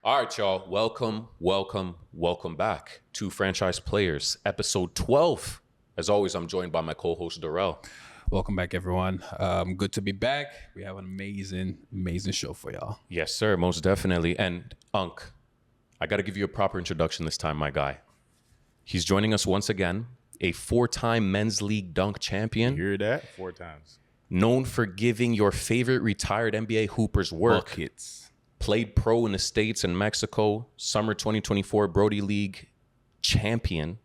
All right, y'all. Welcome back to Franchise Players, episode 12. As always, I'm joined by my co-host, Darrell. Welcome back, everyone. Good to be back. We have an amazing show for y'all. Yes, sir. Most definitely. And Unc, I got to give you a proper introduction this time, my guy. He's joining us once again, a four-time Men's League dunk champion. You hear that? 4 times. Known for giving your favorite retired NBA hoopers work. Buckets. Played pro in the States and Mexico. Summer 2024 Brody League champion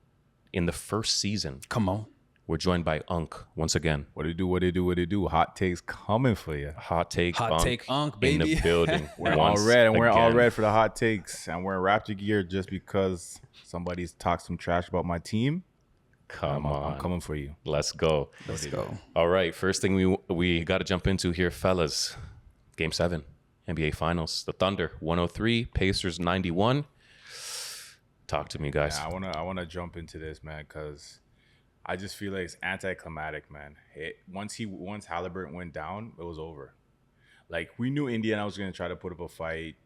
in the first season. Come on. We're joined by Unc once again. What it do? Hot takes coming for you. Hot take Unc, baby. in the building. We're all red, and we're all red for the hot takes. And we're in Raptor gear just because somebody's talked some trash about my team. Come on. I'm coming for you. Let's go. Let's go. All right. First thing we got to jump into here, fellas. Game 7, NBA Finals. The Thunder, 103. Pacers, 91. Talk to me, guys. Yeah, I wanna jump into this, man, because I just feel like it's anticlimactic, man. Once Halliburton went down, it was over. Like, we knew Indiana was gonna try to put up a fight.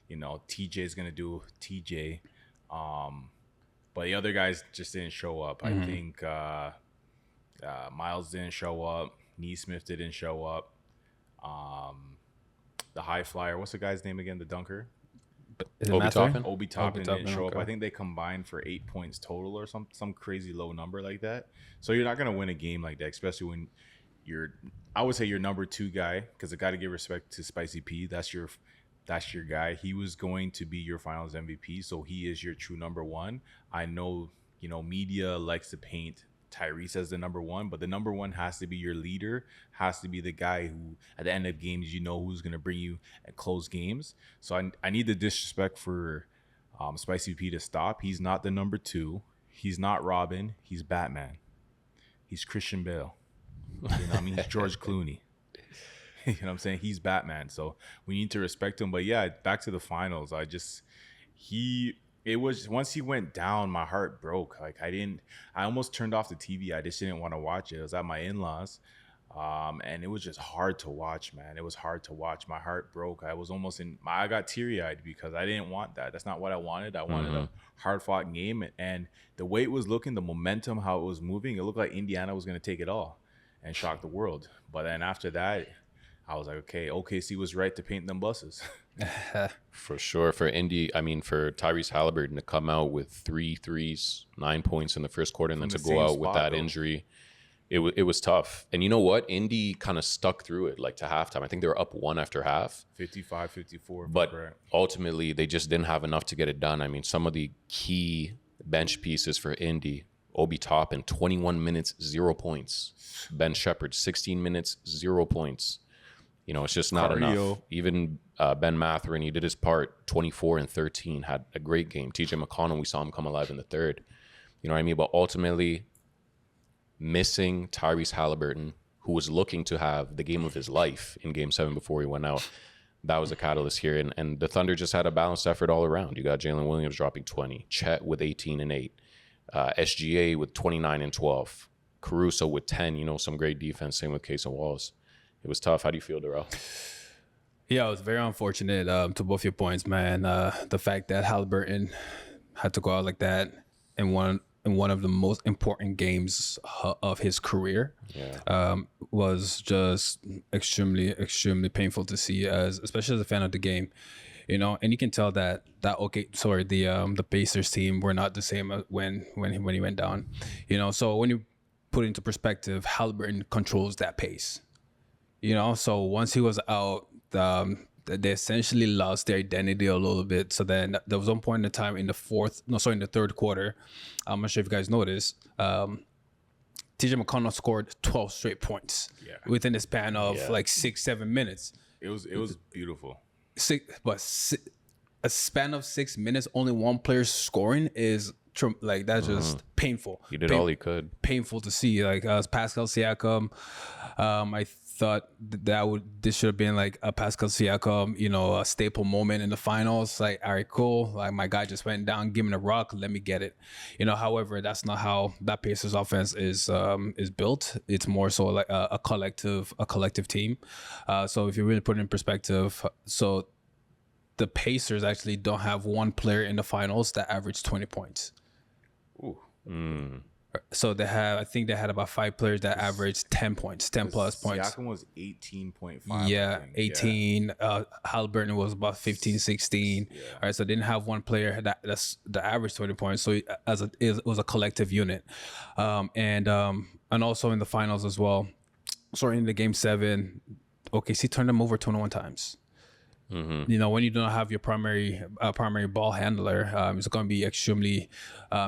You know, TJ's gonna do TJ. But the other guys just didn't show up. I think Miles didn't show up. Neesmith didn't show up. The high flyer, what's the guy's name again? The dunker? Is it Obi Masai? Toppin? Obi Toppin didn't show up. okay. I think they combined for 8 points total or some crazy low number like that. So you're not going to win a game like that, especially when I would say your number 2 guy, because I got to give respect to Spicy P. That's your guy. He was going to be your finals MVP, so he is your true number 1. I know, media likes to paint Tyrese as the number 1, but the number 1 has to be your leader, has to be the guy who at the end of games who's going to bring you at close games. So I need the disrespect for Spicy P to stop. He's not the number 2. He's not Robin. He's Batman. He's Christian Bale. You know what I mean? He's George Clooney. You know what I'm saying? He's Batman. So we need to respect him. But yeah, back to the finals. It was once he went down, my heart broke. Like I almost turned off the TV. I just didn't want to watch it. It was at my in-laws. And it was just hard to watch, man. It was hard to watch. My heart broke. I got teary-eyed because I didn't want that. That's not what I wanted. I wanted a hard-fought game. And the way it was looking, the momentum, how it was moving, it looked like Indiana was going to take it all and shock the world. But then after that, I was like, okay, OKC was right to paint them buses. For sure. For Tyrese Halliburton to come out with 3 threes, 9 points in the first quarter, and then to go out with that injury, it was tough. And you know what? Indy kind of stuck through it, like to halftime. I think they were up 1 after half. 55-54. But ultimately, they just didn't have enough to get it done. I mean, some of the key bench pieces for Indy, Obi Toppin, 21 minutes, 0 points. Ben Shepherd, 16 minutes, 0 points. It's just not enough. Even Ben Mathurin, he did his part, 24 and 13, had a great game. TJ McConnell, we saw him come alive in the third. You know what I mean? But ultimately, missing Tyrese Halliburton, who was looking to have the game of his life in Game 7 before he went out, that was a catalyst here. And the Thunder just had a balanced effort all around. You got Jalen Williams dropping 20, Chet with 18 and 8, SGA with 29 and 12, Caruso with 10, some great defense, same with Case and Walls. It was tough. How do you feel, Darrell? Yeah, it was very unfortunate to both your points, man. The fact that Halliburton had to go out like that in one of the most important games of his career was just extremely, extremely painful to see, especially as a fan of the game. And you can tell the Pacers team were not the same when he went down. So when you put it into perspective, Halliburton controls that pace. So once he was out, they essentially lost their identity a little bit. So then there was one point in time in the third quarter. I'm not sure if you guys noticed. TJ McConnell scored 12 straight points within the span of 6-7 minutes. It was beautiful. A span of 6 minutes, only one player scoring is that's just painful. He did all he could. Painful to see. Pascal Siakam, I thought this should have been like a Pascal Siakam, a staple moment in the finals. Like, all right, cool. Like, my guy just went down, give him a rock, let me get it. However, that's not how that Pacers offense is built. It's more so like a collective team. So if you really put it in perspective, so the Pacers actually don't have one player in the finals that averaged 20 points. Ooh. So I think they had about 5 players that averaged 10 points, 10 plus points. Siakam was 18.5. Yeah, I think. 18. Halliburton was about 15, 16. Yeah. All right, so they didn't have one player that averaged 20 points. So it was a collective unit, and also in the finals as well. Sorry, in the game 7, OKC turned them over 21 times. You know, when you don't have your primary ball handler, it's going to be extremely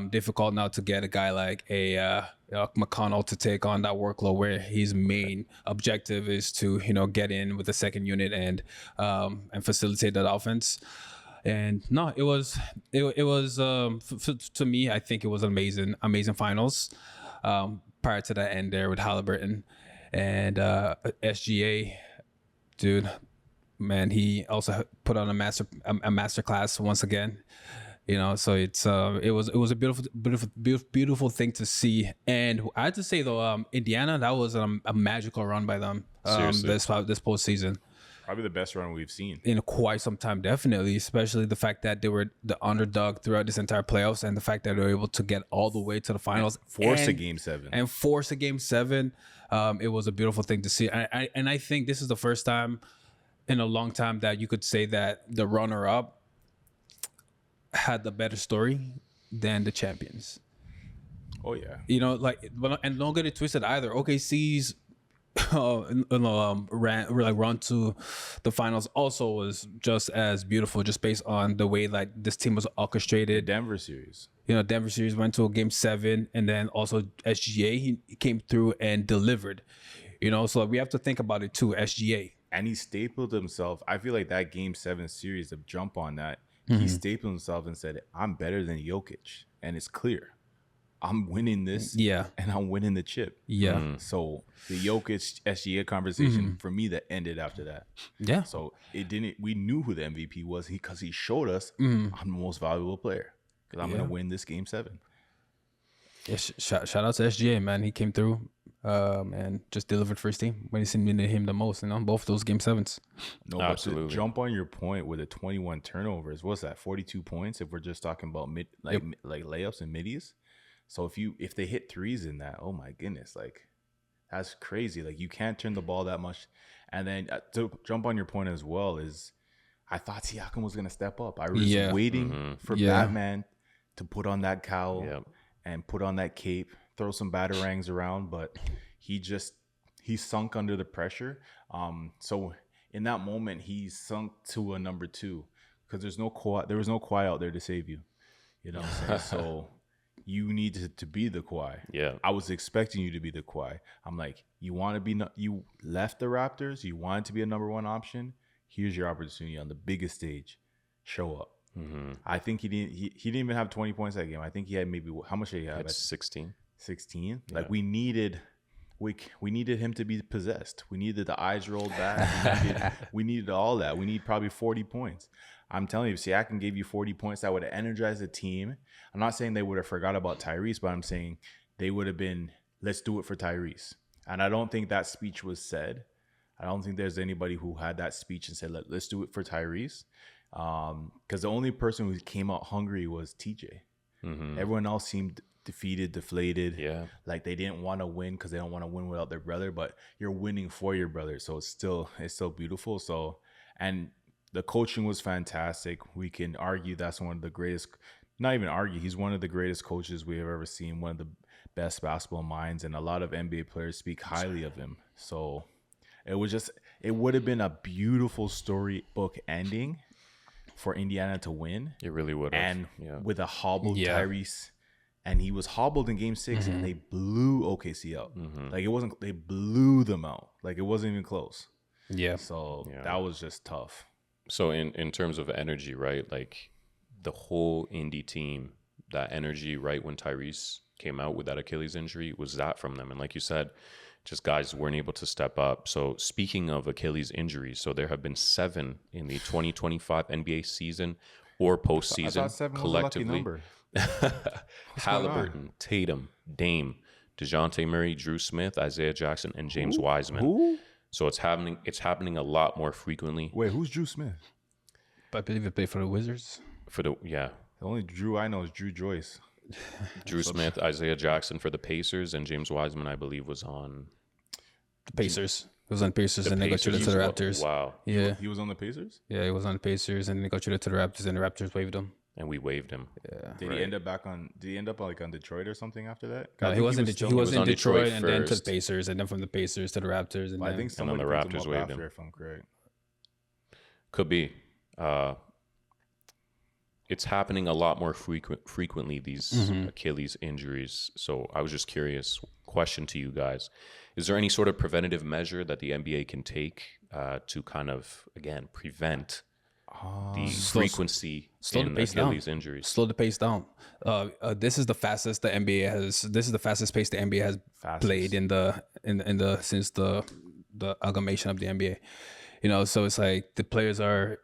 difficult now to get a guy like a McConnell to take on that workload where his main objective is to, you know, get in with the second unit and facilitate that offense. And no, it was to me, I think it was amazing finals. Prior to that end there with Halliburton and SGA, dude. Man, he also put on a master class once again, you know. So it was a beautiful thing to see. And I have to say though, Indiana, that was a magical run by them. This postseason. Probably the best run we've seen in quite some time, definitely. Especially the fact that they were the underdog throughout this entire playoffs, and the fact that they were able to get all the way to the finals, force a game 7. It was a beautiful thing to see. And I think this is the first time in a long time that you could say that the runner-up had the better story than the champions. Oh yeah, you know, like, and don't get it twisted either. OKC's run to the finals also was just as beautiful, just based on the way like this team was orchestrated. Denver series. You know, Denver series went to a game 7, and then also SGA he came through and delivered. You know, so we have to think about it too. SGA. And he stapled himself. I feel like that game 7 series, to jump on that, he stapled himself and said, I'm better than Jokic. And it's clear. I'm winning this. Yeah. And I'm winning the chip. Yeah. So the Jokic SGA conversation, for me, that ended after that. Yeah. So we knew who the MVP was because he showed us I'm the most valuable player. Because I'm going to win this game 7. Yeah, shout out to SGA, man. He came through and just delivered for his team when he needed him the most, you know, both those game 7s. No, absolutely. But to jump on your point with the 21 turnovers, what's that, 42 points if we're just talking about like layups and middies? So if they hit threes in that, oh my goodness, like that's crazy. Like you can't turn the ball that much. And then to jump on your point as well is I thought Siakam was going to step up. I was waiting for Batman to put on that cowl and put on that cape, throw some batarangs around, but he sunk under the pressure. So in that moment, he sunk to a number 2 because there was no Kawhi out there to save you. You know what I'm saying? So you needed to be the Kawhi. Yeah. I was expecting you to be the Kawhi. I'm like, you left the Raptors, you wanted to be a number 1 option. Here's your opportunity on the biggest stage. Show up. I think he didn't even have 20 points that game. I think he had maybe, how much did he have? 16. 16. Yeah. Like we needed him to be possessed. We needed the eyes rolled back. We needed all that. We need probably 40 points. I'm telling you, if Siakam gave you 40 points, that would have energized the team. I'm not saying they would have forgot about Tyrese, but I'm saying they would have been, let's do it for Tyrese. And I don't think that speech was said. I don't think there's anybody who had that speech and said, let's do it for Tyrese. Because the only person who came out hungry was TJ. Everyone else seemed defeated, deflated. Yeah, like they didn't want to win because they don't want to win without their brother. But you're winning for your brother, so it's still beautiful. So, and the coaching was fantastic. We can argue that's one of the greatest. Not even argue. He's one of the greatest coaches we have ever seen. One of the best basketball minds, and a lot of NBA players speak highly of him. So it would have been a beautiful storybook ending for Indiana to win. It really would have. And with a hobbled Tyrese, and he was hobbled in game 6 and they blew OKC out. Like they blew them out. Like it wasn't even close. Yeah. So that was just tough. So in terms of energy, right? Like the whole Indy team, that energy, right, when Tyrese came out with that Achilles injury, was that from them. And like you said, just guys weren't able to step up. So speaking of Achilles injuries, so there have been 7 in the 2025 NBA season or postseason. I thought 7 collectively. Was a lucky number. Halliburton, Tatum, Dame, DeJounte Murray, Drew Smith, Isaiah Jackson, and James Wiseman. Who? So it's happening a lot more frequently. Wait, who's Drew Smith? I believe he played for the Wizards. The only Drew I know is Drew Joyce. Drew Smith, Isaiah Jackson for the Pacers, and James Wiseman, I believe, was on The Pacers. He was on Pacers, the and they got traded to the Pacers. Raptors. Wow. Yeah, He was on the Pacers? yeah, he was on the Pacers, and they got traded to the Raptors, and the Raptors waived him. And we waived him. Yeah. Did he end up did he end up like on Detroit or something after that? I No, he think was in still- Detroit. He was in on Detroit, Detroit and then to the first. Pacers, and then from the Pacers to the Raptors, and I then think then somebody the picked him Raptors up waived after, him. if I'm correct. Could be. It's happening a lot more frequently, these Achilles injuries. So I was just curious, question to you guys. Is there any sort of preventative measure that the NBA can take to kind of, again, prevent the frequency slow the in pace down. Achilles injuries? slow the pace down. This is the fastest the NBA has. This is the fastest pace the NBA has played in the since the amalgamation of the NBA. You know, so it's like the players are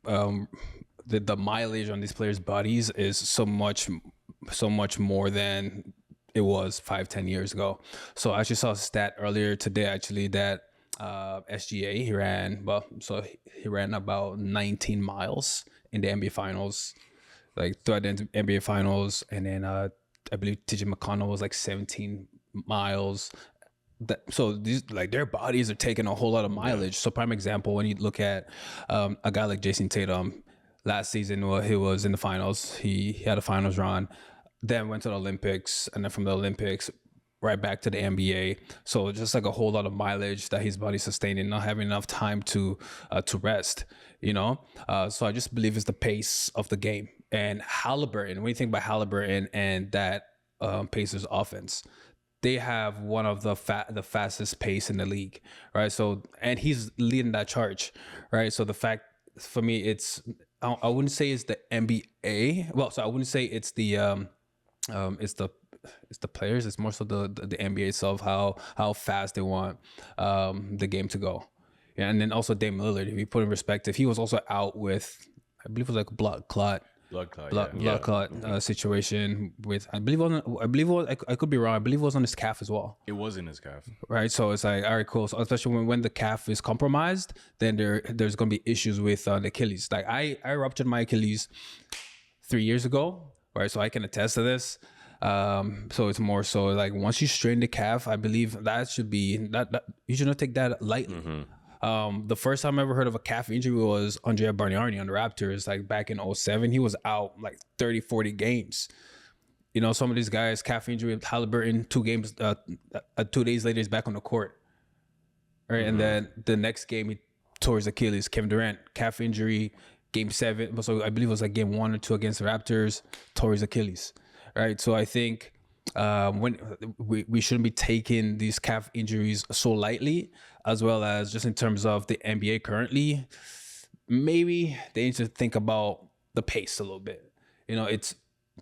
the mileage on these players' bodies is so much more than it was 5-10 years ago. So I actually saw a stat earlier today actually that SGA he ran about 19 miles in the NBA finals, like throughout the NBA finals, and then I believe TJ McConnell was like 17 miles. So these, like, their bodies are taking a whole lot of mileage. So prime example, when you look at a guy like Jason Tatum, last season he was in the finals. He had a finals run, then went to the Olympics, and then from the Olympics right back to the NBA. So just like a whole lot of mileage that his body sustaining, not having enough time to rest. You know, so I just believe it's the pace of the game. And Halliburton, when you think about Halliburton and that Pacers offense, they have one of the fastest pace in the league, right? So, and he's leading that charge, right? So the fact, for me, it's, I wouldn't say it's the NBA. Well, so I wouldn't say it's the players. It's more so the NBA itself, how fast they want the game to go. Yeah, and then also Dame Lillard, if you put in perspective, he was also out with, I believe it was like a blood clot situation with, I could be wrong. I believe it was on his calf as well. It was in his calf. Right. So it's like, all right, cool. So especially when the calf is compromised, then there's going to be issues with the Achilles. Like I ruptured my Achilles 3 years ago. Right. So I can attest to this. So it's more so like once you strain the calf, I believe that should be that you should not take that lightly. The first time I ever heard of a calf injury was Andrea Bargnani on the Raptors, like back in 2007. He was out like 30-40 games. You know, some of these guys, calf injury with Halliburton, 2 games, 2 days later, he's back on the court. Right. And then the next game, he tore his Achilles. Kevin Durant, calf injury, game 7. So I believe it was like game 1 or 2 against the Raptors, tore his Achilles. Right. So I think when we shouldn't be taking these calf injuries so lightly, as well as just in terms of the NBA currently, maybe they need to think about the pace a little bit. You know, it's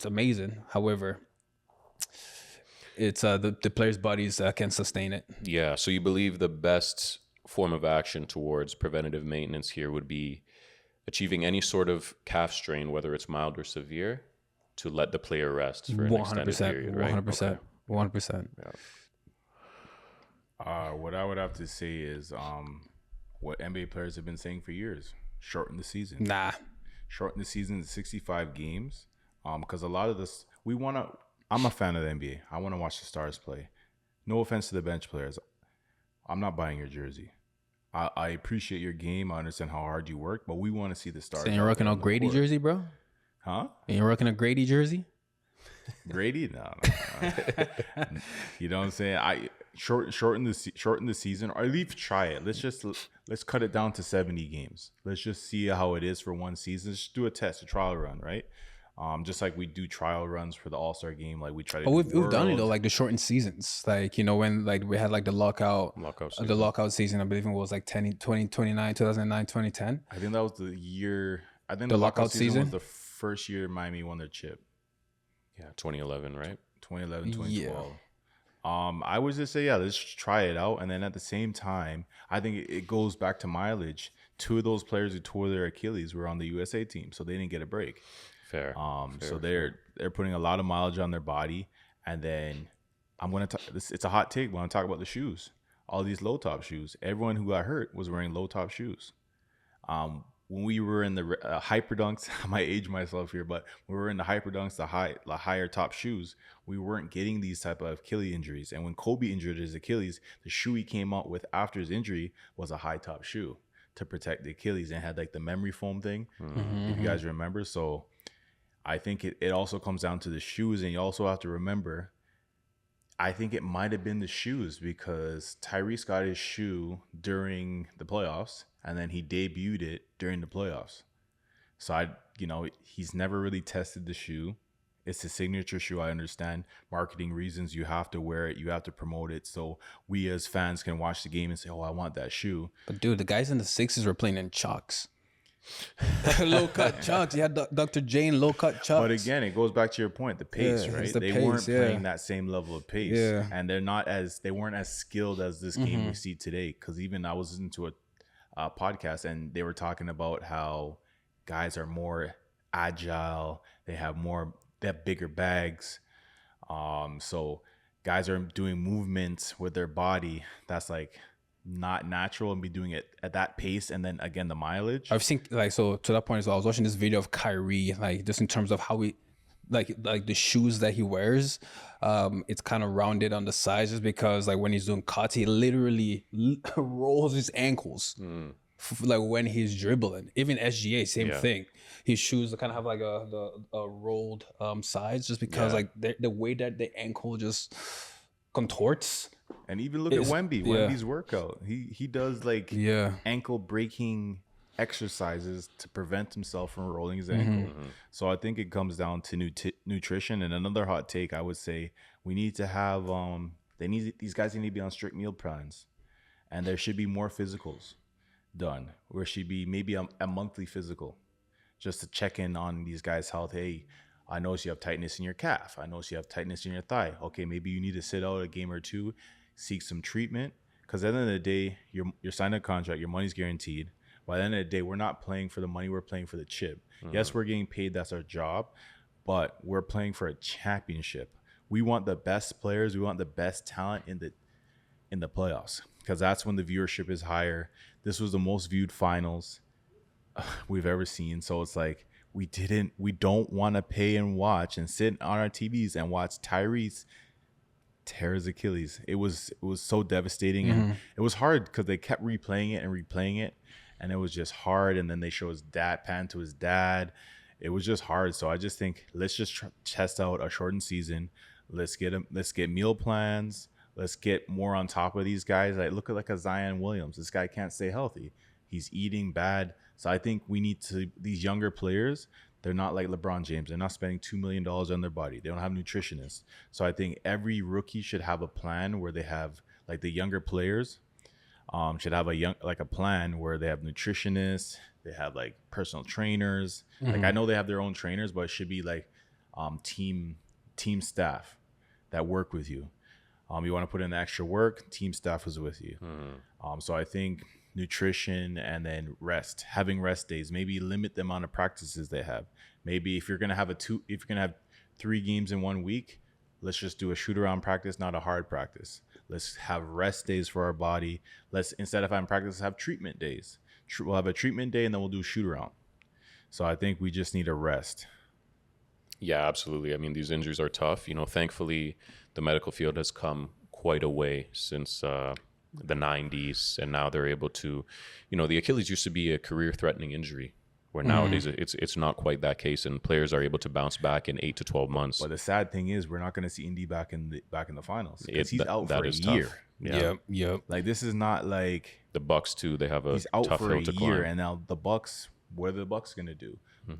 amazing. However, it's the players' bodies can sustain it. Yeah. So you believe the best form of action towards preventative maintenance here would be achieving any sort of calf strain, whether it's mild or severe, to let the player rest for an extended period, right? 100%. 100%. What I would have to say is what NBA players have been saying for years: shorten the season. Shorten the season to 65 games. Because a lot of this, I'm a fan of the NBA. I want to watch the stars play. No offense to the bench players. I'm not buying your jersey. I appreciate your game. I understand how hard you work, but we want to see the stars. So you're rocking a Grady jersey, bro? Huh? And you're rocking a Grady jersey? Grady? No. You know what I'm saying? I shorten the season, or at least try it. Let's cut it down to 70 games. Let's just see how it is for one season. Just do a test, a trial run, right? Just like we do trial runs for the All-Star game, like we try to. Oh, we've done it though, like the shortened seasons. Like, you know, when like we had like the lockout season. I believe it was like 2009, 2009, 2010. I think that was the year. I think the lockout season was the first year Miami won their chip. Yeah, 2011, right? 2011, 2012. Yeah. I would just say, yeah, let's try it out. And then at the same time, I think it goes back to mileage. 2 of those players who tore their Achilles were on the USA team, so they didn't get a break. Fair. So they're putting a lot of mileage on their body. And then I'm going to it's a hot take, but I'm going to talk about the shoes. All these low top shoes. Everyone who got hurt was wearing low top shoes. when we were in the hyperdunks, I might age myself here, but when we were in the hyperdunks, the higher top shoes, we weren't getting these type of Achilles injuries. And when Kobe injured his Achilles, the shoe he came out with after his injury was a high top shoe to protect the Achilles, and had like the memory foam thing, if you guys remember. So I think it also comes down to the shoes, and you also have to remember, I think it might have been the shoes, because Tyrese got his shoe during the playoffs, and then he debuted it during the playoffs. So he's never really tested the shoe. It's a signature shoe. I understand marketing reasons. You have to wear it. You have to promote it. So we as fans can watch the game and say, oh, I want that shoe. But dude, the guys in the Sixers were playing in Chucks. Low cut Chucks. You had Dr. Jane low cut Chucks. But again, it goes back to your point, the pace, right? They weren't playing that same level of pace. Yeah. And they weren't as skilled as this game we see today. Because even I was listening to a podcast, and they were talking about how guys are more agile. They have bigger bags. So guys are doing movements with their body that's like not natural, and be doing it at that pace, and then again the mileage. I've seen, like, so to that point as well, I was watching this video of Kyrie, like just in terms of how he like the shoes that he wears, it's kind of rounded on the sides, just because like when he's doing cuts, he literally rolls his ankles like when he's dribbling. Even SGA, same thing. His shoes kind of have like a rolled sides, just because like the way that the ankle just contorts. And even look at Wemby. Wemby's workout. He does like ankle breaking exercises to prevent himself from rolling his ankle. So I think it comes down to nutrition. And another hot take, I would say, we need to have these guys need to be on strict meal plans, and there should be more physicals done. There should be maybe a monthly physical, just to check in on these guys' health. Hey, I notice you have tightness in your calf. I notice you have tightness in your thigh. Okay, maybe you need to sit out a game or two, seek some treatment. Because at the end of the day, you're signed a contract, your money's guaranteed. By the end of the day, we're not playing for the money, we're playing for the chip. Yes, we're getting paid, that's our job, but we're playing for a championship. We want the best players, we want the best talent in the playoffs, because that's when the viewership is higher. This was the most viewed finals we've ever seen. So it's like, we don't want to pay and watch and sit on our TVs and watch Tyrese tear his Achilles. It was so devastating, and it was hard because they kept replaying it, and it was just hard. And then they show his dad, pan to his dad. It was just hard. So I just think, let's just test out a shortened season. Let's get meal plans. Let's get more on top of these guys. Like, look at like a Zion Williams. This guy can't stay healthy. He's eating bad. So I think we need to, these younger players, they're not like LeBron James. They're not spending $2 million on their body. They don't have nutritionists. So I think every rookie should have a plan where they have, like, the younger players should have a plan where they have nutritionists. They have like personal trainers. Like, I know they have their own trainers, but it should be like team staff that work with you. You want to put in the extra work, team staff is with you. So I think nutrition, and then having rest days, maybe limit the amount of practices they have. Maybe if you're going to have 3 games in 1 week, let's just do a shoot around practice, not a hard practice. Let's have rest days for our body. Let's, instead of having practice, have treatment days. We'll have a treatment day, and then we'll do shoot around. So I think we just need a rest. Yeah, absolutely. I mean, these injuries are tough. Thankfully, the medical field has come quite a way since the 90s, and now they're able to, the Achilles used to be a career-threatening injury, where nowadays it's not quite that case, and players are able to bounce back in 8 to 12 months. But the sad thing is, we're not going to see Indy back in the finals, because he's out for a tough. year. Yep. Like, this is not like the Bucks too. They have a he's out tough for hill a to year, climb. and now the Bucks. What are the Bucks going to do?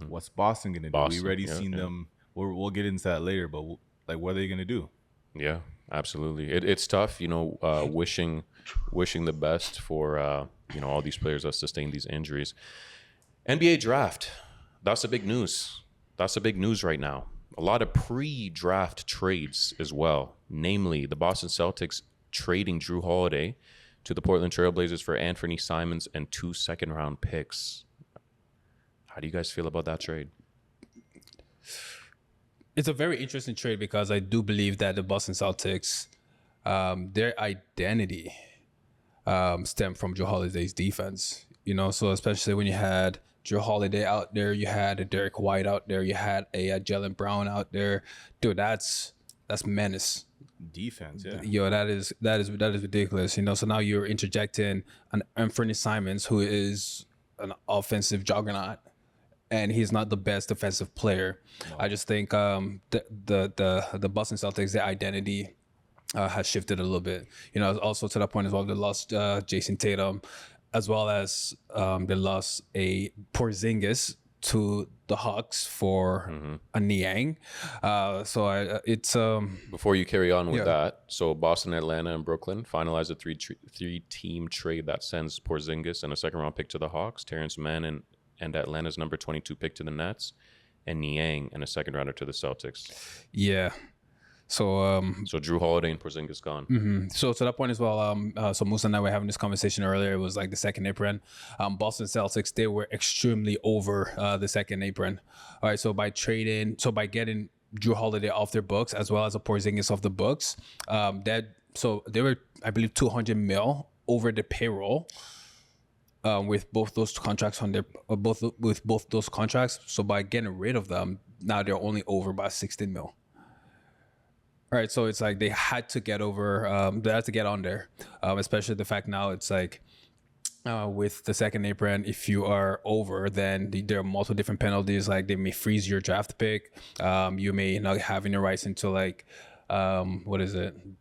What's Boston going to do? We've already seen them. We'll get into that later, but like, what are they going to do? Yeah, absolutely. It's tough, wishing the best for, all these players that sustain these injuries. NBA draft. That's a big news. That's a big news right now. A lot of pre-draft trades as well. Namely, the Boston Celtics trading Drew Holiday to the Portland Trailblazers for Anthony Simons and 2 second-round picks. How do you guys feel about that trade? It's a very interesting trade, because I do believe that the Boston Celtics, their identity stemmed from Drew Holiday's defense. So especially when you had Drew Holiday out there, you had a Derek White out there, you had a Jalen Brown out there. Dude, that's menace. Defense, yeah. Yo, that is ridiculous. So now you're interjecting an Anthony Simons, who is an offensive juggernaut, and he's not the best defensive player. No. I just think the Boston Celtics, their identity has shifted a little bit. Also to that point as well, they lost Jason Tatum, as well as they lost a Porzingis to the Hawks for a Niang. So it's before you carry on with that, so Boston, Atlanta, and Brooklyn finalized a three-team trade that sends Porzingis and a second-round pick to the Hawks, Terrence Mann and Atlanta's number 22 pick to the Nets, and Niang and a second-rounder to the Celtics. Yeah. So Drew Holiday and Porzingis gone. Mm-hmm. So to that point as well, so Musa and I were having this conversation earlier. It was like the second apron. Boston Celtics, they were extremely over the second apron. All right, so by getting Drew Holiday off their books as well as a Porzingis off the books, so they were, I believe, $200 million over the payroll. With both those contracts both those contracts. So by getting rid of them, now they're only over by $16 million. All right, so it's like they had to get over, they had to get on there, especially the fact now it's like with the second apron, if you are over, then there are multiple different penalties. Like they may freeze your draft pick. You may not have any rights into like,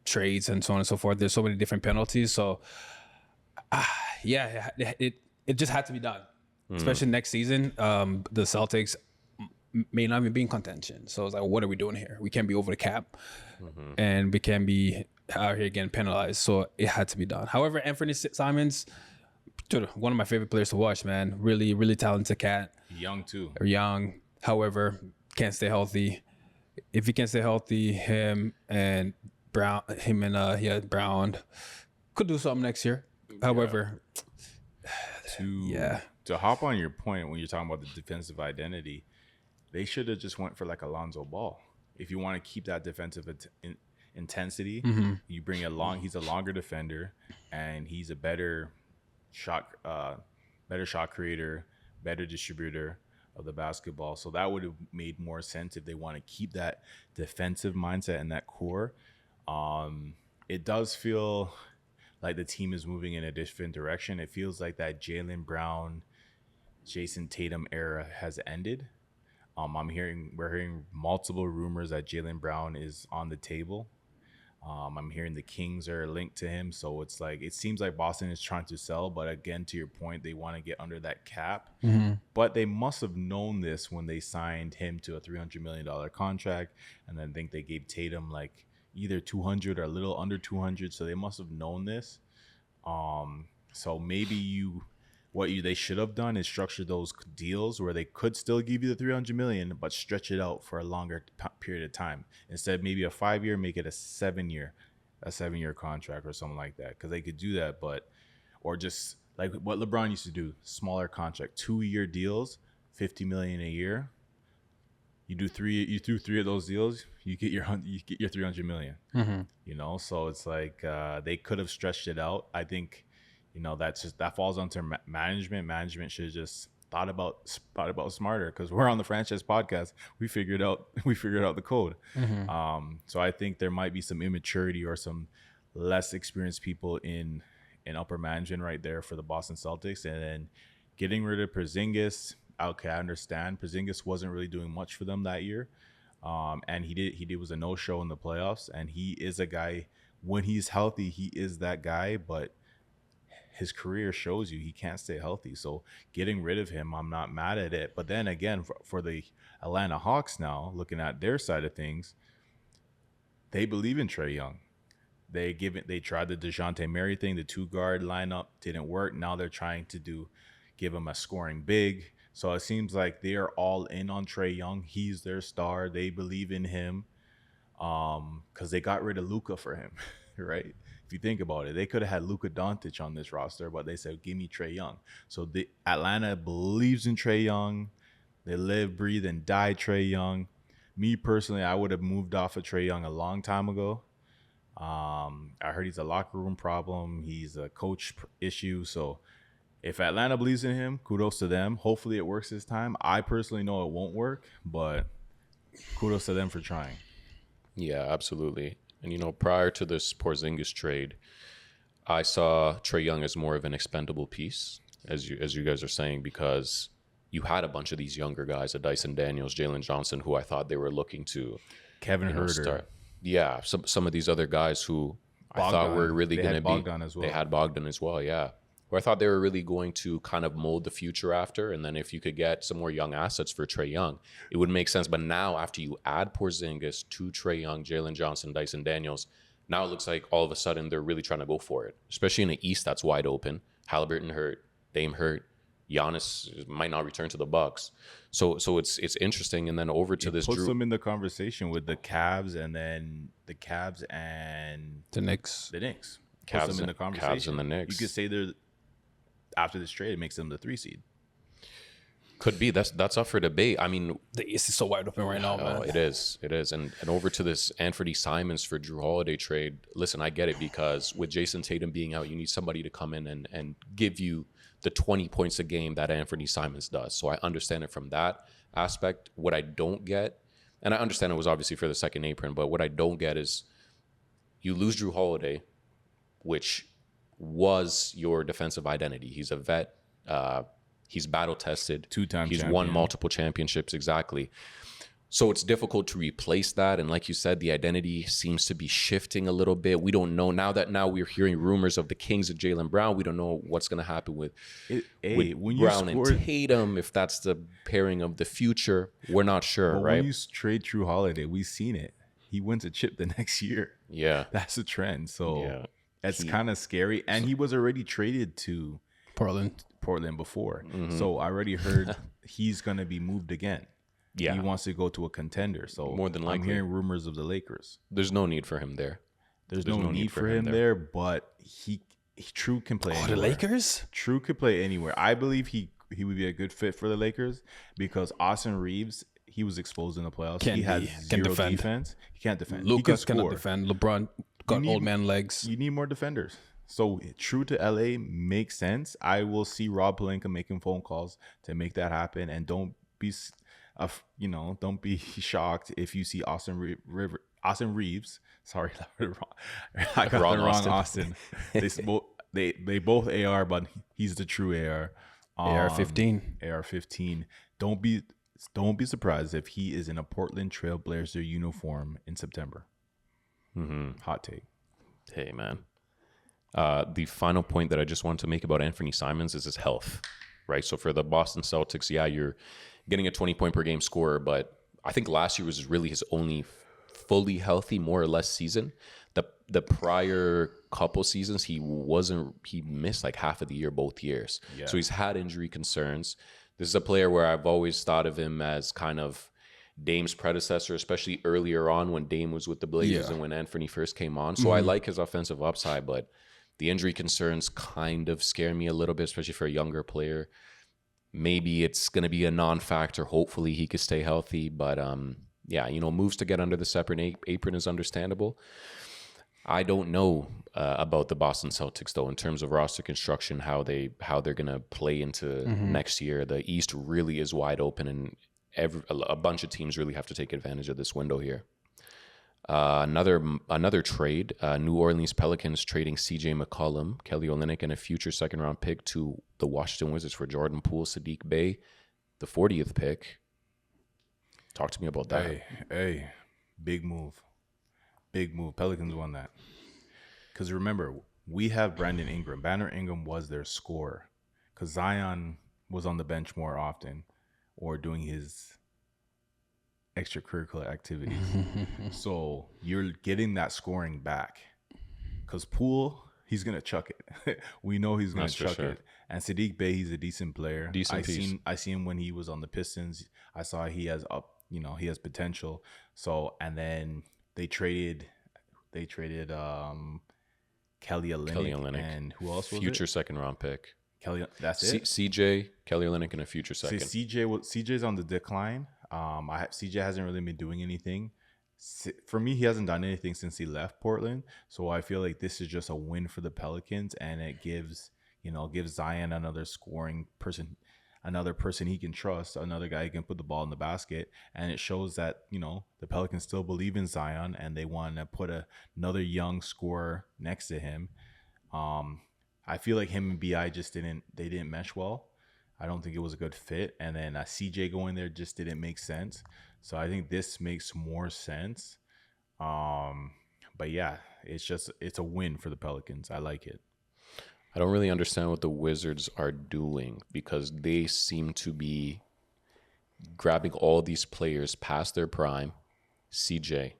trades and so on and so forth. There's so many different penalties. So it just had to be done, especially next season. The Celtics may not even be in contention. So it's like, what are we doing here? We can't be over the cap, and we can't be out here getting penalized. So it had to be done. However, Anthony Simons, one of my favorite players to watch, man. Really, really talented cat. Young too. Young. However, can't stay healthy. If he can stay healthy, him and Brown could do something next year. However, to hop on your point when you're talking about the defensive identity, they should have just went for like Alonzo Ball. If you want to keep that defensive intensity, you bring he's a longer defender, and he's a better shot creator, better distributor of the basketball. So that would have made more sense if they want to keep that defensive mindset and that core. It does feel like the team is moving in a different direction. It feels like that Jaylen Brown, Jason Tatum era has ended. We're hearing multiple rumors that Jaylen Brown is on the table. I'm hearing the Kings are linked to him. So it's like, it seems like Boston is trying to sell, but again, to your point, they want to get under that cap. But they must have known this when they signed him to a $300 million contract. And then I think they gave Tatum like either 200 or a little under 200. So they must have known this. So maybe they should have done is structure those deals where they could still give you the $300 million, but stretch it out for a longer period of time. Instead, maybe a 5-year, make it a 7-year contract or something like that. Because they could do that, or just like what LeBron used to do, smaller contract, 2-year deals, $50 million a year. You do you threw 3 of those deals, you get your $300 million. So it's like they could have stretched it out. I think. That falls onto management. Management should have just thought about smarter, because we're on the franchise podcast. We figured out the code. So I think there might be some immaturity or some less experienced people in upper management right there for the Boston Celtics. And then getting rid of Porzingis. Okay, I understand. Porzingis wasn't really doing much for them that year. And he was a no-show in the playoffs. And he is a guy, when he's healthy, he is that guy, but his career shows you he can't stay healthy. So getting rid of him, I'm not mad at it. But then again, for the Atlanta Hawks now, looking at their side of things, they believe in Trae Young. They tried the DeJounte Murray thing, the 2-guard lineup didn't work. Now they're trying to give him a scoring big. So it seems like they are all in on Trae Young. He's their star. They believe in him because they got rid of Luka for him, right? If you think about it, they could have had Luka Doncic on this roster, but they said, give me Trae Young. So Atlanta believes in Trae Young. They live, breathe, and die Trae Young. Me personally, I would have moved off of Trae Young a long time ago. I heard he's a locker room problem. He's a coach issue. So if Atlanta believes in him, kudos to them. Hopefully it works this time. I personally know it won't work, but kudos to them for trying. Yeah, absolutely. And prior to this Porzingis trade, I saw Trae Young as more of an expendable piece, as you guys are saying, because you had a bunch of these younger guys, a Dyson Daniels, Jalen Johnson, who I thought they were looking to Kevin Herter. start. Yeah, some of these other guys who I thought were really going to be. Bogdan as well. They had Bogdan as well, yeah. Who I thought they were really going to kind of mold the future after. And then if you could get some more young assets for Trae Young, it would make sense. But now after you add Porzingis to Trae Young, Jalen Johnson, Dyson Daniels, now it looks like all of a sudden they're really trying to go for it, especially in the East that's wide open. Halliburton hurt, Dame hurt, Giannis might not return to the Bucks. So it's interesting. And then over to this puts them in the conversation with the Cavs and the Knicks. The Knicks. Puts them in the conversation. Cavs and the Knicks. You could say they're after this trade, it makes them the 3 seed. Could be. That's up for debate. I mean, the East is so wide open right now, man. It is. And over to this Anthony Simons for Drew Holiday trade. Listen, I get it, because with Jason Tatum being out, you need somebody to come in and give you the 20 points a game that Anthony Simons does. So I understand it from that aspect. What I don't get, and I understand it was obviously for the second apron, but what I don't get is you lose Drew Holiday, which was your defensive identity. He's a vet. He's battle tested. 2-time He's champion. won multiple championships. Exactly. So it's difficult to replace that. And like you said, the identity seems to be shifting a little bit. We don't know now we're hearing rumors of the Kings of Jaylen Brown. We don't know what's going to happen with Brown and Tatum, if that's the pairing of the future. We're not sure, right? When you trade Drew Holiday, we've seen it. He wins a chip the next year. Yeah. That's a trend. So it's kind of scary. And he was already traded to Portland before. Mm-hmm. So I already heard he's going to be moved again. Yeah. He wants to go to a contender. So more than likely. I'm hearing rumors of the Lakers. There's no need for him there. There's no need for him there, but he True can play anywhere. The Lakers? True could play anywhere. I believe he would be a good fit for the Lakers because Austin Reeves, he was exposed in the playoffs. He had zero defense. He can't defend. Lucas cannot defend. LeBron got old man legs. You need more defenders. So True to LA makes sense. I will see Rob Pelinka making phone calls to make that happen, and don't be shocked if you see Austin Reeves. Sorry, I got the wrong Austin. They both AR, but he's the true AR. AR-15. Don't be surprised if he is in a Portland Trail Blazer uniform in September. Mm-hmm. Hot take. Hey, man. The final point that I just want to make about Anthony Simons is his health, right? So for the Boston Celtics, you're getting a 20-point per game scorer, but I think last year was really his only fully healthy, more or less, season. The prior couple seasons, he missed like half of the year, both years. Yeah. So he's had injury concerns. This is a player where I've always thought of him as kind of Dame's predecessor, especially earlier on when Dame was with the Blazers and when Anthony first came on. So I like his offensive upside, but the injury concerns kind of scare me a little bit, especially for a younger player. Maybe it's going to be a non-factor. Hopefully he could stay healthy. But moves to get under the separate apron is understandable. I don't know about the Boston Celtics, though, in terms of roster construction, how they're going to play into next year. The East really is wide open, and a bunch of teams really have to take advantage of this window here. Another trade, New Orleans Pelicans trading C.J. McCollum, Kelly Olynyk, and a future second-round pick to the Washington Wizards for Jordan Poole, Sadiq Bey, the 40th pick. Talk to me about that. Hey, big move. Pelicans won that. Because remember, we have Brandon Ingram. Brandon Ingram was their scorer because Zion was on the bench more often or doing his extracurricular activities. So you're getting that scoring back because Poole, he's going to chuck it. We know he's going to chuck it. And Sadiq Bey, he's a decent player. I see him when he was on the Pistons. I saw he has he has potential. So, and then they traded Kelly Olynyk, and who else was future second round pick. That's it. CJ, Kelly Olynyk, and a future second. See, CJ's on the decline. CJ hasn't really been doing anything. For me, he hasn't done anything since he left Portland. So I feel like this is just a win for the Pelicans, and it gives give Zion another scoring person, another person he can trust, another guy who can put the ball in the basket. And it shows that, the Pelicans still believe in Zion and they want to put another young scorer next to him. I feel like him and BI they didn't mesh well. I don't think it was a good fit. And then CJ going there just didn't make sense. So I think this makes more sense. But yeah, it's a win for the Pelicans. I like it. I don't really understand what the Wizards are doing because they seem to be grabbing all these players past their prime. CJ,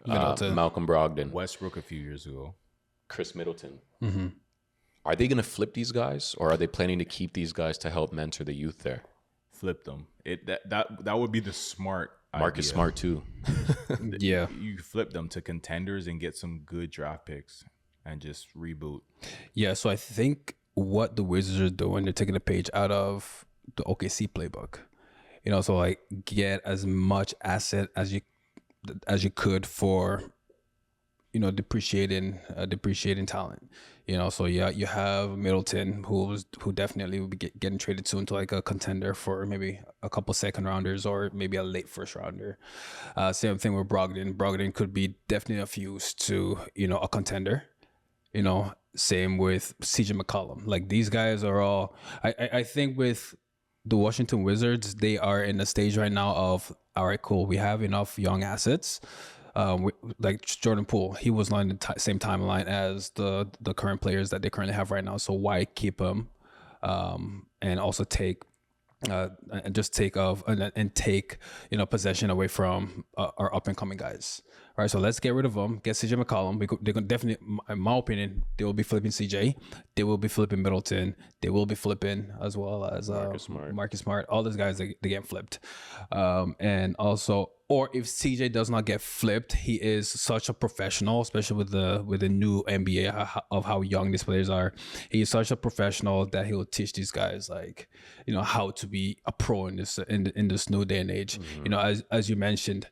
Malcolm Brogdon, Westbrook a few years ago, Chris Middleton. Mm-hmm. Are they going to flip these guys, or are they planning to keep these guys to help mentor the youth there? Flip them. That would be the smart Marcus idea. Smart too. Yeah. You flip them to contenders and get some good draft picks and just reboot. Yeah, so I think what the Wizards are doing, they're taking a page out of the OKC playbook. So like get as much asset as you could for depreciating talent. So yeah, you have Middleton who definitely will be getting traded soon to like a contender for maybe a couple second rounders or maybe a late first rounder. Same thing with Brogdon. Brogdon could be definitely fused to a contender. Same with CJ McCollum. Like these guys are all. I think with the Washington Wizards, they are in a stage right now of, all right, cool, we have enough young assets. Like Jordan Poole, he was on the same timeline as the current players that they currently have right now. So why keep him? And also take possession away from our up and coming guys. All right, so let's get rid of them. Get CJ McCollum. They're gonna definitely, in my opinion, they will be flipping CJ. They will be flipping Middleton. They will be flipping as well as Marcus Smart. All those guys, they get flipped. And also, or if CJ does not get flipped, he is such a professional, especially with the new NBA of how young these players are. He is such a professional that he will teach these guys how to be a pro in this new day and age. Mm-hmm. As you mentioned,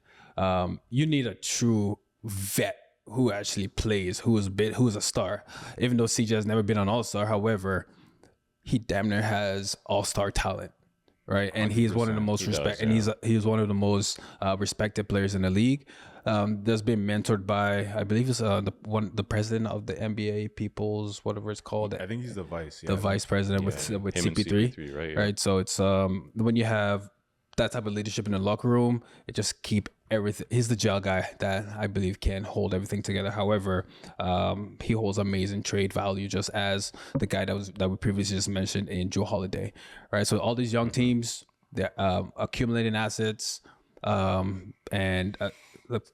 you need a true vet who actually plays, who is a star. Even though CJ has never been an all-star, however, he damn near has all-star talent. Right, and he's one of the most he's one of the most respected players in the league. That's been mentored by, I believe, it's the president of the NBA People's, whatever it's called. I think he's the vice. The vice president with CP3, right? So it's when you have that type of leadership in the locker room, it just keep everything. He's the gel guy that I believe can hold everything together. However, he holds amazing trade value, just as the guy that we previously just mentioned in Jrue Holiday. Right. So all these young teams, they're accumulating assets, and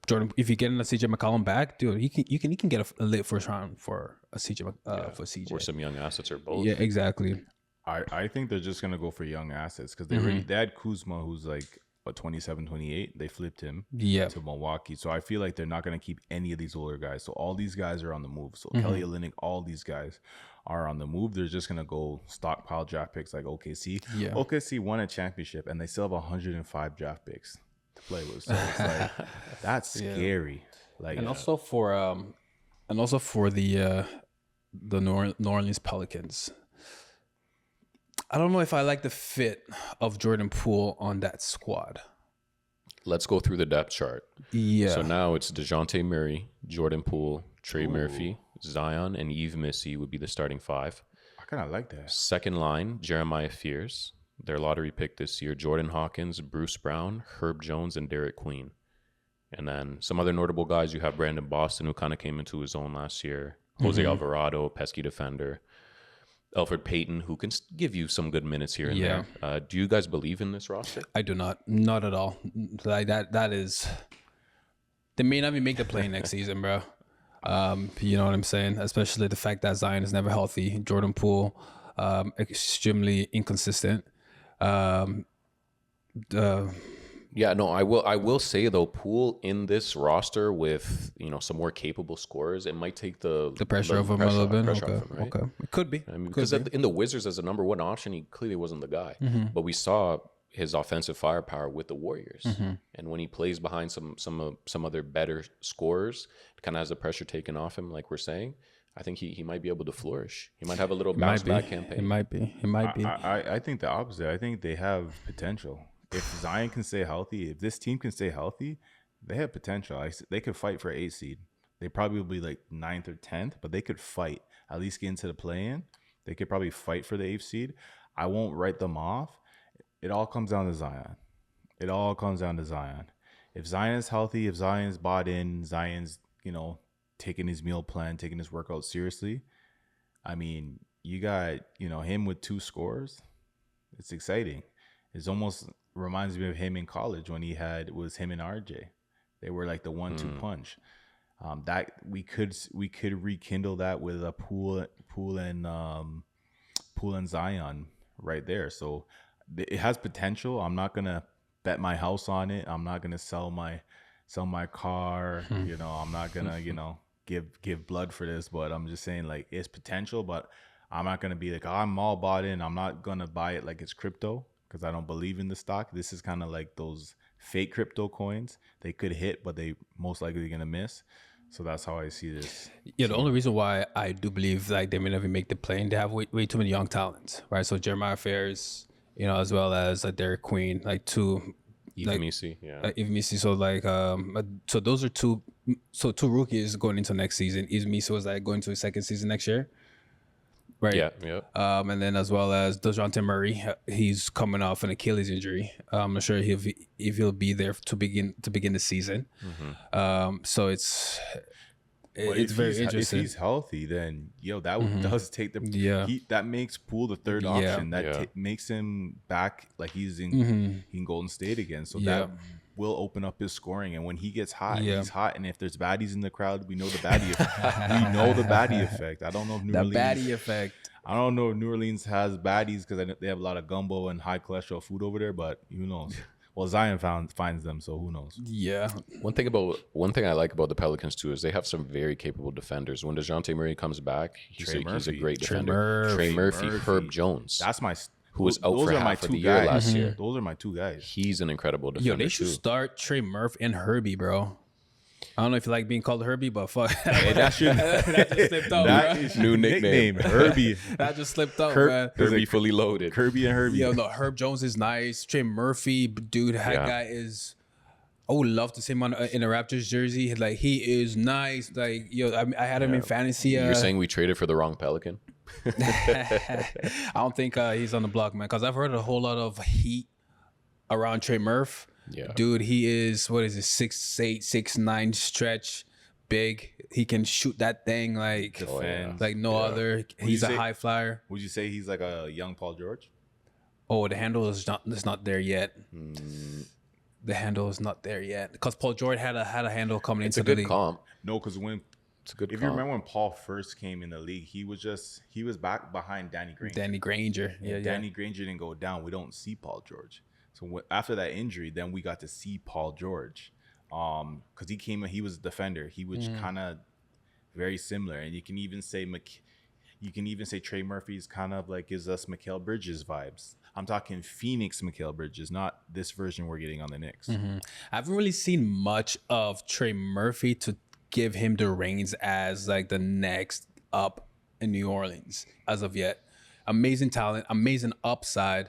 Jordan, if you get in a CJ McCollum back, dude, you can get a late first round for a CJ for CJ or some young assets or both. Yeah, exactly. I think they're just gonna go for young assets because they had Kuzma, who's like 27, 28. They flipped him to Milwaukee. So I feel like they're not gonna keep any of these older guys. So all these guys are on the move. So Kelly Olynyk, all these guys are on the move. They're just gonna go stockpile draft picks like OKC. Yeah. OKC won a championship and they still have 105 draft picks to play with. So it's like that's scary. Like also for the New Orleans Pelicans. I don't know if I like the fit of Jordan Poole on that squad. Let's go through the depth chart. Yeah. So now it's DeJounte Murray, Jordan Poole, Trey Murphy, Zion, and Yves Missy would be the starting five. I kind of like that. Second line, Jeremiah Fears. Their lottery pick this year, Jordan Hawkins, Bruce Brown, Herb Jones, and Derek Queen. And then some other notable guys, you have Brandon Boston, who kind of came into his own last year. Jose Alvarado, pesky defender. Elfrid Payton, who can give you some good minutes here and there. Do you guys believe in this roster? I do not. Not at all. Like that is... They may not even make the play next season, bro. You know what I'm saying? Especially the fact that Zion is never healthy. Jordan Poole, extremely inconsistent. Yeah, no, I will say though, Poole in this roster with some more capable scorers, it might take the pressure off him a little bit. Off him, right? Okay, it could be. I mean, because in the Wizards as a number one option, he clearly wasn't the guy. But we saw his offensive firepower with the Warriors, and when he plays behind some other better scorers, it kind of has the pressure taken off him. Like we're saying, I think he might be able to flourish. He might have a little It bounce might be. back campaign. It might be. It might be. I think the opposite. I think they have potential. If Zion can stay healthy, if this team can stay healthy, they have potential. They could fight for 8 seed. They probably will be like 9th or 10th, but they could fight, at least get into the play-in. They could probably fight for the 8th seed. I won't write them off. It all comes down to Zion. It all comes down to Zion. If Zion is healthy, if Zion's bought in, Zion's, taking his meal plan, taking his workout seriously, I mean, you got, him with 2 scores. It's exciting. It almost reminds me of him in college when was him and RJ. They were like the 1-2 punch. That we could rekindle that with a Poole and Zion right there. So it has potential. I'm not gonna bet my house on it. I'm not gonna sell my car. I'm not gonna give blood for this. But I'm just saying, like, it's potential. But I'm not gonna be like, I'm all bought in. I'm not gonna buy it like it's crypto because I don't believe in the stock. This is kind of like those fake crypto coins. They could hit, but they most likely gonna miss. So that's how I see this. Yeah, the only reason why I do believe like they may never make the play, they have way too many young talents, right? So Jeremiah Ferris, as well as Derek Queen, like two, Ifemisi, yeah. Ifemisi. So so those are two rookies going into next season. Ifemisi was going to his second season next year, right? Yeah. And then as well as DeJounte Murray, he's coming off an Achilles injury. I'm not sure if he'll be there to begin the season. So it's very interesting. If he's healthy, then that does take that makes Poole the third option. That makes him back like he's in Golden State again. So that will open up his scoring. And when he gets hot, he's hot. And if there's baddies in the crowd, we know the baddie effect. We know the baddie effect. I don't know if New Orleans, baddie effect. I don't know if New Orleans has baddies because they have a lot of gumbo and high cholesterol food over there, but who knows? Well, Zion finds them, so who knows? Yeah. One thing I like about the Pelicans too is they have some very capable defenders. When DeJounte Murray comes back, he's a great defender. Trey Murphy, Herb Jones. That's who was out for half of the year last year. Those are my 2 guys. He's an incredible defender. They should start Trey Murphy and Herbie, bro. I don't know if you like being called Herbie, but fuck. Hey, that just slipped up, that is new nickname. Herbie. That just slipped up, man. Herbie fully loaded. Kirby and Herbie. No, Herb Jones is nice. Trey Murphy, dude, that guy is. I would love to see him in a Raptors jersey. Like, he is nice. Like, I had him in fantasy. You're saying we traded for the wrong Pelican? I don't think he's on the block, man, because I've heard a whole lot of heat around Trey Murphy. Yeah, dude, he is 6'8", 6'9" stretch, big. He can shoot that thing like no other. He's a high flyer. Would you say he's like a young Paul George? Oh, the handle is not there yet. The handle is not there yet because Paul George had a handle coming into the league. It's a good comp. No, because you remember when Paul first came in the league, he was back behind Danny Granger. Danny Granger, Danny Granger didn't go down. We don't see Paul George. So after that injury, then we got to see Paul George, because he came in. He was a defender. He was kind of very similar, and you can even say Trey Murphy's kind of like gives us Mikal Bridges vibes. I'm talking Phoenix Mikal Bridges, not this version we're getting on the Knicks. I haven't really seen much of Trey Murphy to give him the reins as like the next up in New Orleans as of yet. Amazing talent, amazing upside.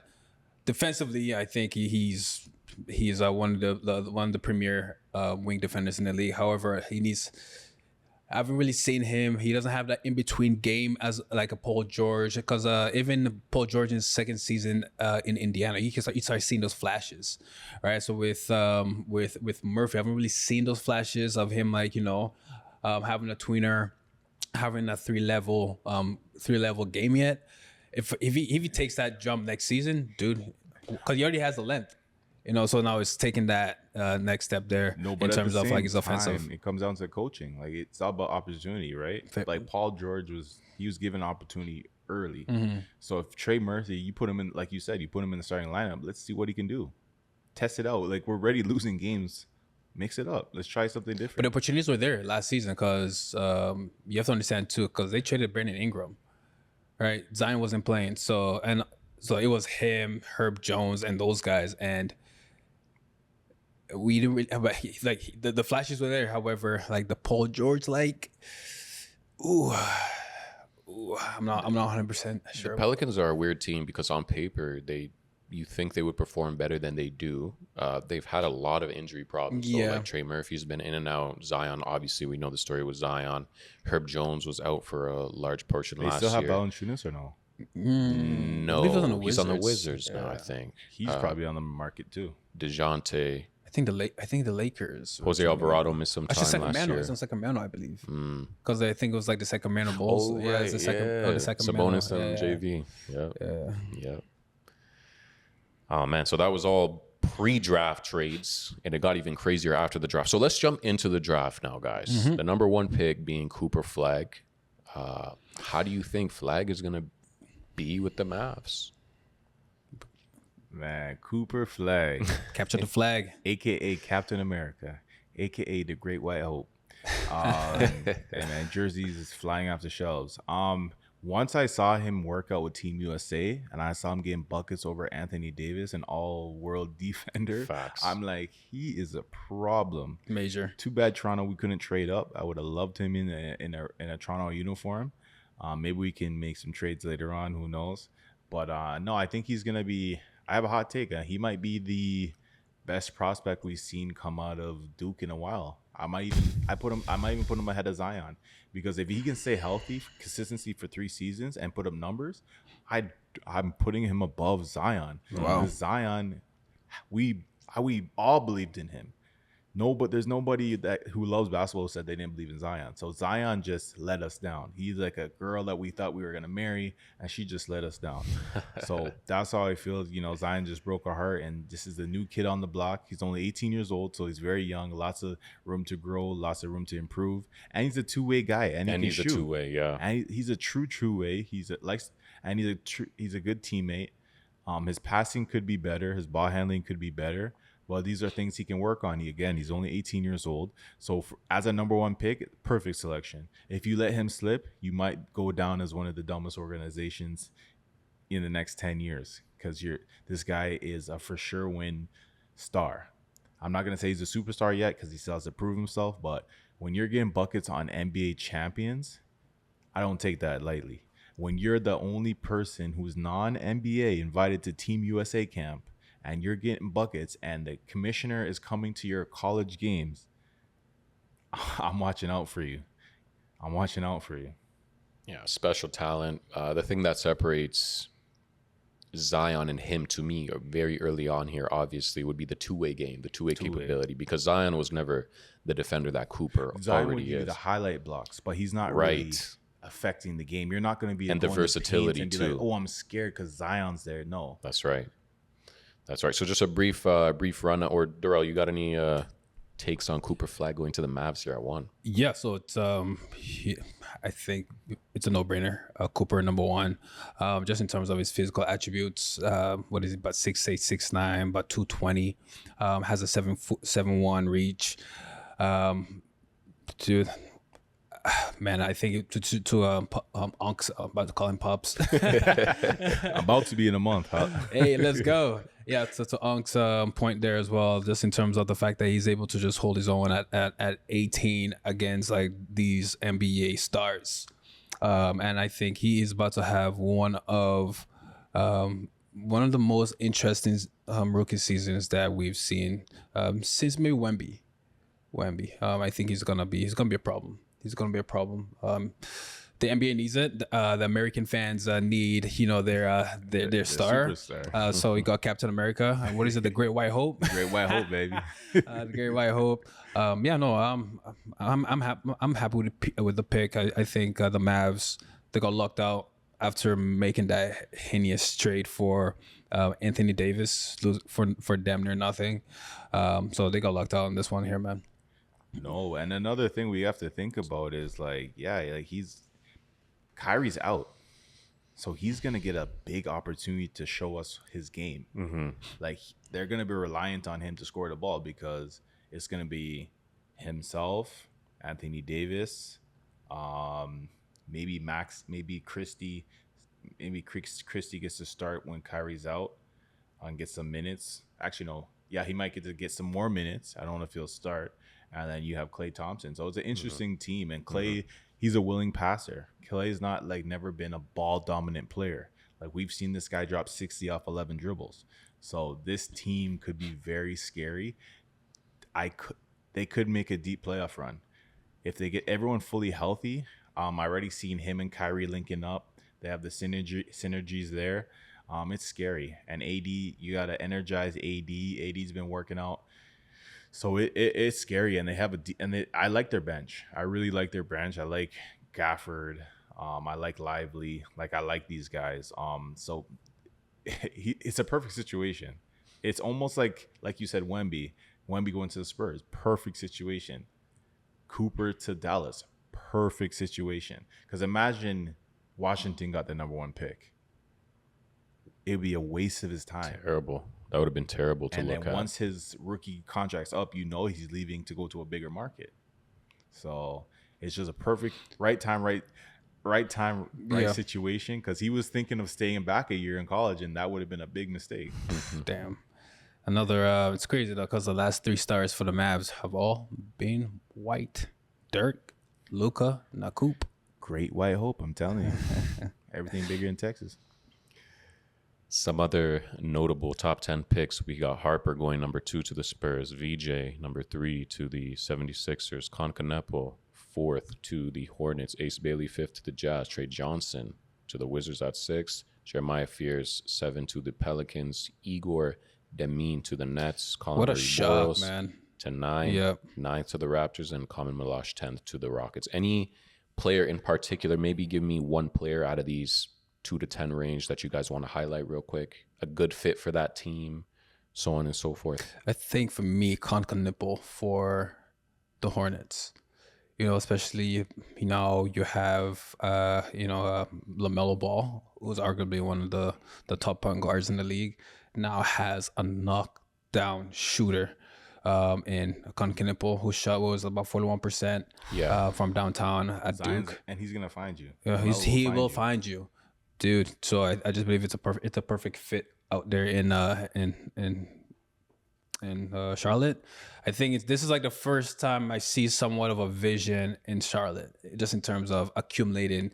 Defensively, I think he's one of the premier wing defenders in the league. However, I haven't really seen him. He doesn't have that in between game as like a Paul George, because even Paul George in his second season in Indiana, you start seeing those flashes, right? So with Murphy, I haven't really seen those flashes of him having a tweener, having a three level game yet. If he takes that jump next season, dude, because he already has the length, so now it's taking that next step there in terms of like his offensive. It comes down to coaching. Like, it's all about opportunity, right? Like Paul George was given opportunity early. So if Trey Murphy, you put him in, like you said, you put him in the starting lineup. Let's see what he can do. Test it out. Like, we're already losing games. Mix it up. Let's try something different. But the opportunities were there last season because you have to understand too, because they traded Brandon Ingram. Right, Zion wasn't playing, so it was him, Herb Jones, and those guys, and we didn't really, the flashes were there. However, like the Paul George, I'm not 100% The sure. Pelicans are a weird team because on paper you think they would perform better than they do. They've had a lot of injury problems. So Yeah. like Trey Murphy's been in and out. Zion, obviously, we know the story with Zion. Herb Jones was out for a large portion They last still have year. Valanciunas or no? I believe No, he's on the Wizards now. Yeah. I think He's probably on the market too. DeJounte, I think the Lakers. or Jose something like Alvarado that. missed some Actually, time last Sacramento. year. It's in Sacramento, I believe. Mm. Because I think it was like the Sacramento Bulls. Oh, Yeah, right. it's the the Sacramento. Sabonis and JV. Yep. Yeah. Yep. Oh, man. So that was all pre-draft trades, and it got even crazier after the draft. So let's jump into the draft now, guys. Mm-hmm. The number one pick being Cooper Flag. How do you think Flag is going to be with the Mavs? Man, Cooper Flag, Capture the flag. aka Captain America, aka the Great White Hope. And man, jerseys is flying off the shelves. Once I saw him work out with Team USA and I saw him getting buckets over Anthony Davis, an all-world defender, Facts. I'm like, he is a problem. Major. Too bad Toronto we couldn't trade up. I would have loved him in a Toronto uniform. Maybe we can make some trades later on. Who knows? But no, I think he's gonna be. I have a hot take. He might be the best prospect we've seen come out of Duke in a while. I might even put him ahead of Zion, because if he can stay healthy, consistency for 3 seasons and put up numbers, I'm putting him above Zion. Wow. Because Zion, we all believed in him. No, but there's nobody who loves basketball who said they didn't believe in Zion. So Zion just let us down. He's like a girl that we thought we were gonna marry, and she just let us down. So that's how I feel. You know, Zion just broke our heart, and this is the new kid on the block. He's only 18 years old, so he's very young. Lots of room to grow, lots of room to improve, and he's a two-way guy, and he can he's shoot. a two-way, yeah. And he's a true way. He's a good teammate. His passing could be better. His ball handling could be better. Well, these are things he can work on. He's only 18 years old. So as a number one pick, perfect selection. If you let him slip, you might go down as one of the dumbest organizations in the next 10 years, because this guy is a for sure win star. I'm not going to say he's a superstar yet because he still has to prove himself. But when you're getting buckets on NBA champions, I don't take that lightly. When you're the only person who's non-NBA invited to Team USA camp, and you're getting buckets, and the commissioner is coming to your college games, I'm watching out for you. Yeah, special talent. The thing that separates Zion and him, to me, very early on here, obviously, would be the two-way game, the two-way capability, because Zion was never the defender that Cooper Zion would already give you is. the highlight blocks, but he's not Right. really affecting the game. You're not going to be And the going to versatility, paint and be too. like, oh, I'm scared because Zion's there. No. That's right. So just a brief run. Or Durrell, you got any takes on Cooper Flag going to the Mavs here at 1? Yeah, so it's I think it's a no-brainer. Cooper number 1, just in terms of his physical attributes. What is it? About 6'8", 6'9", about 220. Has a 7'1" reach. Dude, man, I think to Unks, I'm about to call him Pops. About to be in a month, huh? Hey, let's go. Yeah, to Unk's point there as well, just in terms of the fact that he's able to just hold his own at 18 against like these NBA stars. And I think he is about to have one of the most interesting rookie seasons that we've seen since maybe Wemby. I think he's gonna be a problem. The NBA needs it. The American fans need, their star. Superstar. So we got Captain America. What is it? The Great White Hope. Great White Hope, baby. The Great White Hope. I'm happy with the pick. I think the Mavs, they got locked out after making that heinous trade for Anthony Davis for damn near nothing. So they got locked out on this one here, man. No, and another thing we have to think about is Kyrie's out, so he's gonna get a big opportunity to show us his game. Mm-hmm. Like, they're gonna be reliant on him to score the ball, because it's gonna be himself, Anthony Davis, maybe Christie. Maybe Christie gets to start when Kyrie's out and get some minutes. Actually, no. Yeah, he might get some more minutes. I don't know if he'll start. And then you have Klay Thompson. So it's an interesting team. And Klay, he's a willing passer. Kale's not like never been a ball dominant player. Like we've seen this guy drop 60 off 11 dribbles. So this team could be very scary. They could make a deep playoff run if they get everyone fully healthy. I already seen him and Kyrie linking up. They have the synergies there. It's scary. And AD, you gotta energize AD. AD's been working out, so it's scary. And they have I like their bench. I really like their bench. I like Gafford. I like Lively. Like I like these guys. So it's a perfect situation. It's almost like you said, Wemby going to the Spurs, perfect situation. Cooper to Dallas, perfect situation. Because imagine Washington got the number 1 pick. It would be a waste of his time. Terrible. That would have been terrible to and look then at. once his rookie contract's up, he's leaving to go to a bigger market. So it's just a perfect right time, right situation. Because he was thinking of staying back a year in college, and that would have been a big mistake. Damn. Another, it's crazy though, because the last 3 stars for the Mavs have all been white. Dirk, Luka, Nakoop. Great white hope, I'm telling you. Everything bigger in Texas. Some other notable top 10 picks. We got Harper going number 2 to the Spurs. VJ number 3 to the 76ers. Concanepo 4th to the Hornets. Ace Bailey 5th to the Jazz. Trey Johnson to the Wizards at 6. Jeremiah Fears 7 to the Pelicans. Igor Demin to the Nets. Colin What a Murray shot, Boyles man. to 9. Yep. 9th to the Raptors, and Common Milosh 10th to the Rockets. Any player in particular, maybe give me one player out of these 2 to 10 range that you guys want to highlight real quick? A good fit for that team, so on and so forth. I think for me, Conca for the Hornets. Especially you have LaMelo Ball, who's arguably one of the top point guards in the league, now has a knockdown shooter in Conca, whose shot was about 41% from downtown at Duke. And he's gonna find you. He will find you, dude. So I just believe it's a perfect fit out there in Charlotte. I think this is like the first time I see somewhat of a vision in Charlotte, just in terms of accumulating,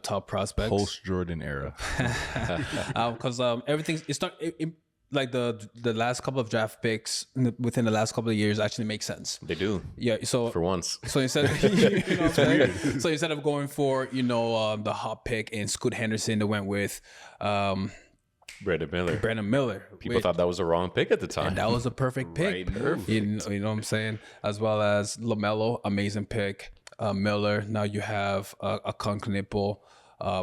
top prospects. Post Jordan era. Because everything's like the last couple of draft picks within the last couple of years actually make sense. They do. Yeah. So for once. So instead of, so instead of going for the hot pick and Scoot Henderson, they went with Brandon Miller. People thought that was a wrong pick at the time. And that was a perfect pick. Right move. You know what I'm saying? As well as LaMelo, amazing pick. Miller. Now you have a Conca,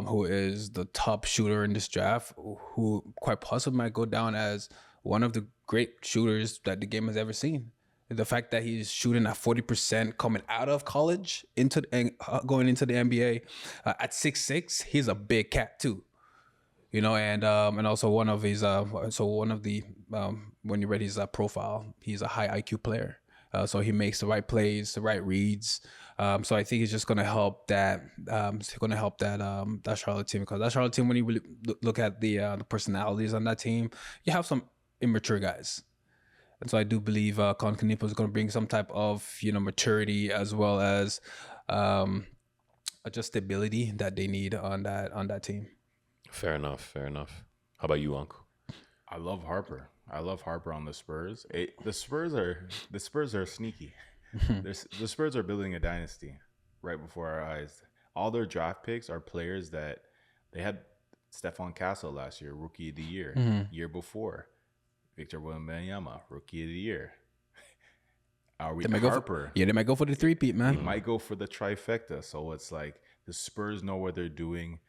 who is the top shooter in this draft, who quite possibly might go down as one of the great shooters that the game has ever seen. The fact that he's shooting at 40% coming out of college going into the NBA at 6'6", he's a big cat too. And also one of his when you read his profile, he's a high IQ player. So he makes the right plays, the right reads. So I think it's just going to help that. That Charlotte team, because that Charlotte team, when you really look at the personalities on that team, you have some immature guys, and so I do believe Conca is going to bring some type of maturity as well as just stability that they need on that team. Fair enough. How about you, Uncle? I love Harper on the Spurs. The Spurs are sneaky. The Spurs are building a dynasty right before our eyes. All their draft picks are players that they had. Stephon Castle last year, Rookie of the Year. Mm-hmm. Year before, Victor Wembanyama, Rookie of the Year. They might go for the three-peat, man. They might go for the trifecta. So it's like the Spurs know what they're doing.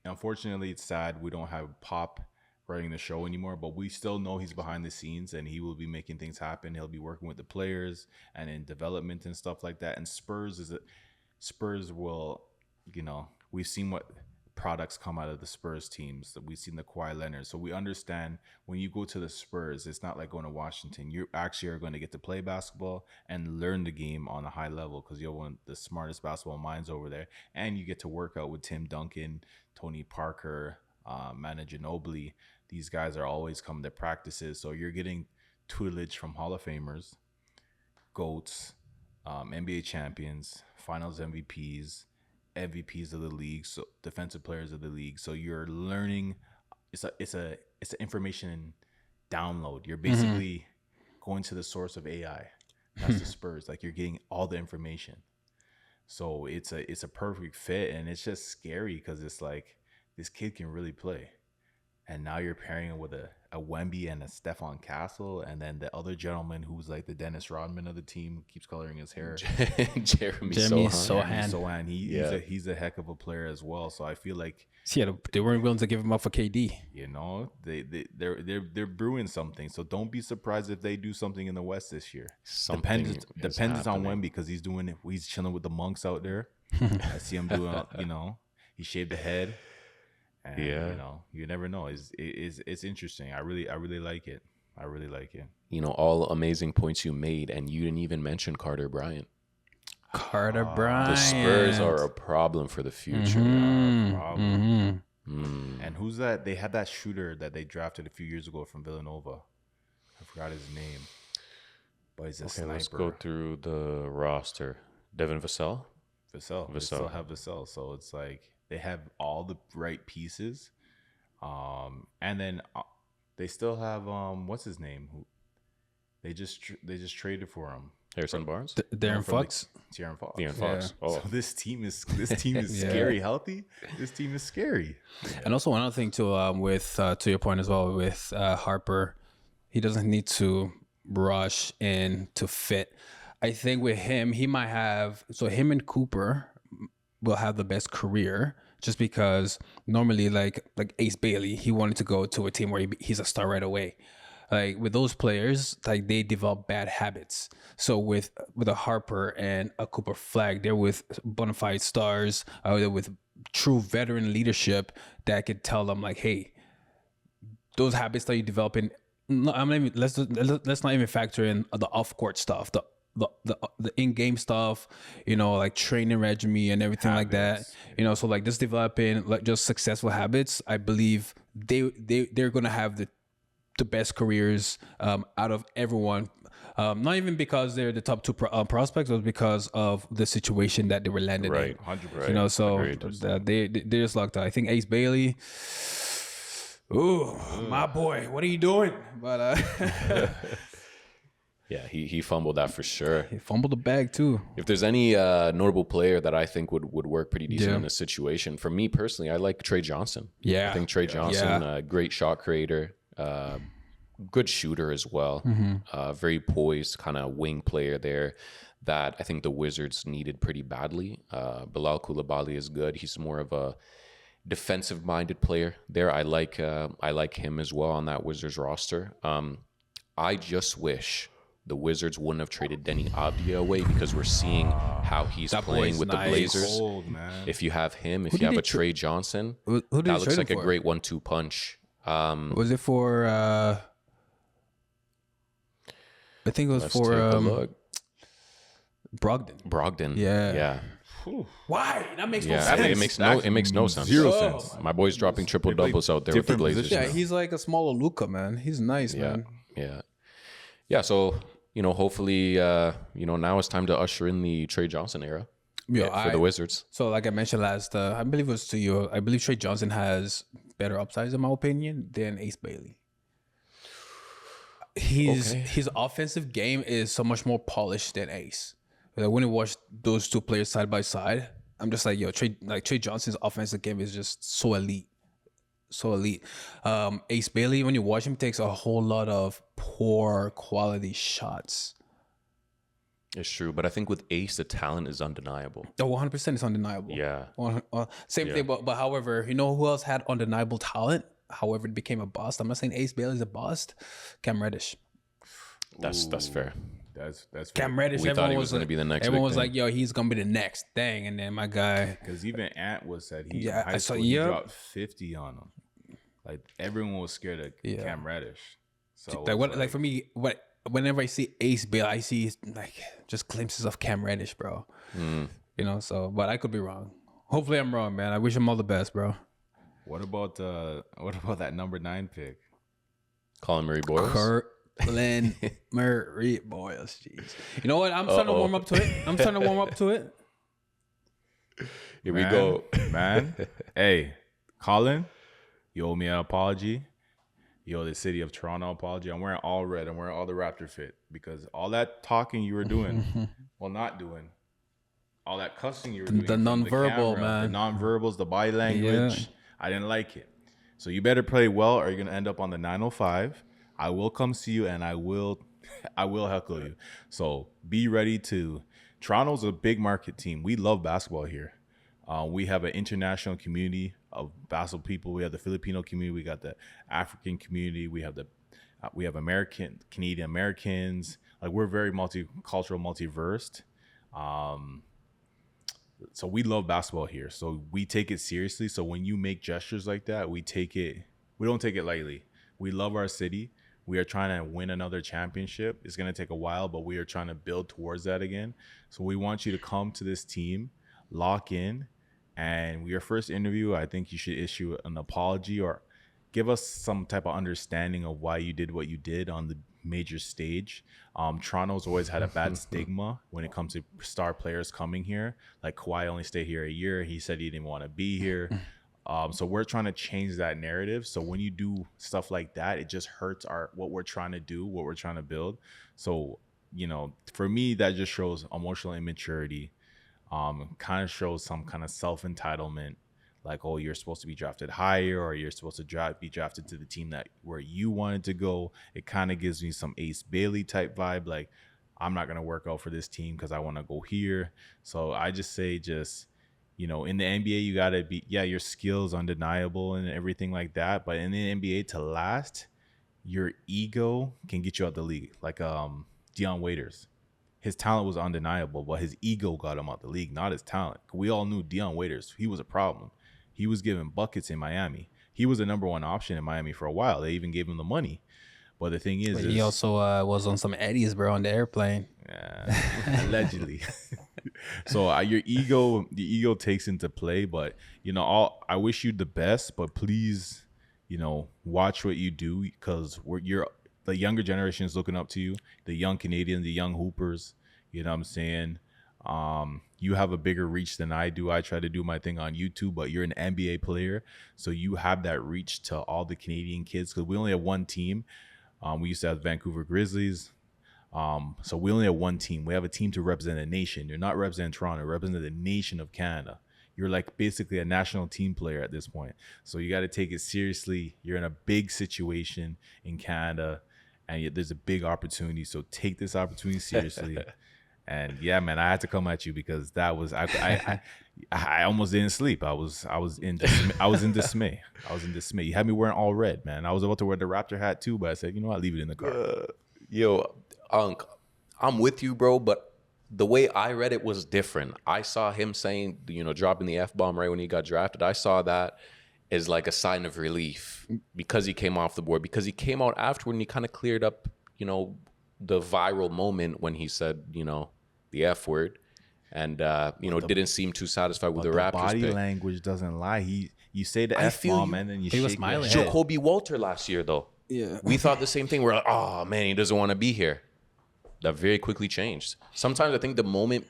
Unfortunately, it's sad we don't have Pop running the show anymore, but we still know he's behind the scenes and he will be making things happen. He'll be working with the players and in development and stuff like that. And Spurs will, we've seen what products come out of the Spurs teams. We've seen the Kawhi Leonard. So we understand when you go to the Spurs, it's not like going to Washington. You actually are going to get to play basketball and learn the game on a high level because you're one of the smartest basketball minds over there. And you get to work out with Tim Duncan, Tony Parker, Manu Ginobili. These guys are always coming to practices. So you're getting tutelage from Hall of Famers, GOATs, NBA champions, Finals MVPs, MVPs of the league, so defensive players of the league. So you're learning. It's an information download. You're basically going to the source of AI. That's the Spurs. Like, you're getting all the information. So it's a perfect fit, and it's just scary because it's like this kid can really play. And now you're pairing it with a Wemby and a Stephon Castle, and then the other gentleman who's like the Dennis Rodman of the team, keeps coloring his hair. Jeremy Sohan. Sohan. He's a heck of a player as well. So I feel like they weren't willing to give him up for KD. You know, they're brewing something. So don't be surprised if they do something in the West this year. Depends on Wemby, because he's chilling with the monks out there. I see him doing, he shaved the head. And, you never know. It's interesting. I really like it. I really like it. All amazing points you made, and you didn't even mention Carter Bryant. Bryant. The Spurs are a problem for the future. And who's that? They had that shooter that they drafted a few years ago from Villanova. I forgot his name. But he's a sniper. Let's go through the roster. Devin Vassell. They still have Vassell. So it's like they have all the right pieces. And then they still have what's his name? They just traded for him. Harrison Barnes? De'Aaron Fox? De'Aaron Fox. De'Aaron Fox. Yeah. So this team is scary healthy. This team is scary. And also another thing too, with to your point as well, with Harper, he doesn't need to rush in to fit. I think with him, him and Cooper will have the best career, just because normally like Ace Bailey, he wanted to go to a team where he's a star right away. Like with those players, like they develop bad habits. So with a Harper and a Cooper Flag, they're with bona fide stars, they're with true veteran leadership that could tell them like, hey, those habits that you develop in. No, let's not even factor in the off court stuff, the in-game stuff, like training regimen and everything like that. So like just developing like just successful habits. I believe they're gonna have the best careers out of everyone. Not even because they're the top two prospects, but because of the situation that they were landed in. 100%. So they just lucked out. I think Ace Bailey. Ooh, my boy, what are you doing? But yeah, he fumbled that for sure. He fumbled the bag too. If there's any notable player that I think would work pretty decent in this situation, for me personally, I like Trey Johnson. Yeah, I think Trey Johnson, great shot creator, good shooter as well. Very poised kind of wing player there that I think the Wizards needed pretty badly. Bilal Coulibaly is good. He's more of a defensive-minded player there. I like him as well on that Wizards roster. I just wish the Wizards wouldn't have traded Denny Avdia away, because we're seeing how he's playing with the Blazers. Cold, if you have him, if you have a Trey Johnson, who that looks like a great 1-2 punch. Was it for? I think it was for Brogdon. Yeah. Why? That makes no sense. It makes no sense. Zero sense. My boy's dropping triple doubles out there with the Blazers. Yeah, he's like a smaller Luka, man. He's nice, man. Yeah. So hopefully, now it's time to usher in the Trey Johnson era for the Wizards. So, like I mentioned last, I believe it was to you. I believe Trey Johnson has better upsides, in my opinion, than Ace Bailey. His offensive game is so much more polished than Ace. Like when you watch those two players side by side, I'm just like, Trey Johnson's offensive game is just so elite. Ace Bailey, when you watch him, takes a whole lot of poor quality shots. It's true, but I think with Ace, the talent is undeniable. Oh, 100% it's undeniable. Yeah. Same thing, but however, who else had undeniable talent? However, it became a bust. I'm not saying Ace Bailey's a bust. Cam Reddish. That's fair. That's Cam Reddish. We thought he was going to be the next. Everyone was like, "Yo, he's going to be the next thing." And then my guy, because even Ant was said he he dropped 50 on him. Like everyone was scared of Cam Reddish. So for me, whenever I see Ace Bailey, I see like just glimpses of Cam Reddish, bro. So but I could be wrong. Hopefully, I'm wrong, man. I wish him all the best, bro. What about that number 9 pick? Colin Murray Boyles. Lynn Murray Boyles. Jeez. You know what? I'm starting to warm up to it. Here we go. Man. Hey, Colin, you owe me an apology. You owe the city of Toronto apology. I'm wearing all red. I'm wearing all the Raptor fit because all that talking you were doing, well, not doing, all that cussing you were doing. The nonverbal, man. The nonverbals, the body language. Yeah. I didn't like it. So you better play well or you're going to end up on the 905. I will come see you and I will heckle you. So be ready to. Toronto's a big market team. We love basketball here. We have an international community of basketball people. We have the Filipino community. We got the African community. We have American, Canadian Americans. Like we're very multicultural, multiversed. So we love basketball here. So we take it seriously. So when you make gestures like that, we don't take it lightly. We love our city. We are trying to win another championship. It's going to take a while, but we are trying to build towards that again. So we want you to come to this team, lock in, and your first interview, I think you should issue an apology or give us some type of understanding of why you did what you did on the major stage. Toronto's always had a bad stigma when it comes to star players coming here. Like Kawhi only stayed here a year. He said he didn't want to be here. So we're trying to change that narrative. So when you do stuff like that, it just hurts what we're trying to do, what we're trying to build. So, for me, that just shows emotional immaturity. Kind of shows some kind of self-entitlement. Like, oh, you're supposed to be drafted higher or you're supposed to be drafted to the team where you wanted to go. It kind of gives me some Ace Bailey type vibe. Like, I'm not going to work out for this team because I want to go here. So I just say in the NBA, you got to be, your skills undeniable and everything like that. But in the NBA to last, your ego can get you out the league. Like Dion Waiters. His talent was undeniable, but his ego got him out the league, not his talent. We all knew Dion Waiters. He was a problem. He was giving buckets in Miami. He was the number one option in Miami for a while. They even gave him the money. But the thing is, he also was on some Eddies, bro, on the airplane. Yeah, allegedly. So the ego takes into play. But I wish you the best. But please, watch what you do because the younger generation is looking up to you. The young Canadians, the young hoopers. You know what I'm saying? You have a bigger reach than I do. I try to do my thing on YouTube, but you're an NBA player, so you have that reach to all the Canadian kids because we only have one team. We used to have Vancouver Grizzlies. So we only have one team. We have a team to represent a nation. You're not representing Toronto, you're representing the nation of Canada. You're like basically a national team player at this point. So you got to take it seriously. You're in a big situation in Canada, and there's a big opportunity. So take this opportunity seriously. And yeah, man, I had to come at you because that was I almost didn't sleep. I was in dismay. You had me wearing all red, man. I was about to wear the Raptor hat too, but I said, you know what, leave it in the car. Yo, Unc, I'm with you, bro, but the way I read it was different. I saw him saying, dropping the F-bomb right when he got drafted. I saw that as like a sign of relief because he came off the board, because he came out afterward and he kind of cleared up, the viral moment when he said, the F word, and didn't seem too satisfied with the Raptors body pick. language doesn't lie. You say the F-bomb and then you shake was smiling. Jacoby Walter last year, though. Yeah. We thought the same thing. We're like, oh, man, he doesn't want to be here. That very quickly changed. Sometimes I think the moment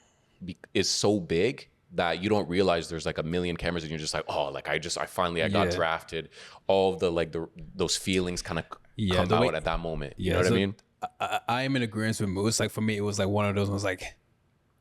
is so big that you don't realize there's like a million cameras and you're just like, oh, like I got drafted. All of the those feelings kind of come out at that moment. You know what I mean? I am in agreement with Moose. Like for me, it was like one of those ones like,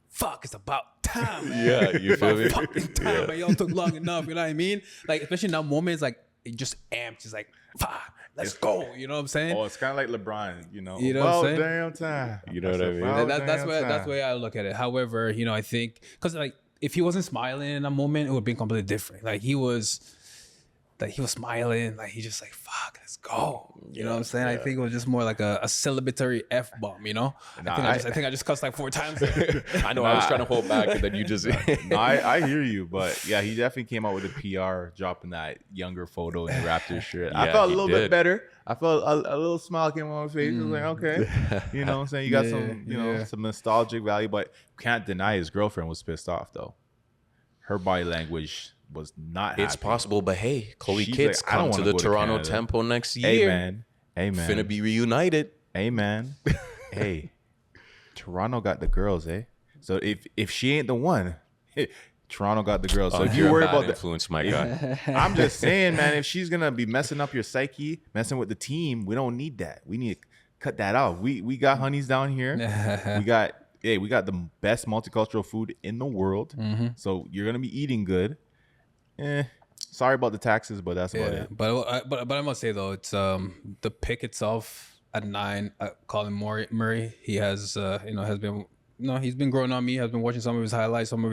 fuck, it's about time, man. Yeah, you feel me? Fucking time, man. Y'all took long enough, you know what I mean? Like, especially in that moment, it's like, it just amped. It's like, fuck, let's go. You know what I'm saying? Oh, it's kind of like LeBron, You know what I'm saying? Damn time. You know what I mean? That's the way I look at it. However, I think, because like, if he wasn't smiling in that moment, it would be completely different. Like, he was smiling, like he just like, fuck, let's go. You know what I'm saying? Yeah. I think it was just more like a celebratory F-bomb, I think I just cussed like 4 times. I know, I was trying to hold back and then you just... No, I hear you, but yeah, he definitely came out with a PR dropping that younger photo in the Raptors shirt. I felt a little bit better. I felt a little smile came on my face. I was like, okay. You know what I'm saying? You got some nostalgic value, but can't deny his girlfriend was pissed off though. Her body language was not happy. It's possible, but hey, Chloe Kitts come to the Toronto Tempo next year. Hey man. Finna be reunited. Hey, man. Hey, Toronto got the girls, eh? So if she ain't the one, Toronto got the girls. So if you you're a worry bad about the influence, my guy. I'm just saying, man, if she's gonna be messing up your psyche, messing with the team, we don't need that. We need to cut that out. We got honeys down here. we got the best multicultural food in the world. So you're gonna be eating good. Sorry about the taxes, but that's about it. But I must say though, it's the pick itself at 9. Colin Murray, he has has been. No, he's been growing on me. I've been watching some of his highlights, some of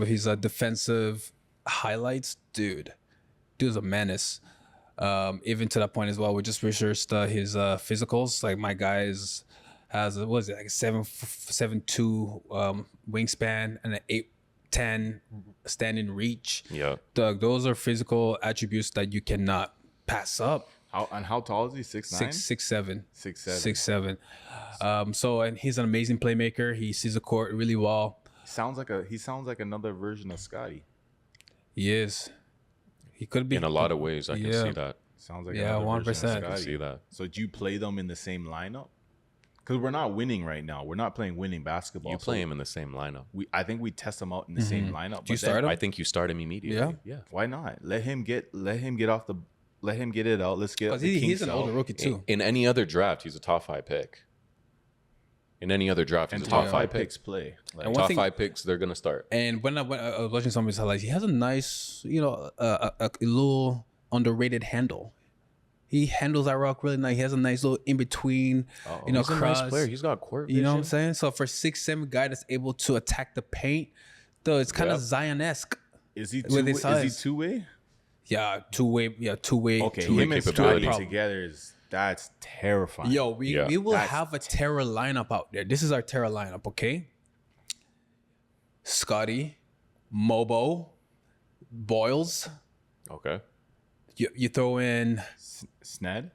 his defensive highlights. Dude's a menace. Even to that point as well. We just researched his physicals. Like my guy has what is it, like 7'2" wingspan and an 8'10" standing reach. Yeah. Doug, those are physical attributes that you cannot pass up. How tall is he? 6'9"? 6'7". 6'7". 6'7". And he's an amazing playmaker. He sees the court really well. He sounds like another version of Scotty. He is. He could be In a lot of ways, I can see that. Sounds like Yeah, another version of 1%. I can Scotty. see that. So do you play them in the same lineup? Because we're not winning right now. We're not playing winning basketball. You play him in the same lineup. I think we test them out in the same lineup. Do you start him? I think you start him immediately. Yeah. Why not? Let him get it out. Let's get Because the he's kinks an out. older rookie too. In any other draft, he's a top 5 pick. In any other draft, he's And a top top 5 five pick. picks play. Like, And one Top thing- 5 picks, they're gonna start. And when I was watching some of his highlights, he has a nice, a little underrated handle. He handles that rock really nice. He has a nice little in between, He's a cross. nice player. He's got court vision. You know what I'm saying? So for 6'7" guy that's able to attack the paint, though, it's kind of Yep. Zion-esque. is he With his size. two-way? Yeah, two-way. Okay, Two-way him and capability. Scotty together that's terrifying. Yo, we will That's have a terror lineup out there. This is our terror lineup, okay? Scotty, Mobo, Boyles. Okay. You throw in Sned?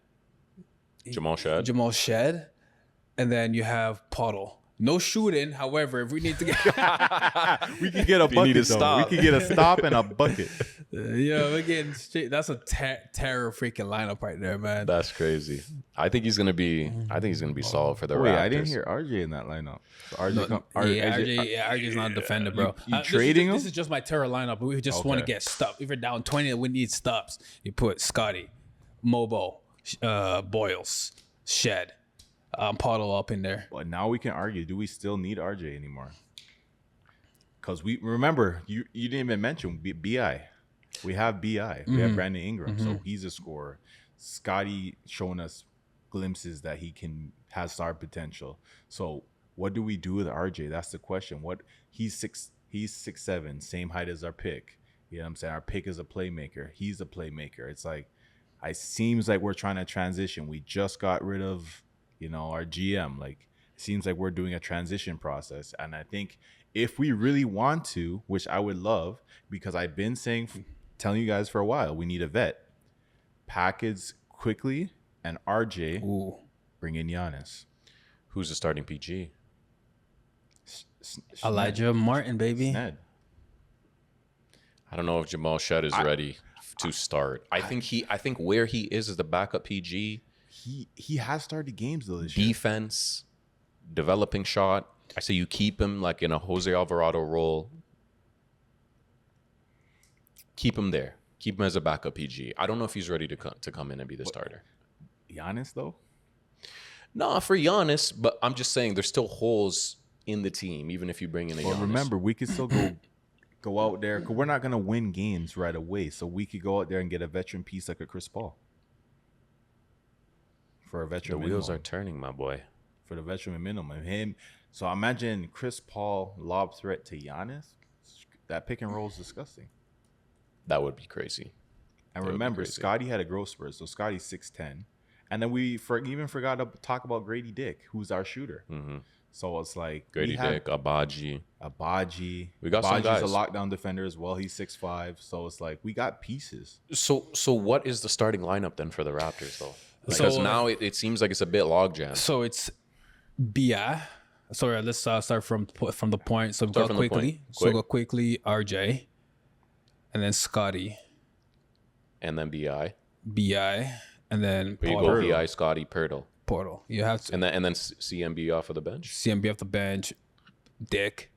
Jamal Shad. Jamal Shed, and then you have Puddle. No shooting, however, if we need to get We could get a need bucket a though. stop. We could get a stop and a bucket. we're getting straight. That's a terror freaking lineup right there, man. That's crazy. I think he's gonna be solid for the Wait, Raptors. I didn't hear RJ in that lineup. So RJ, RJ's not a defender, bro. You trading this him? is just my terror lineup. We just want to Okay. get stops. If you're down 20, we need stops. You put Scotty, Mobo, Boyles, Shed, Puddle up in there. But now we can argue: do we still need RJ anymore? Because we remember you didn't even mention Bi. We have Bi. We have Brandon Ingram, so he's a scorer. Scotty showing us glimpses that he has star potential. So what do we do with RJ? That's the question. He's 6'7", same height as our pick. You know what I'm saying? Our pick is a playmaker. He's a playmaker. It's like it seems like we're trying to transition. We just got rid of our GM. Like it seems like we're doing a transition process. And I think if we really want to, which I would love, because I've been telling you guys for a while, we need a vet. Package quickly and RJ bring in Giannis. Who's the starting PG? Elijah Martin, baby. Sned. I don't know if Jamal Shad is ready to start. I think where he is the backup PG. He has started games though this year. Defense, developing shot. I say you keep him like in a Jose Alvarado role. Keep him there. Keep him as a backup PG. I don't know if he's ready to come in and be the starter. Giannis though? No, for Giannis, but I'm just saying there's still holes in the team, even if you bring in a Well, Giannis. remember, we could still go out there because we're not gonna win games right away. So we could go out there and get a veteran piece like a Chris Paul. For a the veteran wheels minimum. are turning, my boy. For the veteran minimum. So imagine Chris Paul lob threat to Giannis. That pick and roll is disgusting. That would be crazy. And That would be remember, crazy. Scotty had a growth spurt, so Scotty's 6'10". And then we even forgot to talk about Grady Dick, who's our shooter. Mm-hmm. So it's like Grady Dick, Abaji. We got some guys. a lockdown defender as well. He's 6'5". So it's like we got pieces. So what is the starting lineup then for the Raptors though? So- Because now it seems like it's a bit logjam. So it's Bi. Sorry, let's start from the point. So we Start go from the quickly. point. So go quickly RJ, and then Scotty, And then BI. Bi, and then But you Puddle. go BI, Scotty, Pirtle. portal. You have to. And then CMB off of the bench. CMB off the bench, Dick,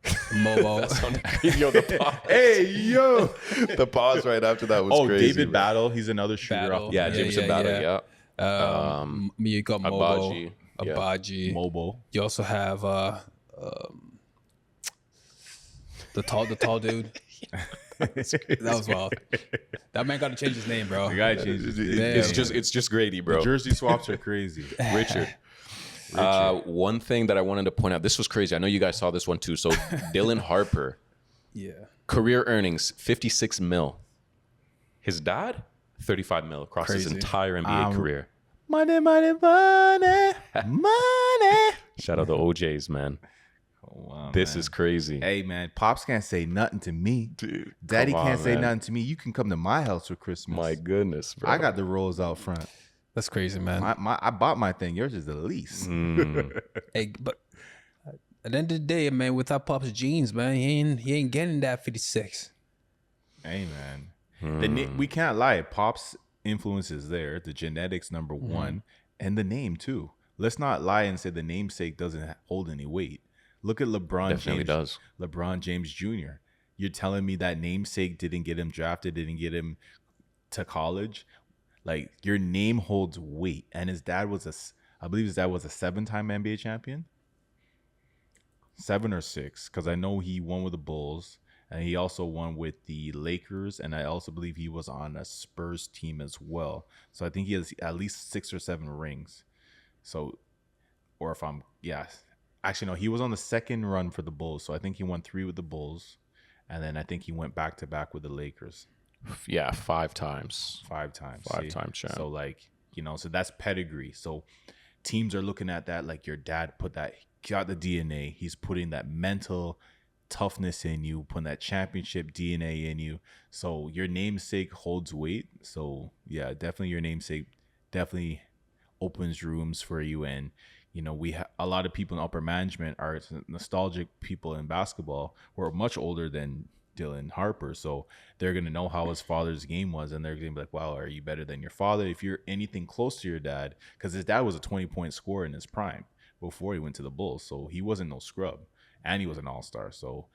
Mobo. Yo, the pause. Hey, yo. The pause right after that was crazy. David bro. Battle. He's another shooter. Battle. Off Yeah, the Jameson Battle. Yeah. You got Mobo, Abaji. Abaji. Mobo. You also have the tall dude. That was wild. That man got to change his name, bro. The guy changed. It's just Grady, bro. The jersey swaps are crazy. Richard. One thing that I wanted to point out, this was crazy. I know you guys saw this one too. So Dylan Harper, Yeah. career earnings 56 mil. His dad 35 mil across his Crazy. entire NBA career. Money, money, money, money. Shout out the OJs, man. Oh, wow, This man. is crazy. Hey, man, Pops can't say nothing to me. Dude, Daddy come can't on, say man. nothing to me. You can come to my house for Christmas. My goodness, bro. I got the rolls out front. That's crazy, man. I bought my thing. Yours is the lease. Hey, but at the end of the day, man, without Pop's genes, man, he ain't getting that 56. Hey, man. We can't lie. Pop's influence is there. The genetics, number one, and the name, too. Let's not lie and say the namesake doesn't hold any weight. Look at LeBron Definitely James. does. LeBron James Jr. You're telling me that namesake didn't get him drafted, didn't get him to college? Like, your name holds weight. And his dad was I believe his dad was a 7-time NBA champion. 7 or 6, because I know he won with the Bulls, and he also won with the Lakers, and I also believe he was on a Spurs team as well. So I think he has at least 6 or 7 rings. So, or if I'm, yeah. Actually, no, he was on the second run for the Bulls. So I think he won 3 with the Bulls, and then I think he went back-to-back with the Lakers. Yeah, 5 times. 5 times. 5-time champ. So, like, so that's pedigree. So teams are looking at that like your dad got the DNA. He's putting that mental toughness in you, putting that championship DNA in you. So your namesake holds weight. So, yeah, definitely your namesake definitely opens rooms for you. And, we have a lot of people in upper management are nostalgic people in basketball who are much older than Dylan Harper, so they're gonna know how his father's game was, and they're gonna be like, "Wow, are you better than your father?" If you're anything close to your dad, because his dad was a 20-point scorer in his prime before he went to the Bulls, so he wasn't no scrub, and he was an all-star. So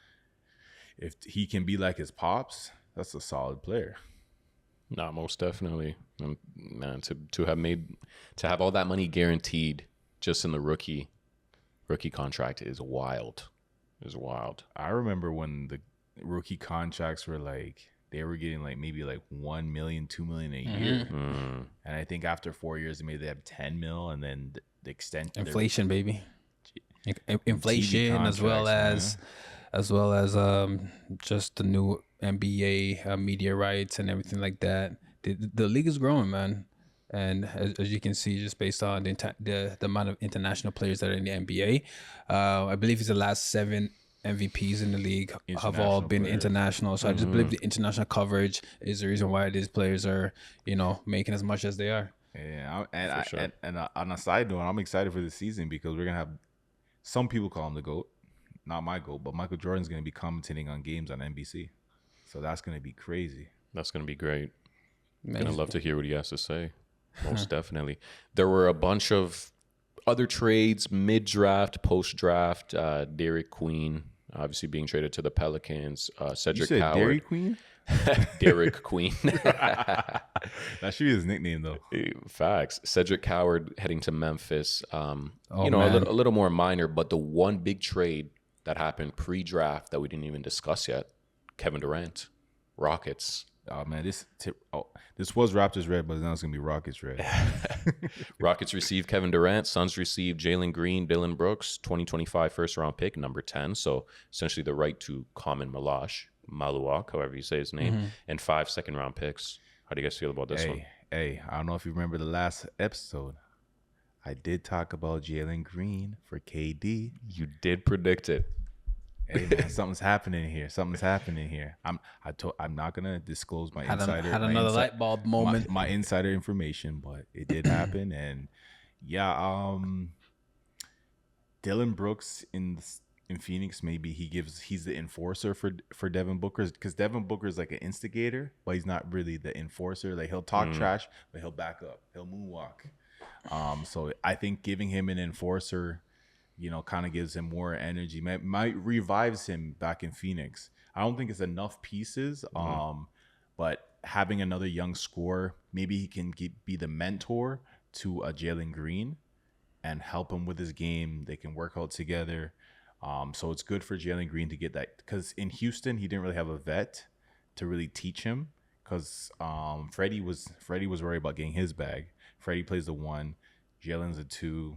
if he can be like his pops, that's a solid player. No, most definitely. Man, to have all that money guaranteed just in the rookie contract is wild. I remember when the rookie contracts were like, they were getting like maybe like 1 million, 2 million a year. And I think after 4 years, maybe they have 10 mil, and then the extent Inflation, baby. Inflation, as well as just the new NBA media rights and everything like that. The league is growing, man. And as you can see, just based on the amount of international players that are in the NBA, I believe it's the last 7 MVPs in the league have all been players. International. So I just believe the international coverage is the reason why these players are, making as much as they are. Yeah, sure. and on a side note, I'm excited for the season because we're gonna have some people call him the GOAT, not my GOAT, but Michael Jordan's gonna be commentating on games on NBC, so that's gonna be crazy. That's gonna be great. Man, Gonna love to hear what he has to say. Most definitely. There were a bunch of other trades mid-draft, post-draft. Derek Queen, obviously being traded to the Pelicans. Cedric You said Howard. Dairy Queen? Derek Queen. That should be his nickname though. Facts. Cedric Howard heading to Memphis. A man. little more minor, but the one big trade that happened pre-draft that we didn't even discuss yet, Kevin Durant, Rockets. Oh man, this was Raptors red, but now it's gonna be Rockets red. Rockets received Kevin Durant. Suns received Jalen Green, Dylan Brooks, 2025 first-round pick, number 10. So essentially the right to Common Maluak, however you say his name, and 5 second-round picks. How do you guys feel about this one? Hey, I don't know if you remember the last episode. I did talk about Jalen Green for KD. You did predict it. Hey man, something's happening here. I'm not gonna disclose my insider. Had another light bulb moment. My insider information, but it did happen, and yeah, Dylan Brooks in Phoenix, maybe he's the enforcer for Devin Booker, because Devin Booker is like an instigator, but he's not really the enforcer. Like he'll talk trash, but he'll back up. He'll moonwalk. So I think giving him an enforcer, kind of gives him more energy. Might revives him back in Phoenix. I don't think it's enough pieces. But having another young scorer, maybe he can be the mentor to Jalen Green and help him with his game. They can work out together. So it's good for Jalen Green to get that, because in Houston he didn't really have a vet to really teach him, because Freddie was worried about getting his bag. Freddie plays the 1, Jalen's a 2,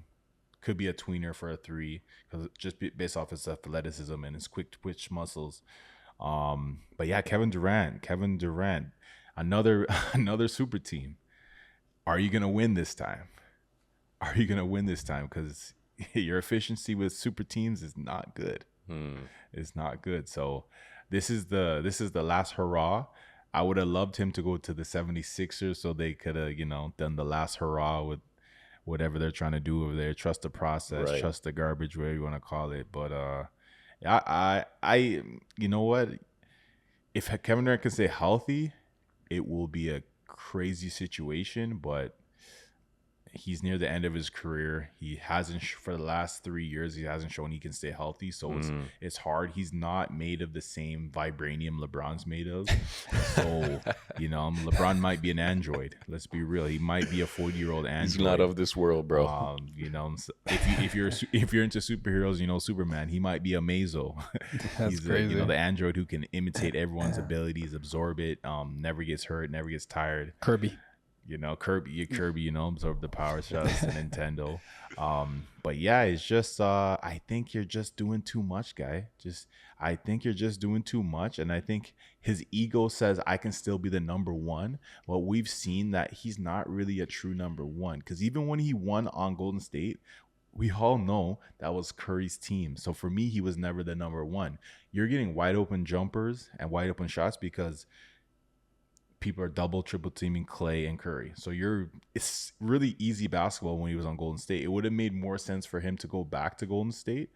could be a tweener for a 3, because just based off his athleticism and his quick twitch muscles. But yeah, Kevin Durant, another super team. Are you gonna win this time? Because your efficiency with super teams is not good. It's not good. So this is the last hurrah. I would have loved him to go to the 76ers so they could have, done the last hurrah with whatever they're trying to do over there. Trust the process, Right. trust the garbage, whatever you want to call it. But I you know what? If Kevin Durant can stay healthy, it will be a crazy situation, but he's near the end of his career. He hasn't, for the last 3 years, he hasn't shown he can stay healthy. So it's hard. He's not made of the same vibranium LeBron's made of. So, LeBron might be an android. Let's be real. He might be a 40-year-old android. He's not of this world, bro. So if you're into superheroes, Superman, he might be a Mazo. He's crazy. the android who can imitate everyone's abilities, absorb it, never gets hurt, never gets tired. Kirby. Kirby, absorb the power. Shout out to Nintendo. But yeah, it's just I think you're just doing too much, guy. I think you're just doing too much, and I think his ego says I can still be the number 1. Well, we've seen that he's not really a true number 1, because even when he won on Golden State, we all know that was Curry's team. So for me, he was never the number 1. You're getting wide open jumpers and wide open shots because people are double, triple teaming Clay and Curry. So it's really easy basketball when he was on Golden State. It would have made more sense for him to go back to Golden State,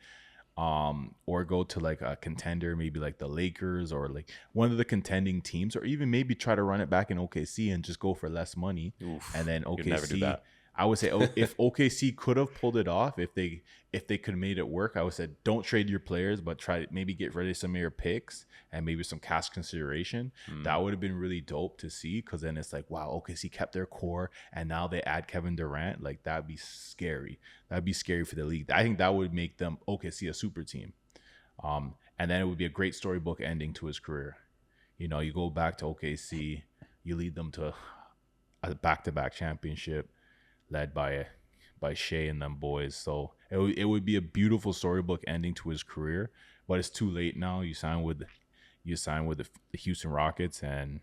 or go to like a contender, maybe like the Lakers or like one of the contending teams, or even maybe try to run it back in OKC and just go for less money. Oof, and then you'd never do OKC, that. I would say, if OKC could have pulled it off, if they could have made it work, I would say don't trade your players, but try to maybe get rid of some of your picks and maybe some cash consideration. That would have been really dope to see, because then it's like, wow, OKC kept their core and now they add Kevin Durant. Like, that'd be scary. That'd be scary for the league. I think that would make them OKC a super team. And then it would be a great storybook ending to his career. You go back to OKC, you lead them to a back-to-back championship, led by Shea and them boys. So it would be a beautiful storybook ending to his career, but it's too late now. You sign with the Houston Rockets, and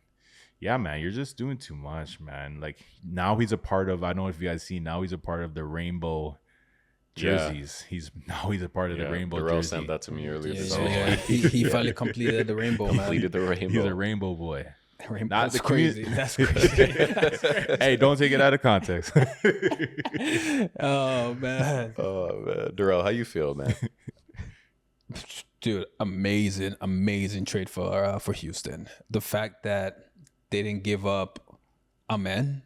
yeah, man, you're just doing too much, man. Like, now he's a part of, I don't know if you guys see, now he's a part of the rainbow jerseys. He's a part of the rainbow Darrell jersey. sent that to me earlier. He finally completed the rainbow, man. Completed the rainbow. He's a rainbow boy. That's crazy. That's crazy. Hey, don't take it out of context. Oh man, Darrell, how you feel, man? dude, amazing trade for Houston. The fact that they didn't give up Amen,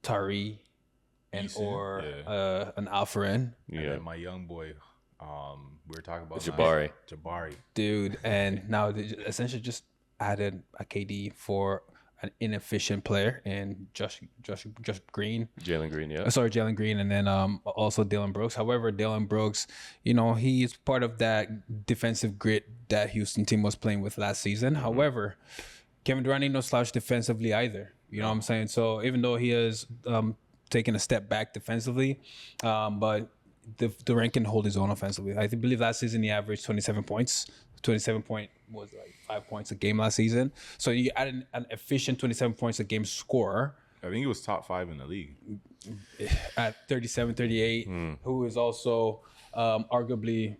Tari, and Eason, or yeah. an Alperen, And Yeah, then my young boy, we were talking about Jabari. dude, and now they essentially just added a KD for an inefficient player in Josh Green. Jalen Green. Yeah, Sorry, Jalen Green, and then also Dylan Brooks. However, Dylan Brooks, he's part of that defensive grit that Houston team was playing with last season. However, Kevin Durant ain't no slouch defensively either. You know what I'm saying? So even though he has taken a step back defensively, but Durant can hold his own offensively. I believe last season he averaged 27 points. 27 point was like 5 points a game last season. So you add an efficient 27 points a game scorer I think he was top 5 in the league. at 37, 38, who is also arguably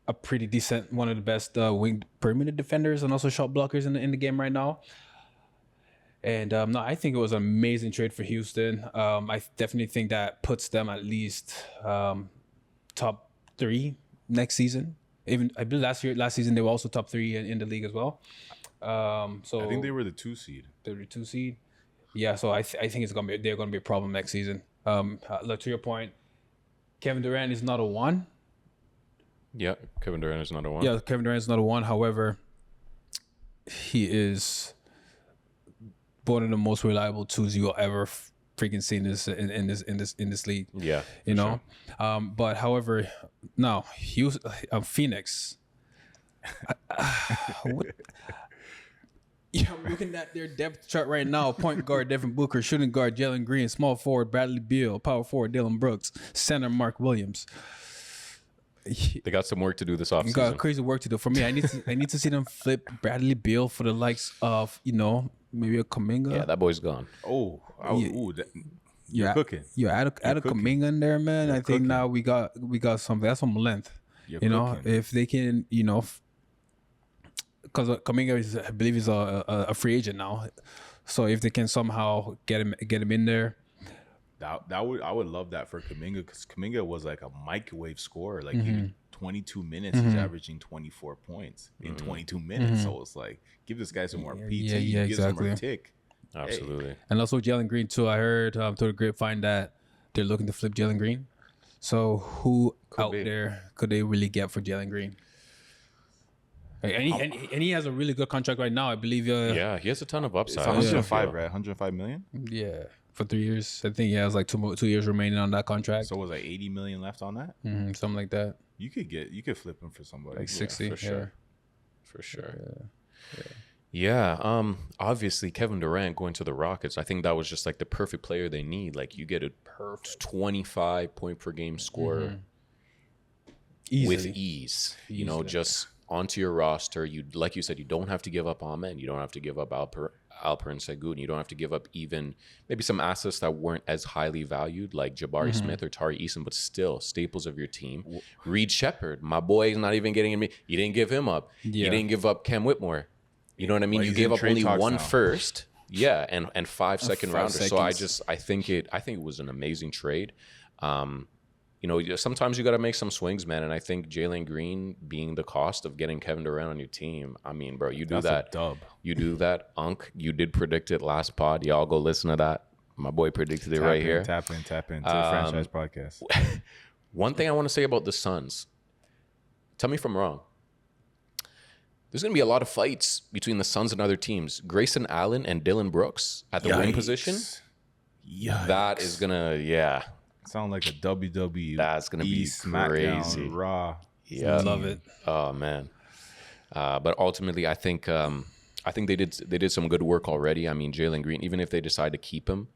a pretty decent, one of the best wing perimeter defenders and also shot blockers in the game right now. And no, I think it was an amazing trade for Houston. I definitely think that puts them at least top 3 next season. Even I believe last season they were also top 3 in the league as well. So I think they were the 2 seed. they were the 2 seed. Yeah, so I think they're gonna be a problem next season. Look, to your point, Kevin Durant is not a 1. Yeah, Kevin Durant is not a 1. Yeah, Kevin Durant is not a 1. However, he is one of the most reliable 2s you'll ever freaking see in this league. Yeah, you know. But however, now Phoenix. Yeah, I'm looking at their depth chart right now. Point guard Devin Booker, shooting guard Jalen Green, small forward Bradley Beal, power forward Dylan Brooks, center Mark Williams. They got some work to do this offseason. Got crazy work to do. For me, I need to see them flip Bradley Beal for the likes of, maybe a Kuminga. Yeah, that boy's gone. Oh, you're cooking. You add a Kuminga in there, man. You're I think cooking. now we got something. That's some length. You're If they can, because Kuminga is, I believe, he's a free agent now. So if they can somehow get him in there, I would love that for Kuminga, because Kuminga was like a microwave scorer. Like he 22 minutes, he's averaging 24 points in 22 minutes. So it's like, give this guy some more PT, give exactly. some more tick. Absolutely. Hey. And also Jalen Green too. I heard through the grapevine that they're looking to flip Jalen Green. So who out there could they really get for Jalen Green? And he has a really good contract right now, I believe. Yeah, he has a ton of It's upside. 105, right? 105 million. Yeah, for 3 years. I think he has like 2 years remaining on that contract. So it was like 80 million left on that. Something like that. You could flip him for somebody. Like 60 for sure. For sure. Yeah. Obviously Kevin Durant going to the Rockets, I think that was just like the perfect player they need. Like you get a 25 point per game scorer with ease. Just onto your roster. You, like you said, you don't have to give up Ahmed. You don't have to give up Alperen Sengun. You don't have to give up even maybe some assets that weren't as highly valued, like Jabari Smith or Tari Eason, but still staples of your team. Reed Shepherd, my boy, is not even getting in me. You didn't give him up. Yeah. You didn't give up Cam Whitmore. You know what I mean? Well, You he's gave in up trade only talks one now. first. Yeah, and 5 second rounders. So seconds. I think it was an amazing trade. Sometimes you got to make some swings, man. And I think Jalen Green being the cost of getting Kevin Durant on your team, I mean, bro, you do That's that. a dub. You do that. You did predict it last pod. Y'all go listen to that. My boy predicted it right here. Tap in to the franchise podcast. One thing I want to say about the Suns. Tell me if I'm wrong. There's going to be a lot of fights between the Suns and other teams. Grayson Allen and Dylan Brooks at the wing position. Yikes. That is going to, sound like a WWE. That's going to be SmackDown, crazy. Raw. Yeah. Love it. Oh, man. But ultimately, I think they did some good work already. I mean, Jalen Green, even if they decide to keep him,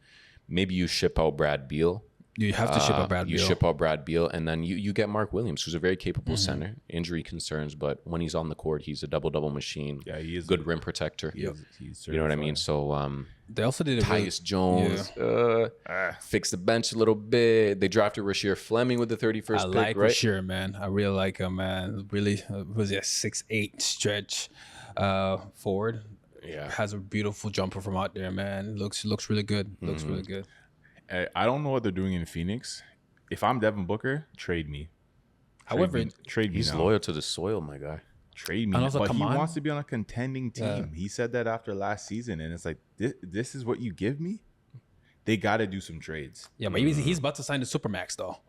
maybe you ship out Brad Beal. You have to ship out Brad Beal. You ship out Brad Beal, and then you get Mark Williams, who's a very capable center. Injury concerns, but when he's on the court, he's a double-double machine. Yeah, he is good rim protector. He's You know what I mean? So They also did a really, Tyus Jones fixed the bench a little bit. They drafted Rasheer Fleming with the 31st I pick, like right? Rasheer, man. I really like him, man. Really, was he a 6'8" stretch forward? Yeah. Has a beautiful jumper from out there, man. Looks really good. Looks really good. I don't know what they're doing in Phoenix. If I'm Devin Booker, trade me. However, Trade me He's now. loyal to the soil, my guy. Trade me. And also, But he Kaman. wants to be on a contending team. He said that after last season, and it's like, this is what you give me? They got to do some trades. Yeah, but he's about to sign the Supermax, though.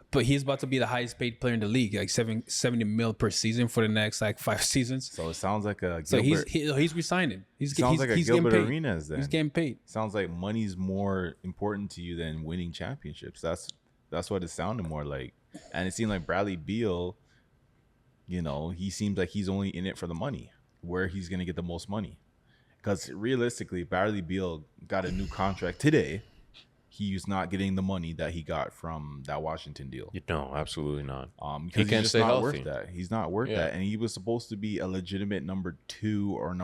But he's about to be the highest paid player in the league, like 70 mil per season for the next 5 seasons. So it sounds like a So Gilbert. he's resigning. Sounds like a Gilbert Arenas then. He's getting paid. Sounds like money's more important to you than winning championships. That's what it sounded more like. And it seemed like Bradley Beal, he seems like he's only in it for the money, where he's going to get the most money. Because realistically, Bradley Beal got a new contract today. He's not getting the money that he got from that Washington deal. No, absolutely not. Because He can't he's just stay not healthy. worth that. He's not worth Yeah. that. And he was supposed to be a legitimate number 2 or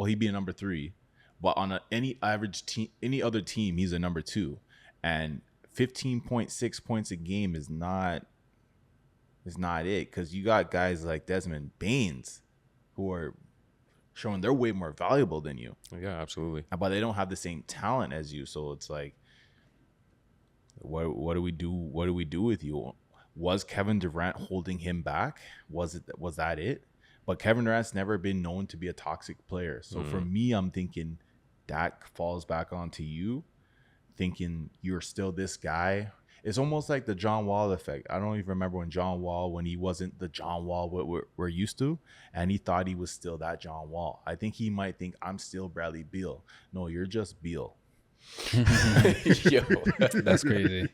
he'd be a number 3. But on any average team, any other team, he's a number 2. And 15.6 points a game is not it. Because you got guys like Desmond Baines who are showing they're way more valuable than you. Yeah, absolutely. But they don't have the same talent as you. So it's like, what do we do? What do we do with you? was Kevin Durant holding him back? Was that it? But Kevin Durant's never been known to be a toxic player. So for me, I'm thinking that falls back onto you, thinking you're still this guy. It's almost like the John Wall effect. I don't even remember when he wasn't the John Wall we're used to, and he thought he was still that John Wall. I think he might think I'm still Bradley Beal. No, you're just Beal. Yo, that's crazy.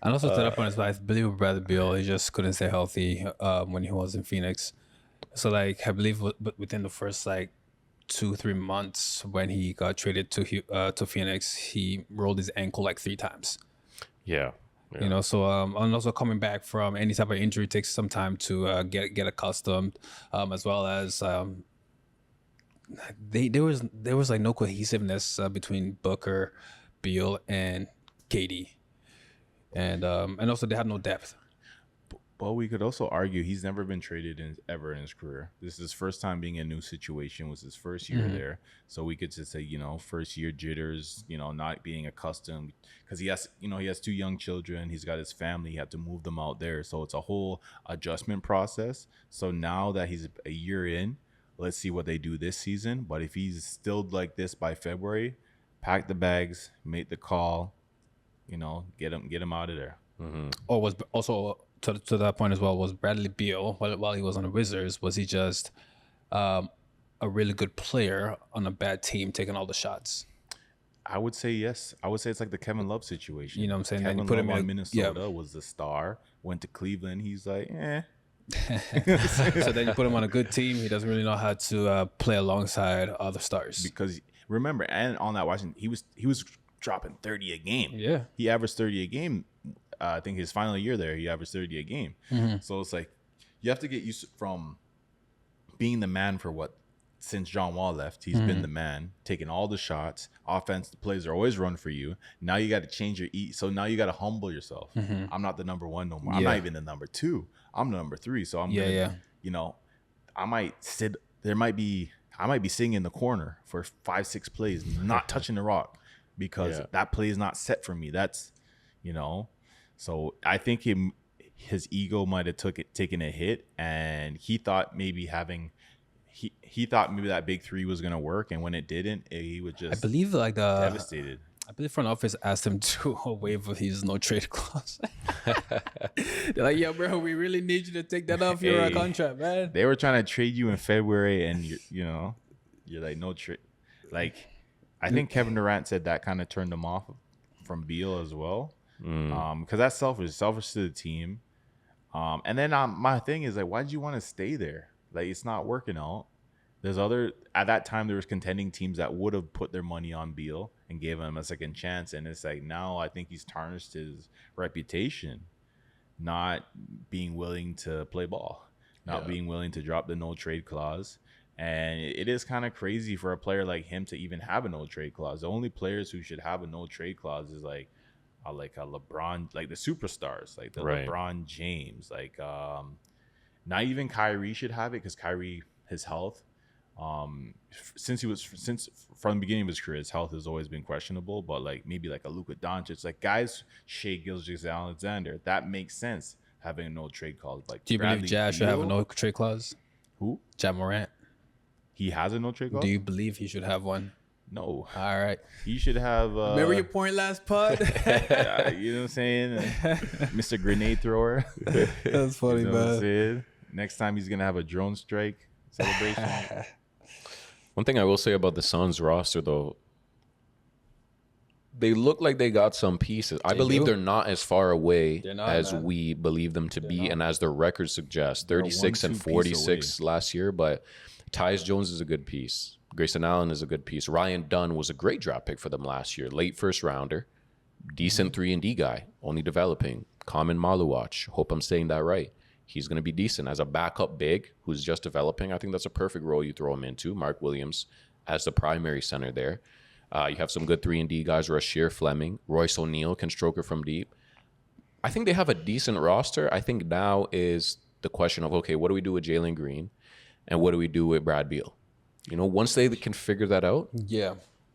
And also to that point, I believe with Bradley Beal, he just couldn't stay healthy when he was in Phoenix. So like, I believe within the first like 2-3 months when he got traded to Phoenix, he rolled his ankle like 3 times. Yeah. You know, so and also coming back from any type of injury takes some time to get accustomed, as well as there was like no cohesiveness between Booker, Beal, and KD, and also they had no depth. Well, we could also argue he's never been traded ever in his career. This is his first time being in a new situation. Was his first year there, so we could just say, first year jitters. Not being accustomed because he has 2 young children. He's got his family. He had to move them out there, so it's a whole adjustment process. So now that he's a year in, let's see what they do this season. But if he's still like this by February, pack the bags, make the call. Get him out of there. Mm-hmm. Or was also. To that point as well, was Bradley Beal, while he was on the Wizards, was he just a really good player on a bad team taking all the shots? I would say yes. I would say it's like the Kevin Love situation. You know what I'm saying? Kevin Then you put Love him on in Minnesota was the star, went to Cleveland. He's like, So then you put him on a good team. He doesn't really know how to play alongside other stars. Because remember, and on that Washington, he was dropping 30 a game. Yeah. He averaged 30 a game. I think his final year there, he averaged 30 a game. Mm-hmm. So it's like you have to get used from being the man since John Wall left. He's been the man, taking all the shots. Offense, the plays are always run for you. Now you got to change your so now you got to humble yourself. I'm not the number 1 no more. I'm not even the number 2. I'm the number 3. So I'm gonna, I might sit. I might be sitting in the corner for 5-6 plays, not touching the rock because that play is not set for me. That's So I think his ego might have taken a hit, and he thought maybe he thought maybe that big 3 was gonna work, and when it didn't, he was just devastated. I believe front office asked him to waive his no trade clause. They're like, "Yo, bro, we really need you to take that off your contract, man." They were trying to trade you in February, and you're like no trade. Like I think Kevin Durant said that kind of turned him off from Beal as well. Because that's selfish to the team. And then my thing is like, why did you want to stay there? Like, it's not working out. At that time there was contending teams that would have put their money on Beal and gave him a second chance. And it's like, now I think he's tarnished his reputation, not being willing to play ball, not being willing to drop the no trade clause. And it is kind of crazy for a player like him to even have a no trade clause. The only players who should have a no trade clause is like a LeBron, like the superstars, like the LeBron James, like not even Kyrie should have it because Kyrie, his health, since from the beginning of his career, his health has always been questionable. But like maybe like a Luka Doncic, like guys, Shea Gilgeous-Alexander, that makes sense having a no trade clause. Like, do you believe Jazz should have a no trade clause? Who? Ja Morant. He has a no trade clause. Do you believe he should have one? No. All right. He should have. Remember your point last pod? You know what I'm saying? Mr. Grenade Thrower. That's funny, you know what I'm man. saying? Next time he's gonna have a drone strike celebration. One thing I will say about the Suns roster, though, they look like they got some pieces. I believe they're not as far away as we believe them to be, and as their record suggests, 36 and 46 last year. But Tyus Jones is a good piece. Grayson Allen is a good piece. Ryan Dunn was a great draft pick for them last year. Late first rounder. Decent 3-and-D guy. Only developing. Common Maluach. Hope I'm saying that right. He's going to be decent. As a backup big who's just developing, I think that's a perfect role you throw him into. Mark Williams as the primary center there. You have some good 3-and-D guys. Rasheer Fleming. Royce O'Neal can stroke it from deep. I think they have a decent roster. I think now is the question of, okay, what do we do with Jalen Green? And what do we do with Brad Beal? Once they can figure that out,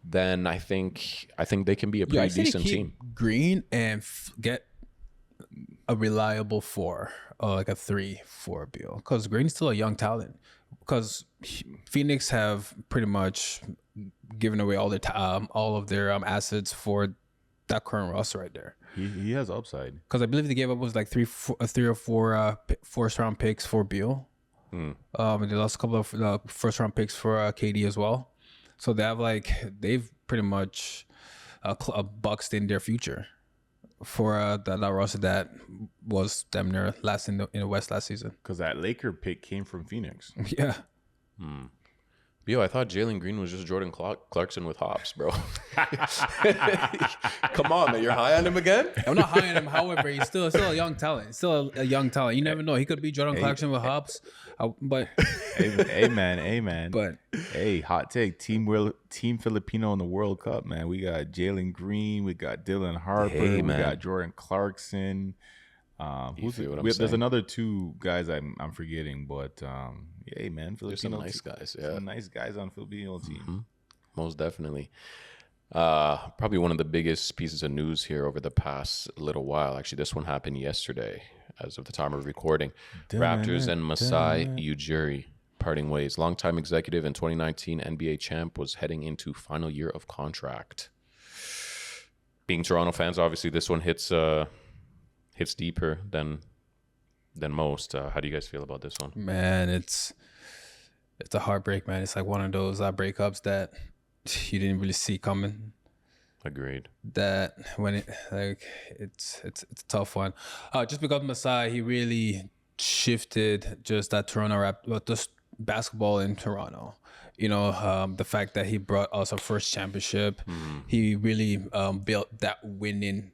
then I think they can be a pretty decent team. Green and get a reliable 4 or like a 3 for Beal, because Green's still a young talent. Because Phoenix have pretty much given away all of their assets for that current roster right there. He has upside. Because I believe they gave up was like three or four first round picks for Beal. And they lost a couple of first round picks for KD as well. So they've pretty much boxed in their future for that roster that was damn near last in the West last season. Because that Laker pick came from Phoenix. Yeah. Yo, I thought Jalen Green was just Jordan Clarkson with hops, bro. Come on, man. You're high on him again? I'm not high on him. However, he's still a young talent. Still a young talent. You never know. He could be Jordan Clarkson with hops. But Amen. But hey, hot take. Team Filipino in the World Cup, man. We got Jalen Green. We got Dylan Harper. Hey, we man. got Jordan Clarkson. Feel what I'm There's saying? another 2 guys I'm forgetting, but hey, man, There's some Filipino nice guys. Yeah. some nice guys on Filipino team. Most definitely. Probably one of the biggest pieces of news here over the past little while. Actually, this one happened yesterday as of the time of recording. Raptors and Masai Ujiri parting ways. Longtime executive and 2019 NBA champ was heading into final year of contract. Being Toronto fans, obviously this one hits deeper than most. How do you guys feel about this one? man, it's a heartbreak, man. It's like one of those breakups that you didn't really see coming. Agreed. That when it's a tough one. Just because Masai, he really shifted just that just basketball in Toronto. You know, the fact that he brought us our first championship, he really built that winning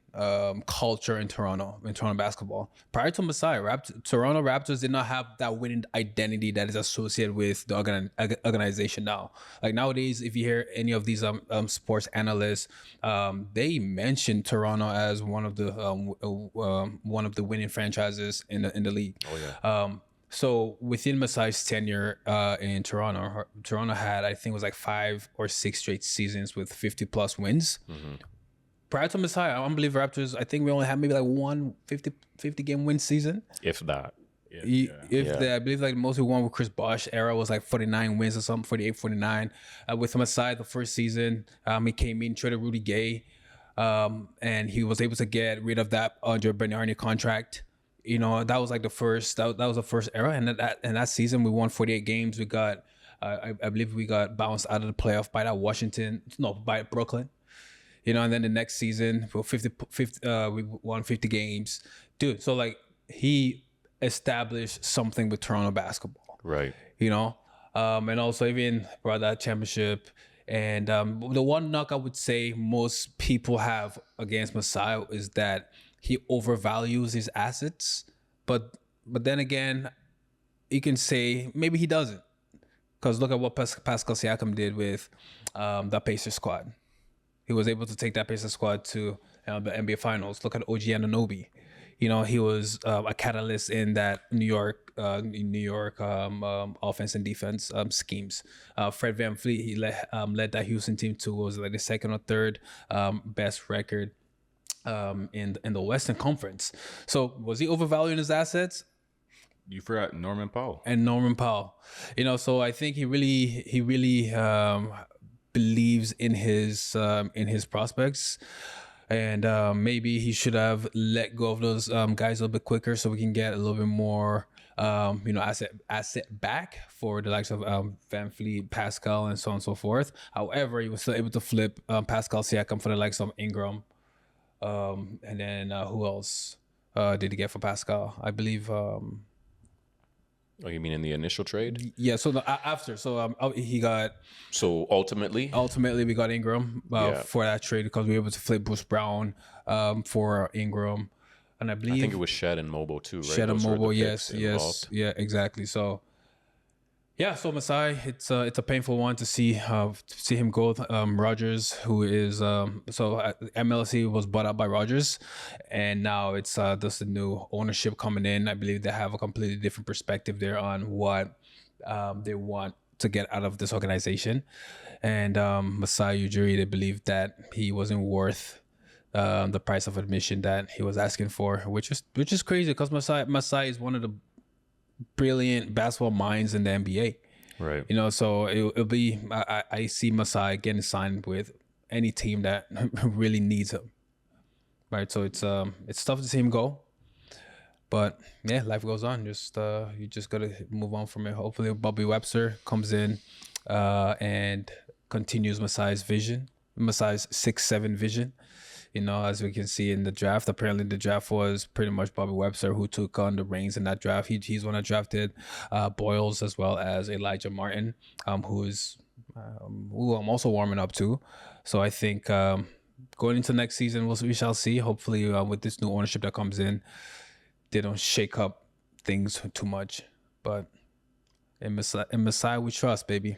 culture in Toronto basketball. Prior to Masai, Toronto Raptors did not have that winning identity that is associated with the organization now. Like nowadays, if you hear any of these sports analysts, they mention Toronto as one of the winning franchises in the league. Oh yeah. So within Masai's tenure in Toronto had, I think it was like 5 or 6 straight seasons with 50+ wins. Prior to Masai, I don't believe Raptors, I think we only had maybe like one 50 game win season. If that. I believe like the most we won with Chris Bosh era was like 49 wins or something, 48, 49. With Masai, the first season, he came in, traded Rudy Gay, and he was able to get rid of that Andre Bernardi contract. You know, that was like the first. That was the first era, and that season we won 48 games. We got, I believe we got bounced out of the playoff by Brooklyn. You know, and then the next season we won 50 games, dude. So like he established something with Toronto basketball, Right. you know, and also even brought that championship. And the one knock I would say most people have against Masai is that he overvalues his assets, but then again, you can say maybe he doesn't, because look at what Pascal Siakam did with the Pacers squad. He was able to take that Pacers squad to the NBA Finals. Look at OG Anunoby. You know, he was a catalyst in that New York offense and defense schemes. Fred VanVleet, he led that Houston team to, was like the second or third best record in the Western Conference. So was he overvaluing his assets? You forgot Norman Powell. And Norman Powell, you know, so I think he really believes in his prospects, and maybe he should have let go of those guys a little bit quicker so we can get a little bit more asset back for the likes of Van Fleet, Pascal, and so on and so forth. However, he was still able to flip Pascal Siakam for the likes of Ingram, and then who else did he get for Pascal? I believe. Oh, you mean in the initial trade? Yeah. So after, he got. So ultimately, we got Ingram for that trade because we were able to flip Bruce Brown for Ingram, and I believe I think it was Shed and Mobo too, right? Shed and Those were Mobo, the yes, picks involved. yeah, exactly. So, yeah, so Masai, it's a painful one to see him go. Rogers, who is MLC was bought out by Rogers, and now it's just a new ownership coming in. I believe they have a completely different perspective there on what they want to get out of this organization. And Masai Ujiri, they believe that he wasn't worth the price of admission that he was asking for, which is crazy because Masai is one of the brilliant basketball minds in the NBA. Right. You know, so it'll be I see Masai getting signed with any team that really needs him. Right. So it's tough to see him go. But yeah, life goes on. Just you just gotta move on from it. Hopefully Bobby Webster comes in and continues Masai's 6'7" vision. You know, as we can see in the draft, apparently the draft was pretty much Bobby Webster who took on the reins in that draft. He's one that drafted Boyles as well as Elijah Martin, who I'm also warming up to. So I think going into next season, we shall see. Hopefully with this new ownership that comes in, they don't shake up things too much. But in Masai we trust, baby.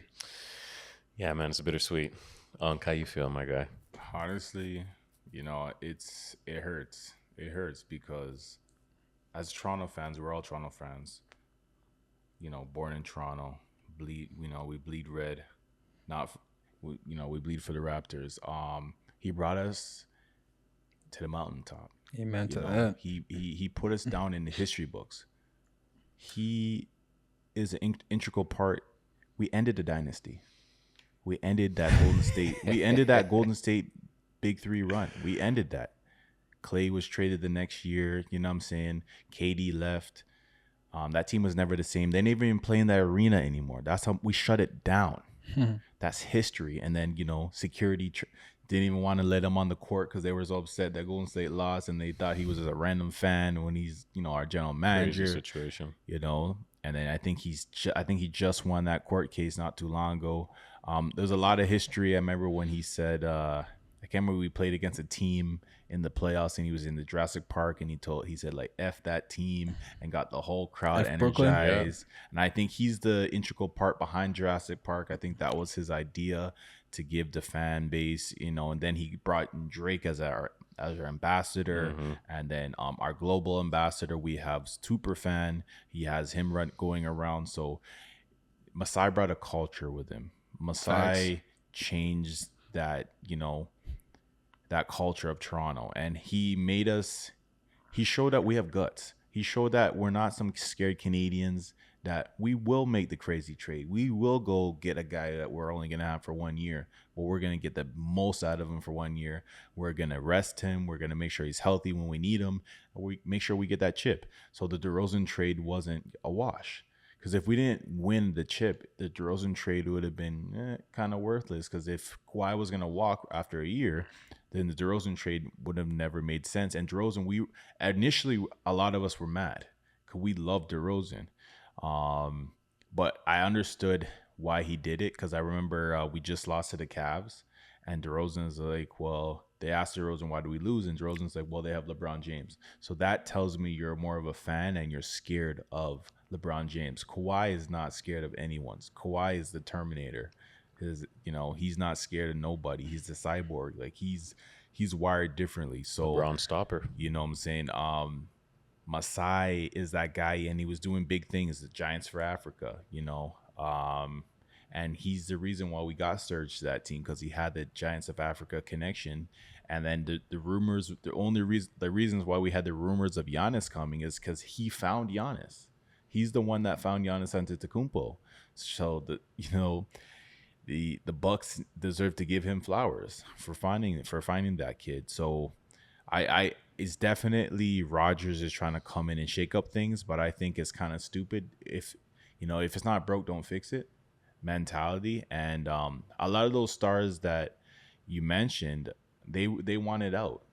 Yeah, man, it's bittersweet. How you feel, my guy? Honestly, you know, it hurts. It hurts because as Toronto fans, we're all Toronto fans. You know, born in Toronto, we bleed red. We bleed for the Raptors. He brought us to the mountaintop. Amen to that. He put us down in the history books. He is an integral part. We ended the dynasty. We ended that Golden State. We ended that Golden State Big Three run. We ended that. Clay was traded the next year. You know what I'm saying? KD left. That team was never the same. They didn't even play in that arena anymore. That's how we shut it down. That's history. And then, you know, security didn't even want to let him on the court because they were so upset that Golden State lost and they thought he was a random fan when he's, you know, our general manager. Crazy situation. You know, and then I think he just won that court case not too long ago. There's a lot of history. I remember when he said, I can't remember, we played against a team in the playoffs and he was in the Jurassic Park and he said like F that team and got the whole crowd energized. Yeah. And I think he's the integral part behind Jurassic Park. I think that was his idea to give the fan base, you know, and then he brought in Drake as our ambassador. And then our global ambassador, we have Superfan. He has him going around. So Masai brought a culture with him. Masai changed that, you know, that culture of Toronto, and he showed that we have guts. He showed that we're not some scared Canadians, that we will make the crazy trade. We will go get a guy that we're only going to have for 1 year, but we're going to get the most out of him for 1 year. We're going to rest him. We're going to make sure he's healthy when we need him. We make sure we get that chip. So the DeRozan trade wasn't a wash. Because if we didn't win the chip, the DeRozan trade would have been kind of worthless. Because if Kawhi was going to walk after a year, then the DeRozan trade would have never made sense. And DeRozan, initially, a lot of us were mad because we loved DeRozan. But I understood why he did it because I remember we just lost to the Cavs. And DeRozan's like, well, they asked DeRozan, why do we lose? And DeRozan's like, well, they have LeBron James. So that tells me you're more of a fan and you're scared of LeBron James. Kawhi is not scared of anyone. Kawhi is the Terminator. He's not scared of nobody. He's the cyborg. Like he's wired differently. So LeBron stopper. You know what I'm saying? Masai is that guy, and he was doing big things. The Giants for Africa, you know. And he's the reason why we got Serge to that team because he had the Giants of Africa connection. And then the rumors, the reasons why we had the rumors of Giannis coming is because he found Giannis. He's the one that found Giannis Antetokounmpo. So the Bucks deserve to give him flowers for finding that kid. So it's definitely Rodgers is trying to come in and shake up things, but I think it's kind of stupid if it's not broke, don't fix it mentality. And a lot of those stars that you mentioned, they wanted out.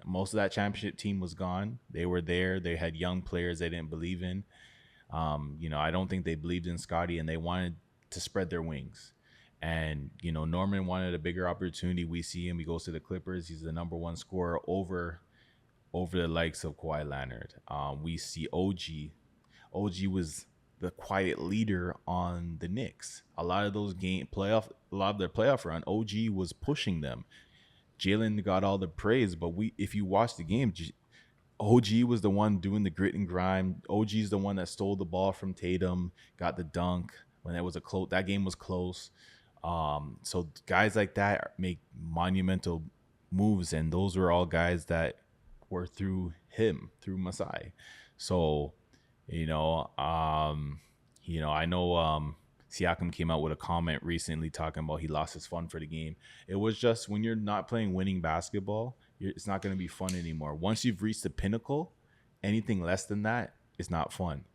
Most of that championship team was gone. They were there. They had young players they didn't believe in. I don't think they believed in Scottie, and they wanted to spread their wings. And Norman wanted a bigger opportunity. We see him. He goes to the Clippers. He's the number one scorer over the likes of Kawhi Leonard. We see OG. OG was the quiet leader on the Knicks. A lot of their playoff run, OG was pushing them. Jalen got all the praise, but if you watch the game, OG was the one doing the grit and grind. OG's the one that stole the ball from Tatum, got the dunk when that game was close. So guys like that make monumental moves, and those were all guys that were through Masai. So, you know, I know Siakam came out with a comment recently talking about he lost his fun for the game. It was just when you're not playing winning basketball, it's not going to be fun anymore. Once you've reached the pinnacle, anything less than that is not fun.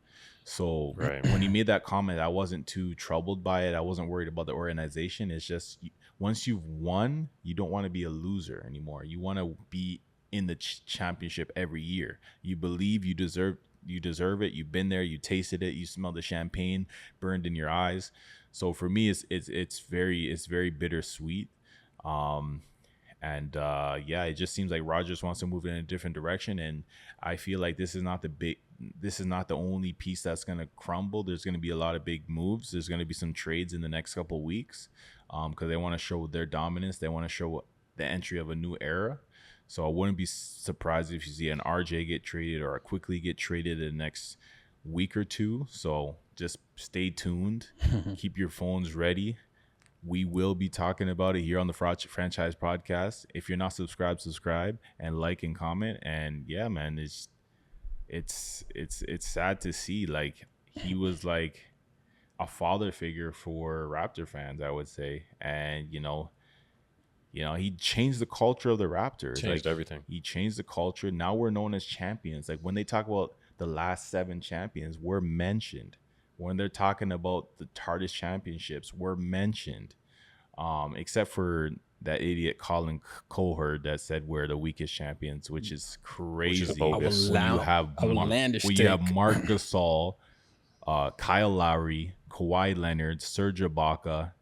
So when he made that comment, I wasn't too troubled by it. I wasn't worried about the organization. It's just once you've won, you don't want to be a loser anymore. You want to be in the championship every year. You believe you deserve it. You've been there. You tasted it. You smell the champagne burned in your eyes. So for me, it's very bittersweet. It just seems like Rodgers wants to move in a different direction, and I feel like this is not the only piece that's going to crumble. There's going to be a lot of big moves. There's going to be some trades in the next couple of weeks because they want to show their dominance. They want to show the entry of a new era. So I wouldn't be surprised if you see an RJ get traded or a Quickly get traded in the next week or two. So just stay tuned. Keep your phones ready. We will be talking about it here on the Franchise Podcast. If you're not subscribed, subscribe and like and comment. And yeah, man, it's sad to see. Like, he was like a father figure for Raptor fans, I would say. And he changed the culture of the Raptors. Changed everything. He changed the culture. Now we're known as champions. Like, when they talk about the last 7 champions, we're mentioned. When they're talking about the TARDIS championships, we're mentioned. Except for that idiot Colin Cowherd that said we're the weakest champions, which is crazy. Which is bogus. When you have Mark Gasol, Kyle Lowry, Kawhi Leonard, Serge Ibaka,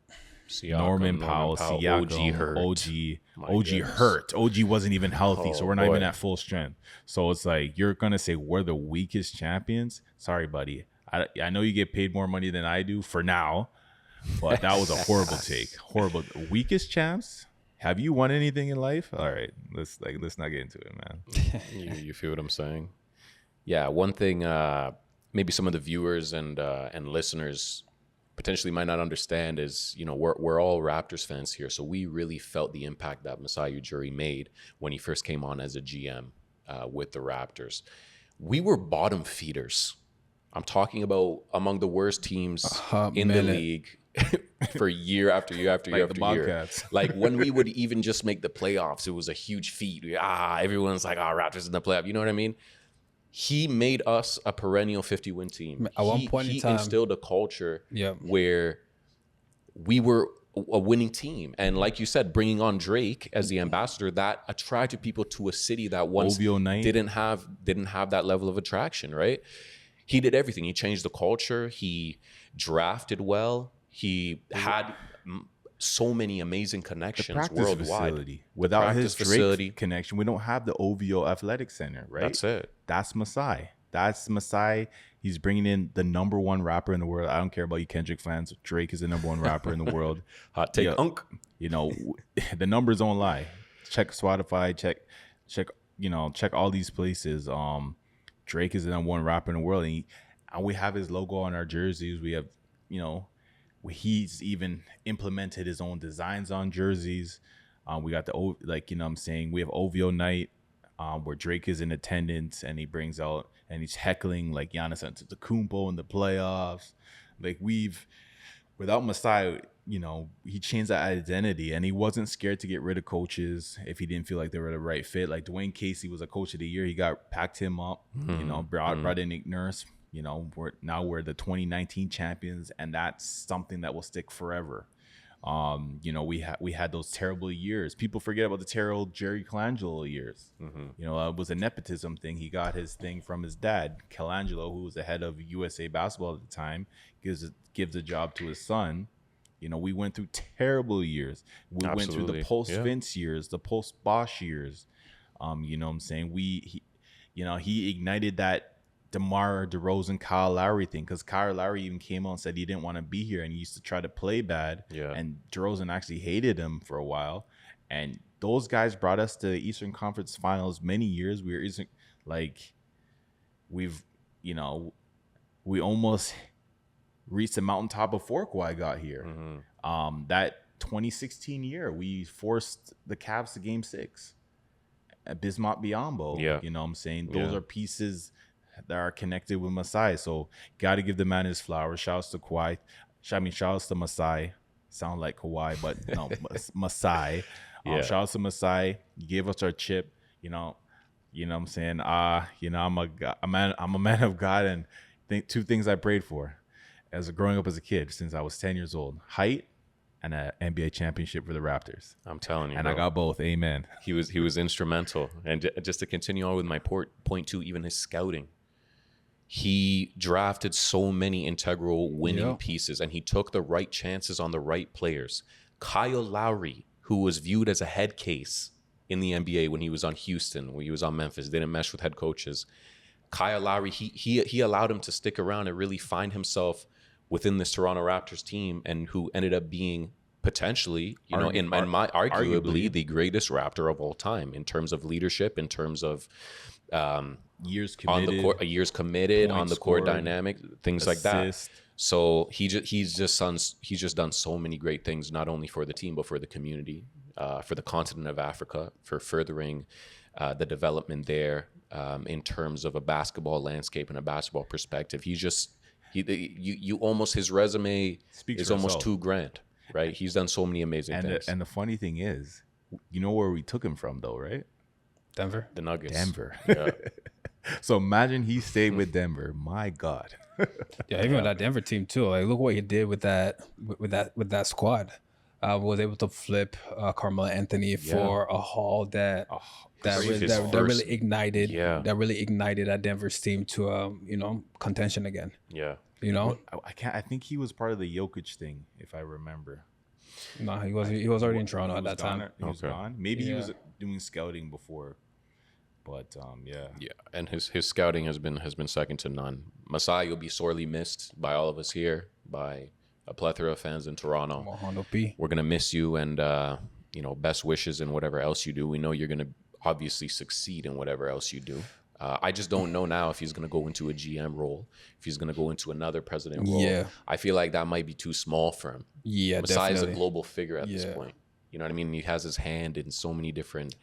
Norman Powell, Siakam, OG hurt. OG wasn't even healthy, so we're not even at full strength. So it's like, you're gonna say we're the weakest champions? Sorry, buddy. I know you get paid more money than I do for now, but that was a horrible take. Horrible. Weakest champs? Have you won anything in life? All right, let's not get into it, man. You feel what I'm saying? Yeah. One thing, maybe some of the viewers and listeners potentially might not understand is, we're all Raptors fans here, so we really felt the impact that Masai Ujiri made when he first came on as a GM with the Raptors. We were bottom feeders. I'm talking about among the worst teams in the league for year after year after year after year. Like, when we would even just make the playoffs, it was a huge feat. Everyone's like, Raptors in the playoff. You know what I mean? He made us a perennial 50-win team. At one point in time, he instilled a culture where we were a winning team. And like you said, bringing on Drake as the ambassador, that attracted people to a city that once didn't have that level of attraction, right? He did everything. He changed the culture. He drafted well. He had so many amazing connections worldwide. Facility. Without his Drake connection, we don't have the OVO Athletic Center, right? That's it. That's Masai. He's bringing in the number 1 rapper in the world. I don't care about you Kendrick fans. Drake is the number 1 rapper in the world. Hot take, Unk. The numbers don't lie. Check Spotify. Check all these places. Drake is the number 1 rapper in the world, and we have his logo on our jerseys. We have, he's even implemented his own designs on jerseys. We got we have OVO night where Drake is in attendance, and he brings out and he's heckling like Giannis Antetokounmpo in the playoffs. Like, without Masai, he changed that identity, and he wasn't scared to get rid of coaches if he didn't feel like they were the right fit. Like, Dwayne Casey was a coach of the year. He packed him up, brought in Nick Nurse. We're the 2019 champions, and that's something that will stick forever. We had those terrible years. People forget about the terrible Jerry Colangelo years. It was a nepotism thing. He got his thing from his dad, Colangelo, who was the head of USA Basketball at the time, gives a job to his son. We went through terrible years. We went through the post-Vince years, the post-Bosch years. What I'm saying? He ignited that DeMar DeRozan, Kyle Lowry thing, because Kyle Lowry even came out and said he didn't want to be here, and he used to try to play bad. Yeah. And DeRozan actually hated him for a while. And those guys brought us to the Eastern Conference Finals many years. We almost reached the mountaintop before Kawhi got here. 2016 year, we forced the Cavs to Game 6 at Bismack Biyombo. Yeah. You know what I'm saying? Those Yeah. are pieces that are connected with Masai. So got to give the man his flowers. Shouts to Kawhi. Shouts to Masai. Sound like Kawhi, but no, Masai. Yeah. Shouts to Masai. You gave us our chip. You know what I'm saying? I'm a man of God, and two things I prayed for as growing up as a kid since I was 10 years old: height and an NBA championship for the Raptors. I'm telling you, And bro. I got both. Amen. He was instrumental. And just to continue on with my point two, even his scouting, he drafted so many integral winning pieces, and he took the right chances on the right players. Kyle Lowry, who was viewed as a head case in the NBA when he was on Houston, when he was on Memphis, didn't mesh with head coaches. Kyle Lowry, he allowed him to stick around and really find himself within this Toronto Raptors team, and who ended up being potentially, in my arguably the greatest Raptor of all time in terms of leadership, in terms of Years on committed. the court, years committed, Points on the court scored, dynamic, things like assist. that. So he's just done so many great things, not only for the team but for the community, for the continent of Africa, for furthering the development there in terms of a basketball landscape and a basketball perspective. You almost, his resume Speaks is for almost itself. $2,000, right? He's done so many amazing things. And the funny thing is, you know where we took him from, though, right? Denver. The Nuggets, Denver. Yeah. So imagine he stayed with Denver. My God. Yeah, even with that Denver team too. Like, look what he did with that squad. Was able to flip Carmelo Anthony for a haul that really ignited that Denver's team to contention again. Yeah. I think he was part of the Jokic thing, if I remember. No, he was already in Toronto at that time. He was gone. Maybe he was doing scouting before. But yeah, and his scouting has been second to none. Masai, you'll be sorely missed by all of us here, by a plethora of fans in Toronto. We're gonna miss you, and best wishes in whatever else you do. We know you're gonna obviously succeed in whatever else you do. I just don't know now if he's gonna go into a GM role, if he's gonna go into another president role. Yeah. I feel like that might be too small for him. Yeah, Masai is a definitely. global figure at this point. You know what I mean? He has his hand in so many different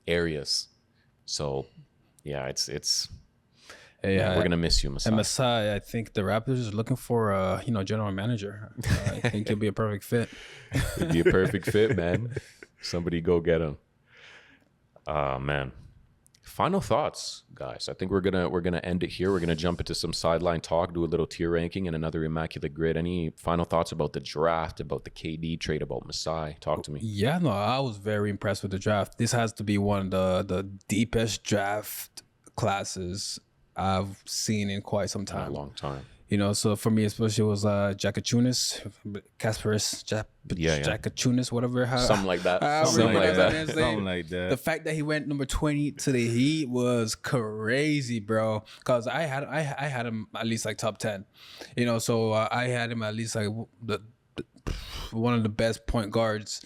areas. So, yeah, we're gonna miss you, Masai. And Masai, I think the Raptors are looking for a general manager. I think he'll be a perfect fit. It'd be a perfect fit, man. Somebody go get him. Man. Final thoughts, guys. I think we're gonna end it here. We're gonna jump into some sideline talk, do a little tier ranking, and another immaculate grid. Any final thoughts about the draft, about the KD trade, about Masai? Talk to me. Yeah, no, I was very impressed with the draft. This has to be one of the deepest draft classes I've seen in quite some In a time. long time. So for me, especially, it was Jakachunas, Kasparis, Jakachunas, whatever. Something like that. Something like that. The fact that he went number 20 to the Heat was crazy, bro. Because I had him at least like top 10. So I had him at least like one of the best point guards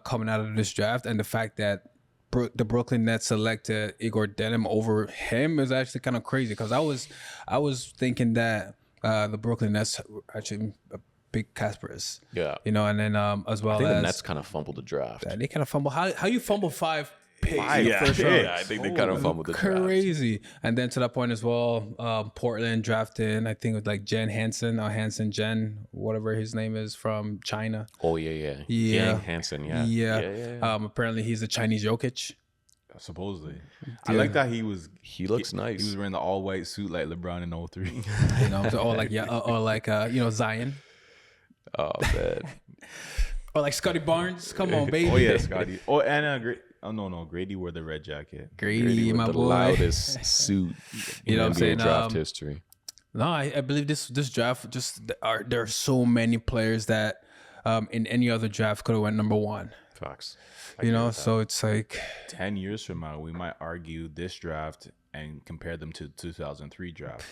coming out of this draft. And the fact that the Brooklyn Nets selected Igor Denim over him is actually kind of crazy, because I was thinking that the Brooklyn Nets were actually a big Kasparis. Yeah. And then as well I think as the Nets kind of fumbled the draft. they kind of fumble. How you fumble 5 picks? First round? Yeah, I think they kind of fumbled the draft. Crazy. And then to that point as well, Portland drafted, I think it was like Jen Hansen or Hansen Jen, whatever his name is, from China. Oh yeah. Yeah. Yang Hansen, yeah. Apparently he's a Chinese Jokic. Supposedly. I like that he looks nice. He was wearing the all white suit like LeBron in 03. Or like Zion. Oh man. Or like Scotty Barnes. Come on, baby. Oh yeah, Scotty. Oh, and Grady wore the red jacket. Grady, with my the boy. loudest suit in what I'm NBA saying? draft history. No, I believe this draft there are so many players that in any other draft could have went number 1. Facts. So it's like 10 years from now, we might argue this draft and compare them to 2003 draft.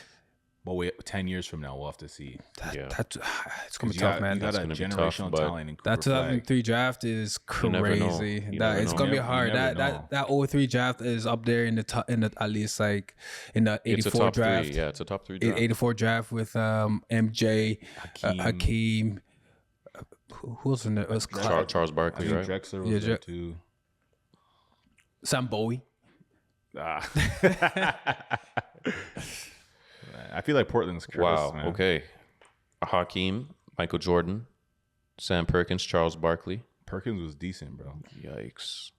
But wait, 10 years from now, we'll have to see. It's gonna be tough, man. You got a gonna be tough, generational but talent in That 2003 draft is never know. crazy. You never It's know. gonna be You hard. never That know. 03 draft is up there in the top, at least like in the It's a 84 top draft. 3. Yeah, it's a top 3 draft. 84 draft with MJ, Hakeem. Who was in there? It was Charles I Barkley, think right? Drexler was Yeah, there too. Sam Bowie. Ah. I feel like Portland's cursed, Wow. man. Okay. Hakeem, Michael Jordan, Sam Perkins, Charles Barkley. Perkins was decent, bro. Yikes.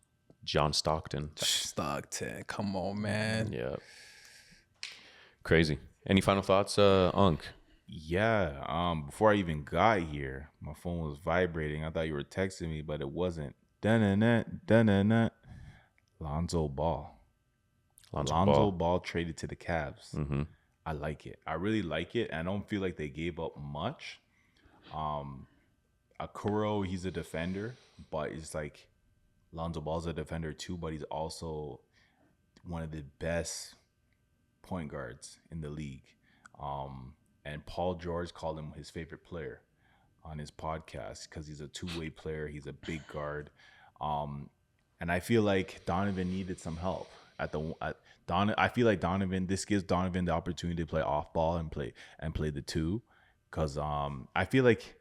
John Stockton. Stockton. Come on, man. Yeah. Crazy. Any final thoughts, Unc? Yeah. Before I even got here, my phone was vibrating. I thought you were texting me, but it wasn't. Dun-dun-dun. Lonzo Ball. Lonzo Ball traded to the Cavs. Mm-hmm. I like it. I really like it. I don't feel like they gave up much. Akuro, he's a defender, but it's like Lonzo Ball's a defender too, but he's also one of the best point guards in the league. And Paul George called him his favorite player on his podcast because he's a two-way player. He's a big guard. And I feel like Donovan needed some help I feel like this gives Donovan the opportunity to play off ball and play the two, because I feel like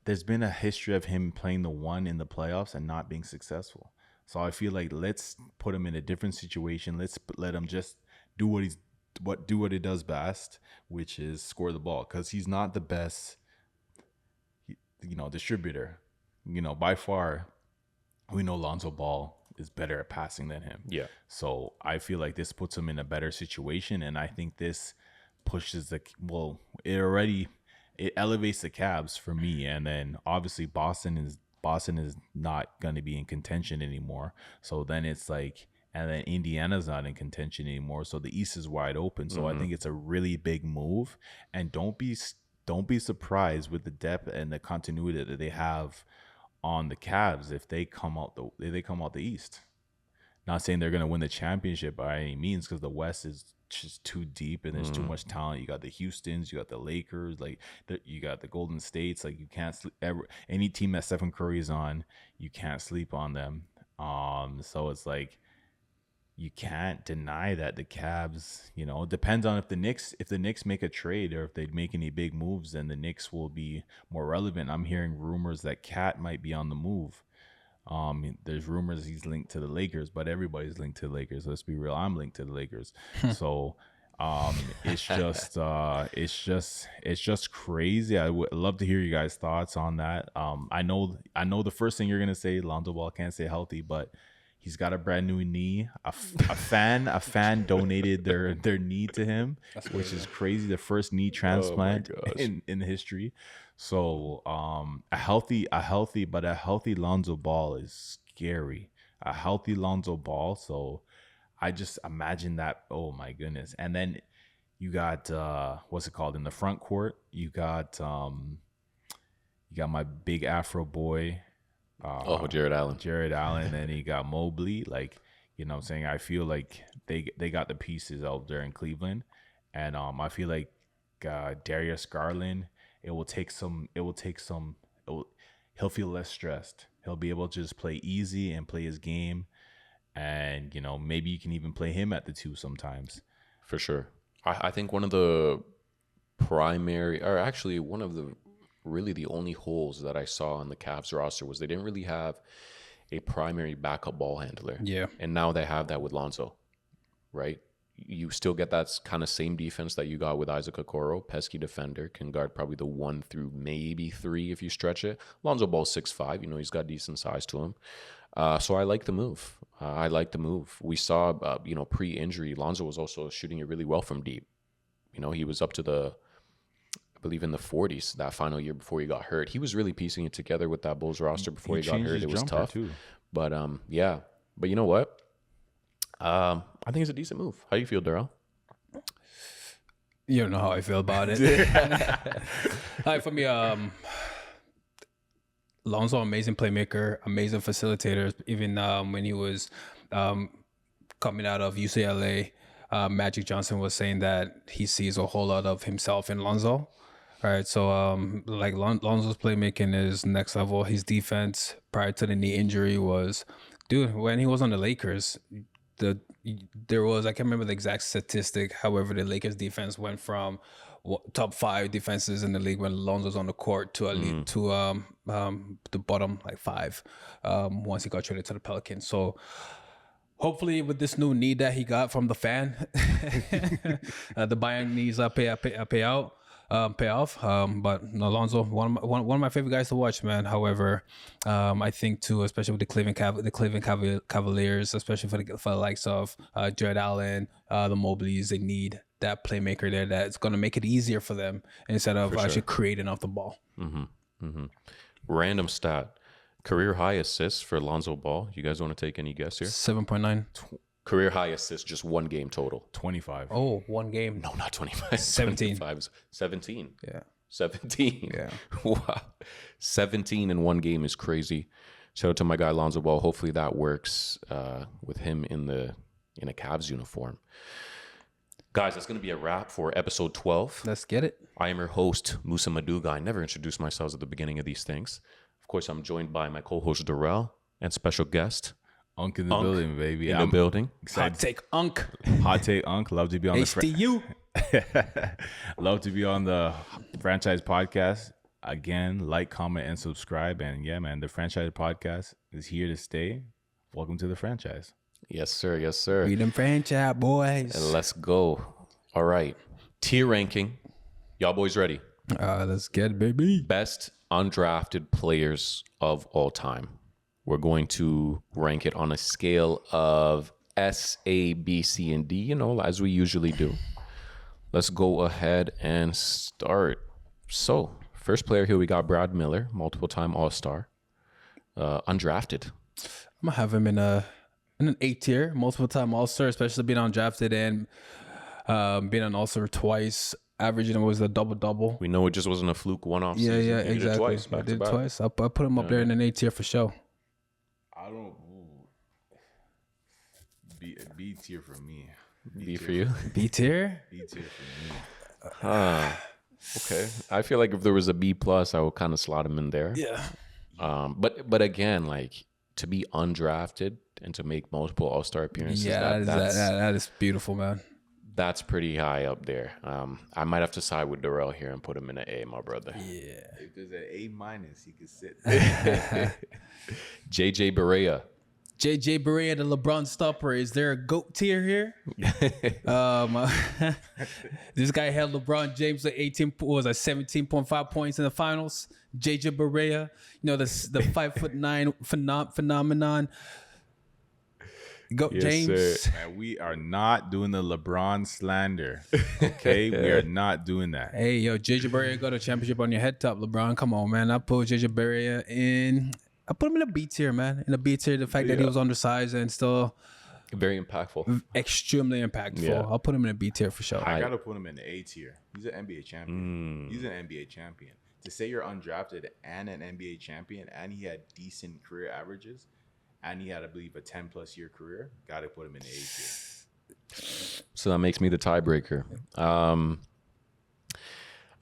there's been a history of him playing the one in the playoffs and not being successful. So I feel like let's put him in a different situation. Let's let him just do what he does best, which is score the ball, because he's not the best, distributor. By far, we know Lonzo Ball is better at passing than him. Yeah. So I feel like this puts him in a better situation, and I think this pushes it elevates the Cavs for me. And then obviously Boston is not going to be in contention anymore. So then it's like, and then Indiana's not in contention anymore. So the East is wide open. So I think it's a really big move, and don't be surprised with the depth and the continuity that they have on the Cavs if they come out the East. Not saying they're going to win the championship by any means, because the West is just too deep and there's too much talent. You got the Houstons, you got the Lakers, you got the Golden States. Like, you can't any team that Stephen Curry's on, you can't sleep on them. So it's like, you can't deny that the Cavs, it depends on if the Knicks make a trade or if they make any big moves, then the Knicks will be more relevant. I'm hearing rumors that Cat might be on the move. There's rumors he's linked to the Lakers, but everybody's linked to the Lakers. Let's be real. I'm linked to the Lakers. So it's just crazy. I would love to hear you guys' thoughts on that. I know the first thing you're gonna say, Lonzo Ball can't stay healthy, but he's got a brand new knee. A fan donated their knee to him, which is crazy. The first knee transplant in history. So a healthy Lonzo Ball is scary. A healthy Lonzo Ball. So I just imagine that. Oh my goodness. And then you got what's it called in the front court? You got my big Afro boy. Jared Allen. And he got Mobley. Like, what I'm saying? I feel like they got the pieces out there in Cleveland. And I feel like Darius Garland, he'll feel less stressed. He'll be able to just play easy and play his game. And, maybe you can even play him at the two sometimes. For sure. I think one of the primary, or actually one of the really the only holes that I saw on the Cavs roster was they didn't really have a primary backup ball handler. Yeah. And now they have that with Lonzo, right? You still get that kind of same defense that you got with Isaac Okoro. Pesky defender, can guard probably the 1 through maybe 3 if you stretch it. Lonzo Ball's 6'5", he's got decent size to him. So I like the move. We saw, pre-injury, Lonzo was also shooting it really well from deep. He was up to I believe in the 40s that final year before he got hurt. He was really piecing it together with that Bulls roster before he got hurt. It was tough. Too. But yeah. But you know what? I think it's a decent move. How do you feel, Darrell? You don't know how I feel about it. For me, Lonzo, amazing playmaker, amazing facilitator. Even when he was coming out of UCLA, Magic Johnson was saying that he sees a whole lot of himself in Lonzo. All right, so Lonzo's playmaking is next level. His defense prior to the knee injury was, dude, when he was on the Lakers, the there was, I can't remember the exact statistic. However, the Lakers defense went from top 5 defenses in the league when Lonzo's on the court to the bottom like 5 once he got traded to the Pelicans. So hopefully with this new need that he got from the fan, the Bayern needs pay off. But Alonso, one of my favorite guys to watch, man. However, I think too, especially with the Cleveland Cavaliers, especially for the likes of Jared Allen, the Mobleys, they need that playmaker there that's going to make it easier for them instead of actually creating off the ball. Random stat. Career high assists for Lonzo Ball. You guys want to take any guess here? 7.9. Career high assists, just one game total. 25. Oh, one game. No, not 25. 17. 17. Yeah. 17. Yeah. Wow. 17 in one game is crazy. Shout out to my guy Lonzo Ball. Hopefully that works with him in a Cavs uniform. Guys, that's going to be a wrap for episode 12. Let's get it. I am your host, Musa Maduga. I never introduced myself at the beginning of these things. Of course, I'm joined by my co-host Darrell and special guest Unk in the building, baby. In the building. Excited. Hot take, Unk. Hot take, Unk. Love to be on HTU. Love to be on the franchise podcast. Again, like, comment, and subscribe. And yeah, man, the franchise podcast is here to stay. Welcome to the franchise. Yes, sir. Yes, sir. Freedom franchise, boys. And let's go. All right. Tier ranking. Y'all boys ready? Let's get it, baby. Best undrafted players of all time. We're going to rank it on a scale of S, A, B, C, and D, as we usually do. Let's go ahead and start. So, first player here, we got Brad Miller, multiple-time All-Star, undrafted. I'm gonna have him in an A tier, multiple-time All-Star, especially being undrafted and being an All-Star twice. Averaging was a double-double. We know it just wasn't a fluke one-off Yeah, season. yeah, He did it exactly. twice, I back did to it back. twice. I put him up there in an A tier for sure. I don't. B tier for me. B for you? B tier? B tier for me. Okay. I feel like if there was a B+, I would kind of slot him in there. Yeah. But again, like, to be undrafted and to make multiple All-Star appearances, Yeah, that is beautiful, man. that's pretty high up there. I might have to side with Darrell here and put him in an A, my brother. Yeah. If there's an A-, he could sit. JJ Barea. JJ Barea, the LeBron stopper. Is there a GOAT tier here? This guy held LeBron James to 17.5 points in the finals. JJ Barea, the 5'9" phenomenon. GOAT Yes, James. sir. Man, we are not doing the LeBron slander. Okay, we are not doing that. Hey, yo, JJ Barea got a championship on your head top, LeBron. Come on, man. I put JJ Barea in. I put him in a B tier, man. In a B tier, the fact that he was undersized and still Very impactful. extremely impactful. Yeah. I'll put him in a B tier for sure. I gotta put him in the A tier. He's an NBA champion. He's an NBA champion. To say you're undrafted and an NBA champion, and he had decent career averages, and he had, I believe, a 10+ year career, gotta put him in the A tier. So that makes me the tiebreaker. I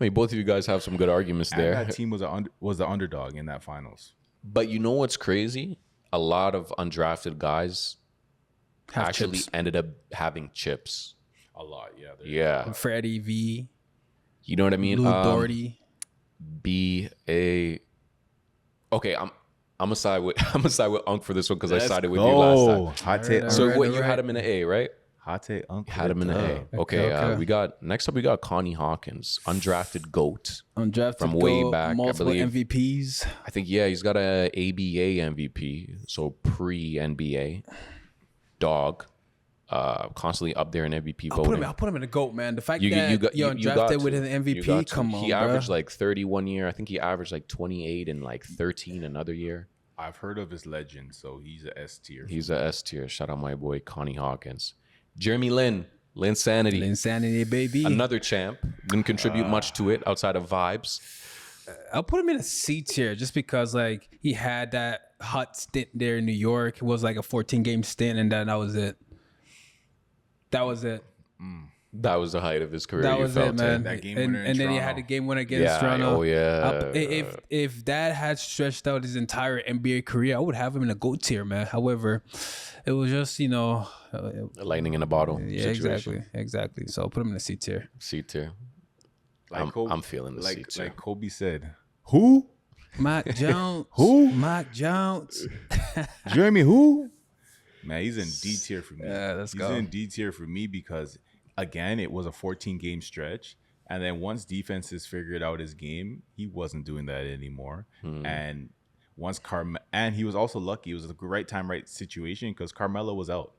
mean, both of you guys have some good arguments And there. that team was the underdog in that finals. But you know what's crazy? A lot of undrafted guys Have actually chips. ended up having chips. A lot, yeah. Yeah. Freddie V, You know what I mean? Lou Doherty. Okay, I'm gonna side with Unc for this one because I Let's sided with you last time. Hot take. Alright, So alright. what you had him in an A, right? Hot take. Uncle. Had him in an A. Okay, okay. we got Connie Hawkins, undrafted GOAT. Undrafted From way GOAT, back, I multiple believe. MVPs. I think he's got a ABA MVP, so pre-NBA. Dog, constantly up there in MVP voting. I'll put him in the GOAT, man. The fact You that got you're undrafted with an You MVP, got to. come on, He bro. averaged like 30 one year. I think he averaged like 28 and like 13 another year. I've heard of his legend, so he's a S tier. He's a S tier. Shout out my boy Connie Hawkins. Jeremy Lin Sanity. Insanity, baby. Another champ. Didn't contribute much to it outside of vibes. I'll put him in a C tier just because like he had that hot stint there in New York. It was like a 14-game stint, and then that was it. That was it. That was the height of his career. That you was felt it, man. That game and winner in then he had Toronto. the game winner against Yeah. Toronto. Oh yeah. If that had stretched out his entire NBA career, I would have him in a GOAT tier, man. However, it was just Lightning in a bottle. yeah, Situation. exactly. So put him in a C tier. C tier. Like I'm feeling the C tier. Like Kobe said. Who? Matt Jones. Who? Matt Jones. Jeremy who? Man, he's in D tier for me. Yeah, let's he's go. in D tier for me because, again, it was a 14-game stretch. And then once defenses figured out his game, he wasn't doing that anymore. And once and he was also lucky. It was the right time, right situation because Carmelo was out.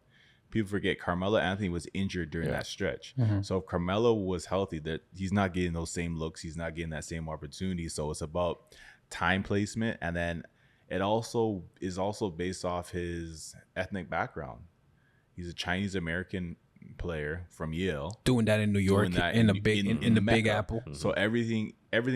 People forget Carmelo Anthony was injured during that stretch. So if Carmelo was healthy, that he's not getting those same looks. He's not getting that same opportunity. So it's about time placement. And then it also is also based off his ethnic background. He's a Chinese American player from Yale. Doing that in New York, in the Big Mecca. Apple. So everything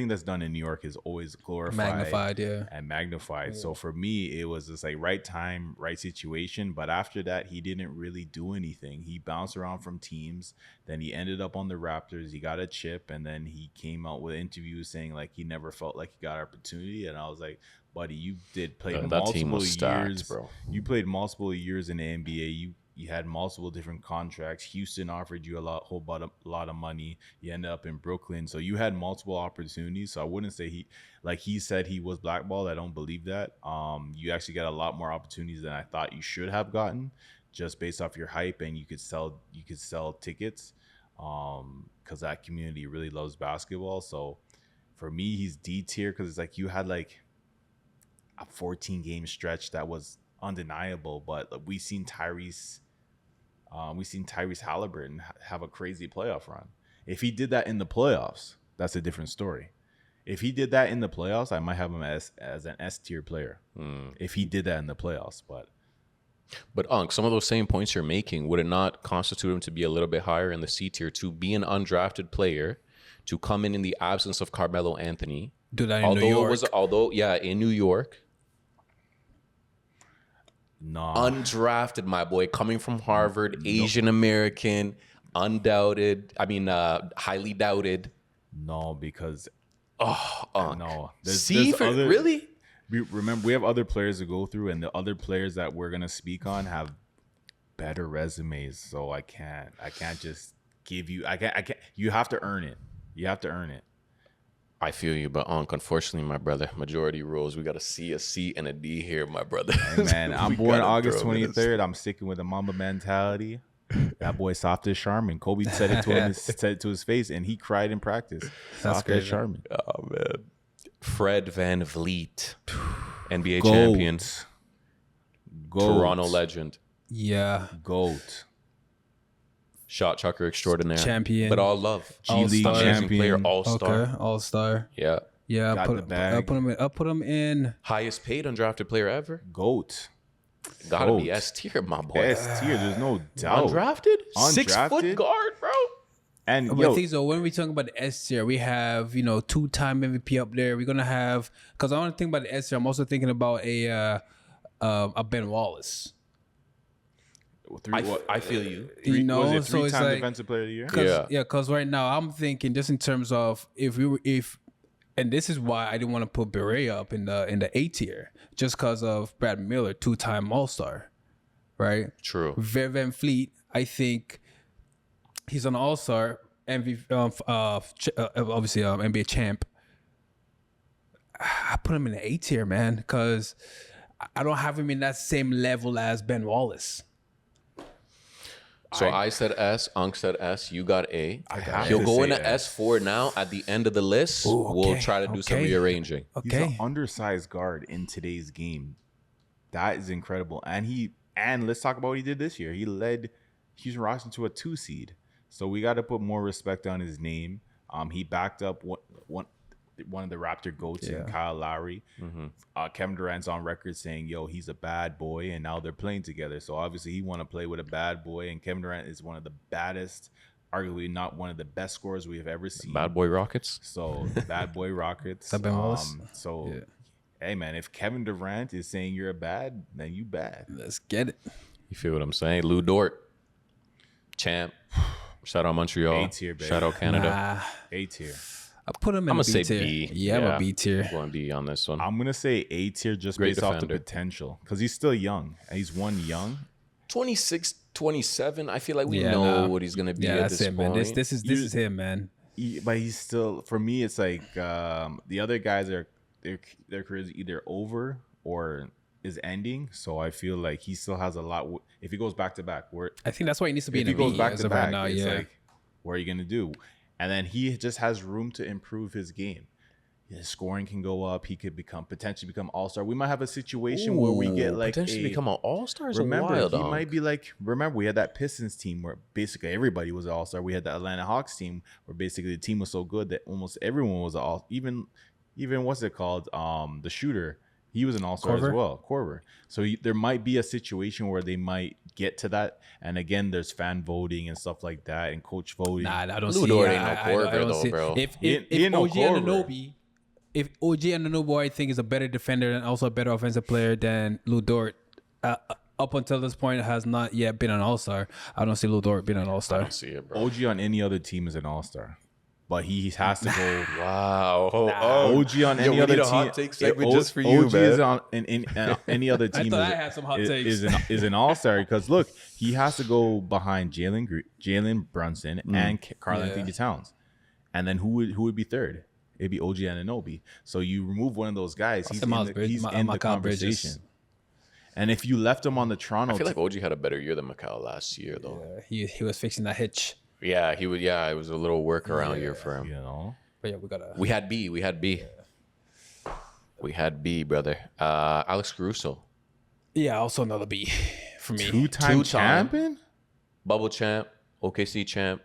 that's done in New York is always glorified, Magnified, yeah. and magnified. So for me, it was just like right time, right situation. But after that, he didn't really do anything. He bounced around from teams. Then he ended up on the Raptors. He got a chip, and then he came out with interviews saying like he never felt like he got opportunity. And I was like, buddy, you did play That multiple team was years, stacked, bro. You played multiple years in the NBA. You had multiple different contracts. Houston offered you a lot of money. You ended up in Brooklyn. So you had multiple opportunities. So I wouldn't say he said he was blackballed. I don't believe that. You actually got a lot more opportunities than I thought you should have gotten just based off your hype, and you could sell tickets because that community really loves basketball. So for me, he's D tier because it's like you had like a 14-game stretch that was undeniable, but we seen Tyrese Halliburton have a crazy playoff run. If he did that in the playoffs, that's a different story. If he did that in the playoffs, I might have him as an S tier player. If he did that in the playoffs, But some of those same points you're making, would it not constitute him to be a little bit higher in the C tier to be an undrafted player, to come in the absence of Carmelo Anthony? Do that in New York. In New York. no, Undrafted, my boy, coming from Harvard, Asian American, highly doubted. no, because No. Really? We have other players to go through, and the other players that we're gonna speak on have better resumes. So I can't just give you. I can't. You have to earn it. You have to earn it. I feel you, but unfortunately, my brother, majority rules. We got a C, and a D here, my brother. Hey, man, I'm born August 23rd. I'm sticking with the Mamba mentality. That boy soft as Charmin. Kobe said it to him. Said it to his face, and he cried in practice. Soft as Charmin. Oh man, Fred Van Vliet, NBA Goat. champion, Goat. Toronto legend, Yeah. Goat. shot chucker extraordinaire, Champion. but all love, G League All-star. amazing champion. player, all star. Okay. All star. Yeah, Yeah. Got the bag. I'll put him in. highest paid undrafted player ever. Goat. Gotta be Goat. S tier, my boy. S tier. There's no doubt. Undrafted, 6-foot Undrafted? guard, bro. And But yo, things though, when we talk about the S tier, we have 2-time MVP up there. We're gonna have, because I want to think about the S tier. I'm also thinking about a Ben Wallace. I feel you. was it so it's three-time like, defensive player of the year? Yeah. Because right now I'm thinking just in terms of and this is why I didn't want to put Beret up in the A tier, just because of Brad Miller, 2-time All-Star, right? True. Van Fleet, I think he's an All-Star, MVP, obviously NBA champ. I put him in the A tier, man, because I don't have him in that same level as Ben Wallace. So I said S, Unc said S, you got A. have He'll to go say into S4 now at the end of the list. Ooh, We'll okay, try to do some okay. rearranging. He's an Okay. undersized guard in today's game. That is incredible. And let's talk about what he did this year. He led Houston Rockets to a 2 seed. So we got to put more respect on his name. He backed up one of the Raptor goats in Kyle Lowry. Kevin Durant's on record saying, yo, he's a bad boy, and now they're playing together. So obviously he want to play with a bad boy, and Kevin Durant is one of the baddest, arguably not one of the best scorers we have ever seen. Bad boy Rockets. So bad boy Rockets. that Ben Wallace? Hey man, if Kevin Durant is saying you're a bad, then you bad. Let's get it. You feel what I'm saying? Lou Dort, champ, Shout out Montreal. A tier, baby. Shout out Canada. Nah, A tier. I put him in I'm a gonna B say tier. B. Yeah, I'm a B tier. I'm going B on this one. I'm gonna say A tier just Great based off the defender. potential because he's still young. He's one young. 26, 27. I feel like we Yeah, know nah. what he's gonna be Yeah, at that's this it, point. man. This is him, man. But he's still, for me, it's like the other guys are their careers either over or is ending. So I feel like he still has a lot. If he goes back to back, where I think that's why he needs to be if in he a goes B back as to of right back, now. it's Yeah, like, what are you gonna do? And then he just has room to improve his game. His scoring can go up. He could potentially become all-star. We might have a situation where we get like potentially become an all-star. Is a remember, wild he dog. might be like. Remember, we had that Pistons team where basically everybody was an all-star. We had the Atlanta Hawks team where basically the team was so good that almost everyone was all. Even what's it called? The shooter. He was an all-star as well, Korver. So there might be a situation where they might get to that. And again, there's fan voting and stuff like that, and coach voting. nah, I don't Lou see. Dort I- ain't no I- I Korver don't though, see- bro. If He ain't no OG Korver. Anunoby, if OG Anunoby, I think is a better defender and also a better offensive player than Lou Dort. Up until this point, has not yet been an all-star. I don't see Lou Dort being an I all-star. don't see it, bro. OG on any other team is an all-star, but he has to go. Wow. OG on any we other need a team. hot take segment just for you, OG is man. on in any other team. thought I had some hot takes. Is an all-star because look, he has to go behind Jalen Brunson and Karl Anthony Towns, and then who would be third? It'd be OG Anunoby. So you remove one of those guys, he's in Miles the, Bridges- he's Ma- in the Mikal Bridges. conversation. And if you left him on the Toronto, I feel like OG had a better year than Mikal last year, though. He was fixing that hitch. Yeah, he would. Yeah, it was a little workaround year for him. you know, But yeah, we gotta. We had B. We had B, brother. Alex Caruso, Yeah, also another B for me. two-time champion, bubble champ, OKC champ,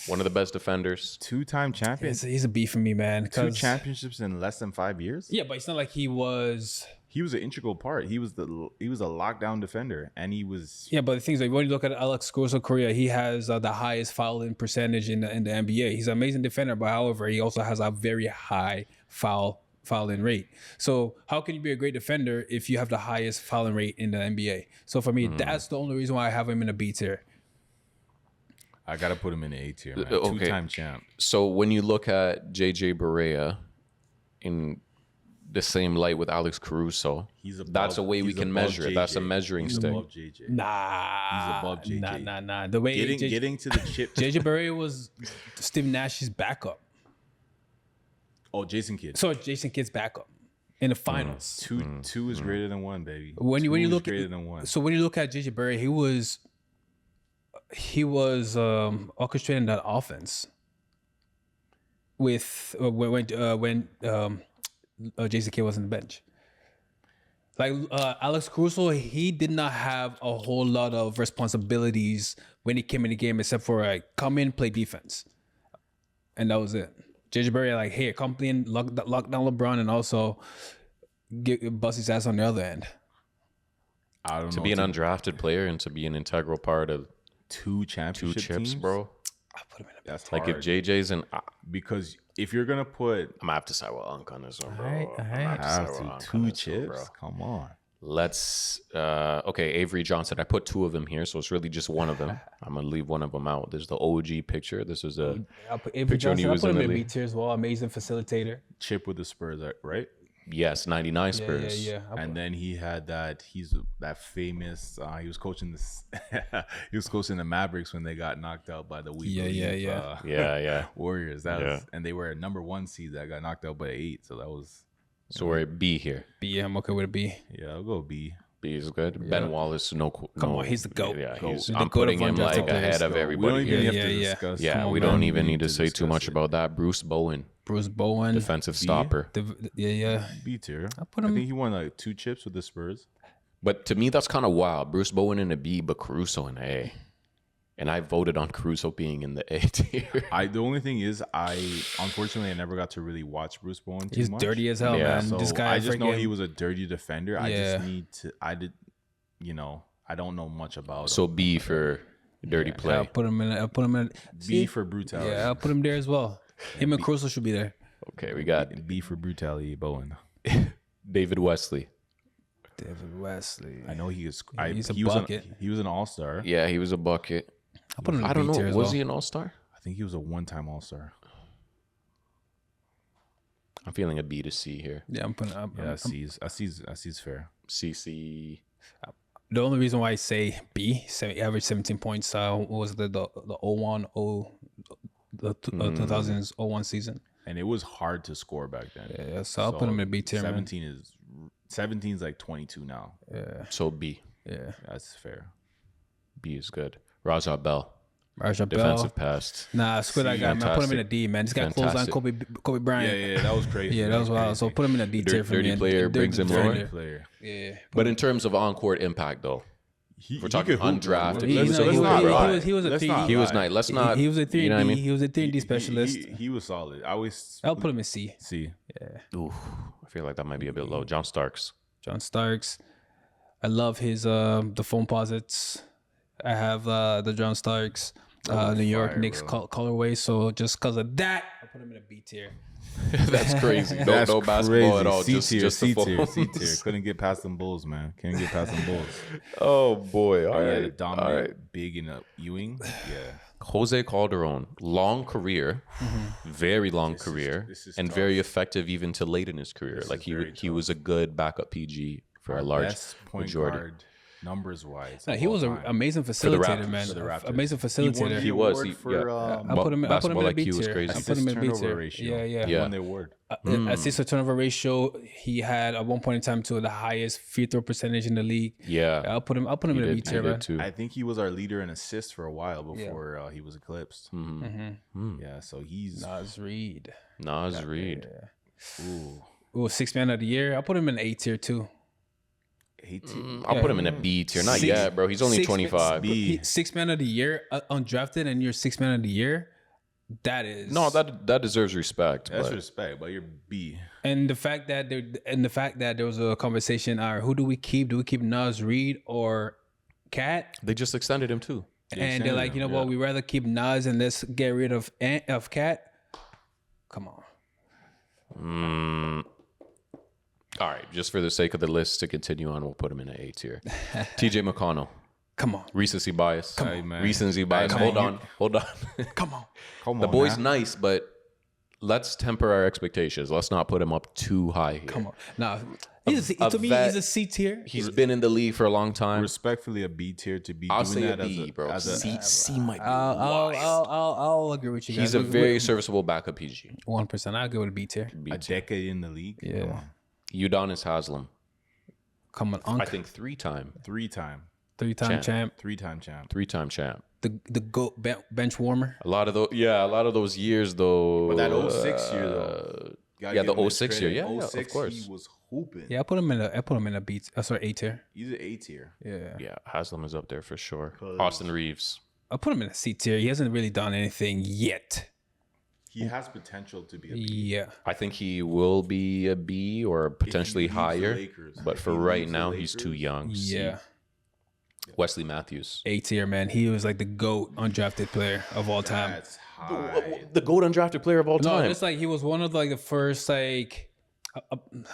one of the best defenders. two-time champion, He's a B for me, man. two 'cause- championships in less than 5 years. Yeah, but it's not like he was. He was an integral part. He was a lockdown defender, and he was. Yeah, but the things like when you look at Alex Caruso career, he has the highest fouling percentage in the NBA. He's an amazing defender, but however, he also has a very high fouling rate. So how can you be a great defender if you have the highest fouling rate in the NBA? So for me, that's the only reason why I have him in a B tier. I gotta put him in the A tier, man. Okay. Two-time champ. So when you look at JJ Barea in the same light with Alex Caruso, that's a way we can measure. That's a measuring He's stick. above JJ. Nah, He's above JJ. Nah. The way Getting to the chip. JJ Barea was Steve Nash's backup. Oh, Jason Kidd. So Jason Kidd's backup in the finals. Two is greater than one, baby. When you Two is look greater than one. So when you look at JJ Barea, he was orchestrating that offense with when Jason Kidd was on the bench. Like Alex Caruso, he did not have a whole lot of responsibilities when he came in the game, except for come in, play defense, and that was it. JJ Barea, like, hey, come in, lock down LeBron, and also bust his ass on the other end. I don't know. To be an undrafted player and to be an integral part of two two championship chips, teams, bro. I put him in a That's Like hard. if JJ's in, I'm Because if you're gonna put gonna have to side with Unc on this one, bro. Alright, I'm gonna alright. have to side have with to Unc on two this one, bro. chips, come on. Let's okay, Avery Johnson. I put two of them here, so it's really just one of them. I'm gonna leave one of them out. There's the OG picture. This is a I'll put Avery Picture when he Johnson. I'll was put in him the in B league. tier as well. Amazing facilitator. Chip with the Spurs, right? yes, 99 Spurs. Yeah. And then he had that. He's that famous. He was coaching this. He was coaching the Mavericks when they got knocked out by the weak Yeah. Warriors. That Yeah. was, and they were a number 1 seed that got knocked out by 8. So that was. So we're at B here. B. I'm okay with a B. Yeah, I'll go B. B is good. Ben Wallace, Come on, he's the GOAT. Yeah, GOAT. he's, The I'm GOAT putting of him undrafted like players. ahead of We don't everybody even here. have to Yeah. discuss. Yeah, come on, we man. don't even need to say discuss too much it. about that. Bruce Bowen, Bruce Bowen. defensive stopper. Yeah. B tier. I put him- think he won like 2 chips with the Spurs. But to me, that's kind of wild. Bruce Bowen in a B, but Caruso in A. And I voted on Caruso being in the A tier. The only thing is, unfortunately I never got to really watch Bruce Bowen too He's much. dirty as hell, Yeah, man. So This guy. I just know freaking- he was a dirty defender. I Yeah. just need to. I don't know much about So him. B for dirty play. I'll put him in. B for brutality. Yeah, I'll put him there as well. Him and Caruso should be there. Okay, we got B for brutality. Bowen. David Wesley. David Wesley. I know he is. He's a he was bucket. he was an all-star. Yeah, he was a bucket. I'll put him in I the don't B know. tier as Was well. he an all-star? I think he was a one-time All-Star. I'm feeling a B to C here. Yeah, I'm putting. Yeah, I see's fair. CC. The only reason why I say B, average 17 points, was the 01, the 2000s 01 season. And it was hard to score back then. Yeah, so I'll put him in B tier, man. 17 is like 22 now. Yeah, So B. yeah. That's fair. B is good. Rajah Bell. Raja Bell. Defensive pass. Nah, screw that guy, man. I put him in a D, man. This guy closed on Kobe Bryant. Yeah, that was crazy. Yeah, that was wild. So put him in a D tier for Dirty me. player brings him lower. Dirty player. Yeah. But in terms of on-court impact, though, we're talking undrafted. He was a three. He was nice. Let's not. He was a 3 You know what I mean? He was a 3D specialist. He was solid. I'll put him in C. See. Yeah. Oof, I feel like that might be a bit low. John Starks. John Starks. I love his the foam posits. I have the John Starks New York Knicks colorway. So just because of that, I put him in a B tier. That's crazy. That's no basketball at all. C Just tier, the C tier, foams. C tier. Couldn't get past them Bulls, man. Couldn't get past them Bulls. Oh boy! All Yeah, right, the dominant big in a Ewing. Yeah. Jose Calderon, long career, very long career, this is and tough. very effective even to late in his career. This Like is he very he was a good backup PG for a large Best point majority. guard numbers wise. No, he was an amazing facilitator, man. For the Raptors. Amazing facilitator. He was. I put him in a B IQ was tier. crazy. I put him in a B Assist-turnover tier. ratio. Yeah. He won the award. Assist to turnover ratio. He had at one point in time to the highest free throw percentage in the league. Yeah, I'll put him in a B tier, man. too. I think he was our leader in assists for a while before he was eclipsed. Yeah, so he's Nas Reed. Nas Reed. Ooh, 6th man of the year. I'll put him in A tier too. 18. I'll put him in a B tier. Not yet, bro. He's only 25. B. 6th man of the year, undrafted, and you're 6th man of the year. That is No, that deserves respect. That's but respect, but you're B. and the fact that there was a conversation. All right, who do we keep? Do we keep Nas Reed or Cat? they just extended him too. And they're like, you know what? We rather keep Nas and let's get rid of Cat. Come on. All right, just for the sake of the list to continue on, we'll put him in an A tier. TJ McConnell, Come on. recency bias. Hey, man. Recency bias. Hey, Hold man, on. Come on. Come The on, boy's now. nice, but let's temper our expectations. Let's not put him up too high here. Come on. Nah, to me, vet. he's a C tier. He's been in the league for a long time. Respectfully, a B tier to be I'll doing say that a B, bro. as a C might be I'll agree with you guys. He's a very serviceable backup PG. 1%. I'll go with a B tier. a decade in the league. Yeah. Come on. Udonis Haslam. Come on, I think three-time three-time champ. champ. Three-time champ. Three-time champ. The GOAT bench warmer. A lot of those years though. But that 06 year though. Yeah, the 06 year. Yeah, of 06, course. he was hooping. Yeah, I put him in a B. A tier. He's an A tier. Yeah. Yeah, Haslam is up there for sure. Austin Reeves. I put him in a C tier. He hasn't really done anything yet. He has potential to be a B. Yeah. I think he will be a B or potentially leaves the higher. Lakers. But If for he right leaves the now, he's too Lakers, young. C. Yeah. Wesley Matthews. A tier, man. He was like the GOAT undrafted player of all time. That's high. The GOAT undrafted player of all No, time. it's like he was one of like the first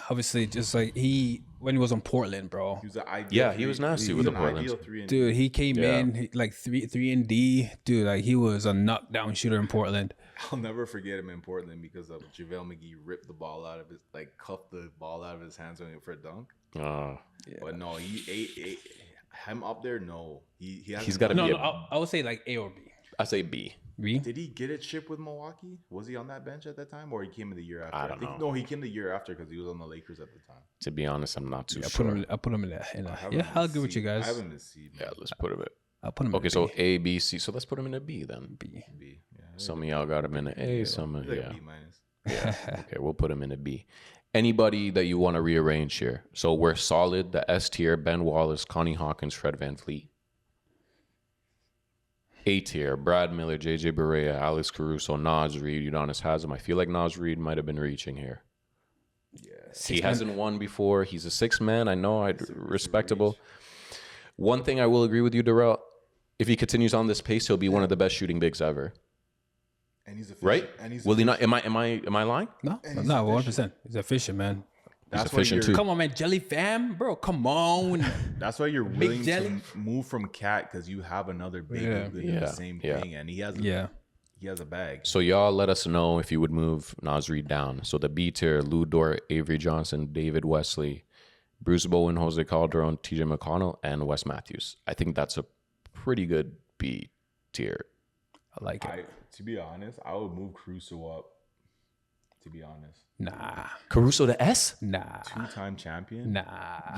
obviously just like when he was on Portland, bro. He was an ideal. Yeah, he was nasty with the Portland. Dude, he came in like three and D. Dude, like he was a knockdown shooter in Portland. I'll never forget him in Portland because of JaVale McGee ripped the ball out of his, like cuffed the ball out of his hands when he went for a dunk. But no, he ate him up there. No, He's got to be. I would say like A or B. I say B. B? Did he get a chip with Milwaukee? Was he on that bench at that time, or he came in the year after? I don't know. No, he came the year after because he was on the Lakers at the time. To be honest, I'm not too I sure. put him in a yeah. I'll agree with you I guys. have him in C. Yeah, let's put him in. I'll put him. Okay, in so a B. A, B, C. So let's put him in a B then. B. B. Yeah, Some of y'all got him in an A. Some of he's like yeah. a B minus. Yeah. Okay, we'll put him in a B. Anybody that you want to rearrange here? So we're solid. The S tier: Ben Wallace, Connie Hawkins, Fred VanVleet. A tier: Brad Miller, JJ Barea, Alex Caruso, Nas Reed, Udonis Haslam. I feel like Nas Reed might have been reaching here. Yeah. He hasn't won before. He's a sixth man. I know. Respectable. One thing I will agree with you, Darrell. If he continues on this pace, he'll be one of the best shooting bigs ever. And he's efficient. Right? And he's Will he not? Am I lying? No, 1%. He's efficient, man. That's why efficient you're- too. Come on, man. Jelly fam, bro. Come on. That's why you're willing jelly. to move from Cat because you have another big Yeah. dude in the same thing, and he has a bag. So y'all let us know if you would move Nasri down. So the B tier: Lou Dort, Avery Johnson, David Wesley, Bruce Bowen, Jose Calderon, TJ McConnell, and Wes Matthews. I think that's a pretty good B tier. I like it. To be honest, I would move Caruso up. To be honest, Nah. Caruso to S? Nah. two-time champion. Nah.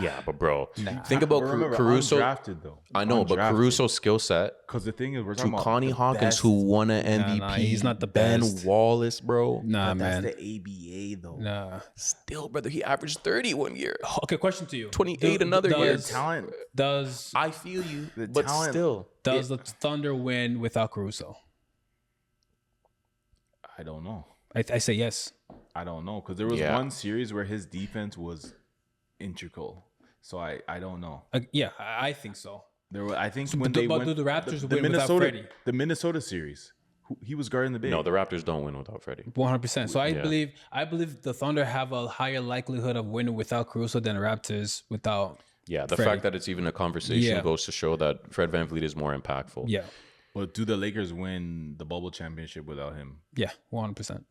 Yeah, but bro, Nah. think about But remember, Caruso. undrafted though. I know, but Caruso's skill set Because the thing is, we're to talking about Connie the Hawkins, best. who won an MVP. nah, he's not the Ben best. Wallace, bro. Nah, But man. that's the ABA though. Nah. Still, brother, he averaged 30 1 year. Okay, question to you. 28 another year. does, Talent. Does I feel you, The but talent- still. does the Thunder win without Caruso? I don't know. I say yes. I don't know because there was Yeah. one series where his defense was integral. So I don't know. Yeah, I think so. There were, I think when but they but went, do the Raptors the win without Minnesota Freddie? the Minnesota series, he was guarding the big. No, the Raptors don't win without Freddie. 100%. So Yeah. I believe the Thunder have a higher likelihood of winning without Caruso than the Raptors without. Yeah, the Freddie. fact that it's even a conversation Yeah. goes to show that Fred VanVleet is more impactful. Yeah. But do the Lakers win the bubble championship without him? Yeah. 100%.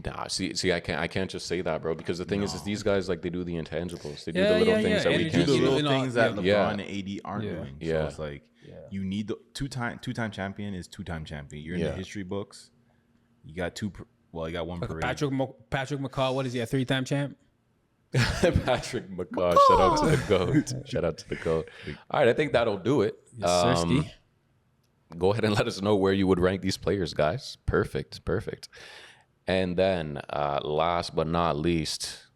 Nah, see, I can't just say that, bro. Because the thing is these guys like they do the intangibles. They do Yeah, the little yeah, things yeah. that we Energy, can't Do the see. little You know, things that LeBron yeah. and AD aren't Yeah. doing. Yeah. So it's like you need the two-time champion is two-time champion. You're in Yeah. the history books. You got you got one parade. Patrick McCaw, what is he, a 3-time champ? Patrick McCaw, shout out to the GOAT. Shout out to the GOAT. All right, I think that'll do it. Sirski. Go ahead and let us know where you would rank these players, guys. Perfect. And then last but not least,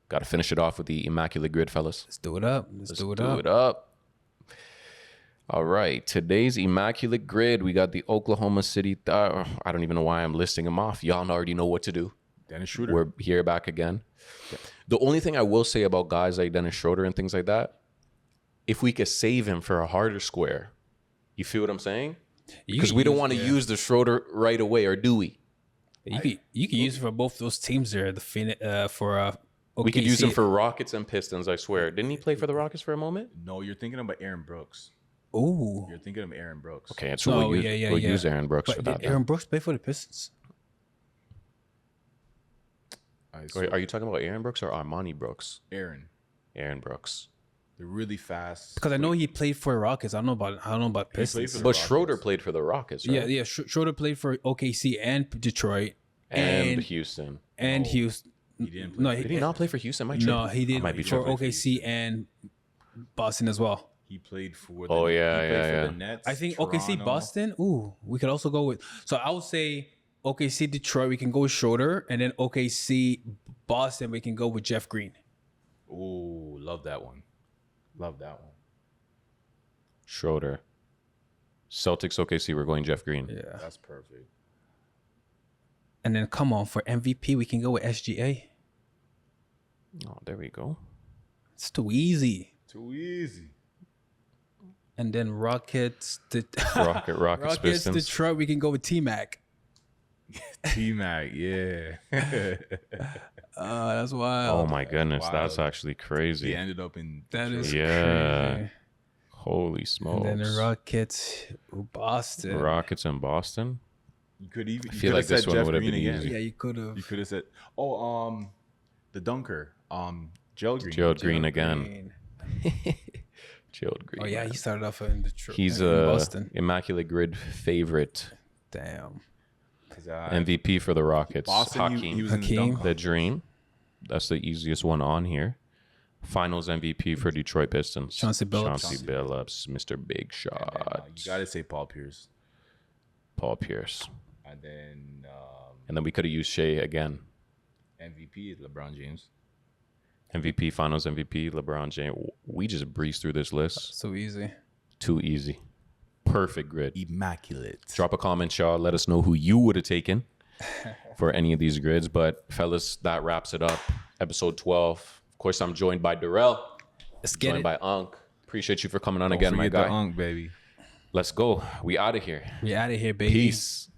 got to finish it off with the Immaculate Grid, fellas. Let's do it up. Let's do it Do up. it up. All right. Today's Immaculate Grid, we got the Oklahoma City. I don't even know why I'm listing them off. Y'all already know what to do. Dennis Schroeder. We're here back again. The only thing I will say about guys like Dennis Schroeder and things like that, if we could save him for a harder square, you feel what I'm saying? Because we don't want to use the Schroeder right away, or do we? You could use it for both those teams there. The Phoenix for We could use him OKC. for Rockets and Pistons, I swear. Didn't he play for the Rockets for a moment? No, you're thinking about Aaron Brooks. Ooh. You're thinking of Aaron Brooks. Okay, so No, we'll use Aaron Brooks But for did that. Aaron Brooks play for the Pistons? I swear. Wait, are you talking about Aaron Brooks or Armani Brooks? Aaron. Aaron Brooks. They're really fast. Because I know he played for Rockets. I don't know about played Pistons. for the But Rockets. Schroeder played for the Rockets, right? Yeah. Schroeder played for OKC and Detroit And Houston. and Houston. He didn't play No, for Did he not play for Houston? Am I No, tripping? he did I might be for tripping. OKC and Boston as well. He played for. Oh, yeah, he played yeah, for yeah. the Nets. I think Toronto. OKC, Boston. Ooh, we could also go with. So I would say OKC, Detroit. We can go with Schroeder, and then OKC, Boston. We can go with Jeff Green. Ooh, love that one. Love that one. Schroeder. Celtics, OKC, we're going Jeff Green. Yeah, That's perfect. and then come on for MVP, we can go with SGA. Oh, there we go. It's too easy. Too easy. And then Rockets, Rockets, Rockets, Pistons. Detroit. We can go with T Mac. T-Mac, yeah. That's wild. Oh my goodness, Wild. that's actually crazy. He ended up in. That is Yeah. crazy. Holy smokes. And then the Rockets, Boston. Rockets and Boston. You could even. I You feel could like have this said one Jeff would have Green been again. easy. Yeah, you could have. You could have said, the dunker, Gerald Green. Gerald Green again. Gerald Green. Oh yeah, man. he started off in Detroit. He's in a Boston. Immaculate Grid favorite. Damn. MVP for the Rockets. Boston, Hakeem. he was in the Hakeem. dunk The Dream. That's the easiest one on here. Finals MVP for Detroit Pistons. Chauncey Billups. Chauncey Billups, Mr. Big Shot. you got to say Paul Pierce. Paul Pierce. And then And then we could have used Shea again. MVP is LeBron James. MVP, Finals MVP, LeBron James. We just breezed through this list. So easy. Too easy. Perfect grid. Immaculate. Drop a comment, y'all. Let us know who you would have taken for any of these grids. But fellas, that wraps it up. Episode 12. Of course, I'm joined by Darrell. Let's get Joined it. by Unc. Appreciate you for coming on Don't again, my forget guy. the Unk, baby. Let's go. We out of here. We out of here, baby. Peace.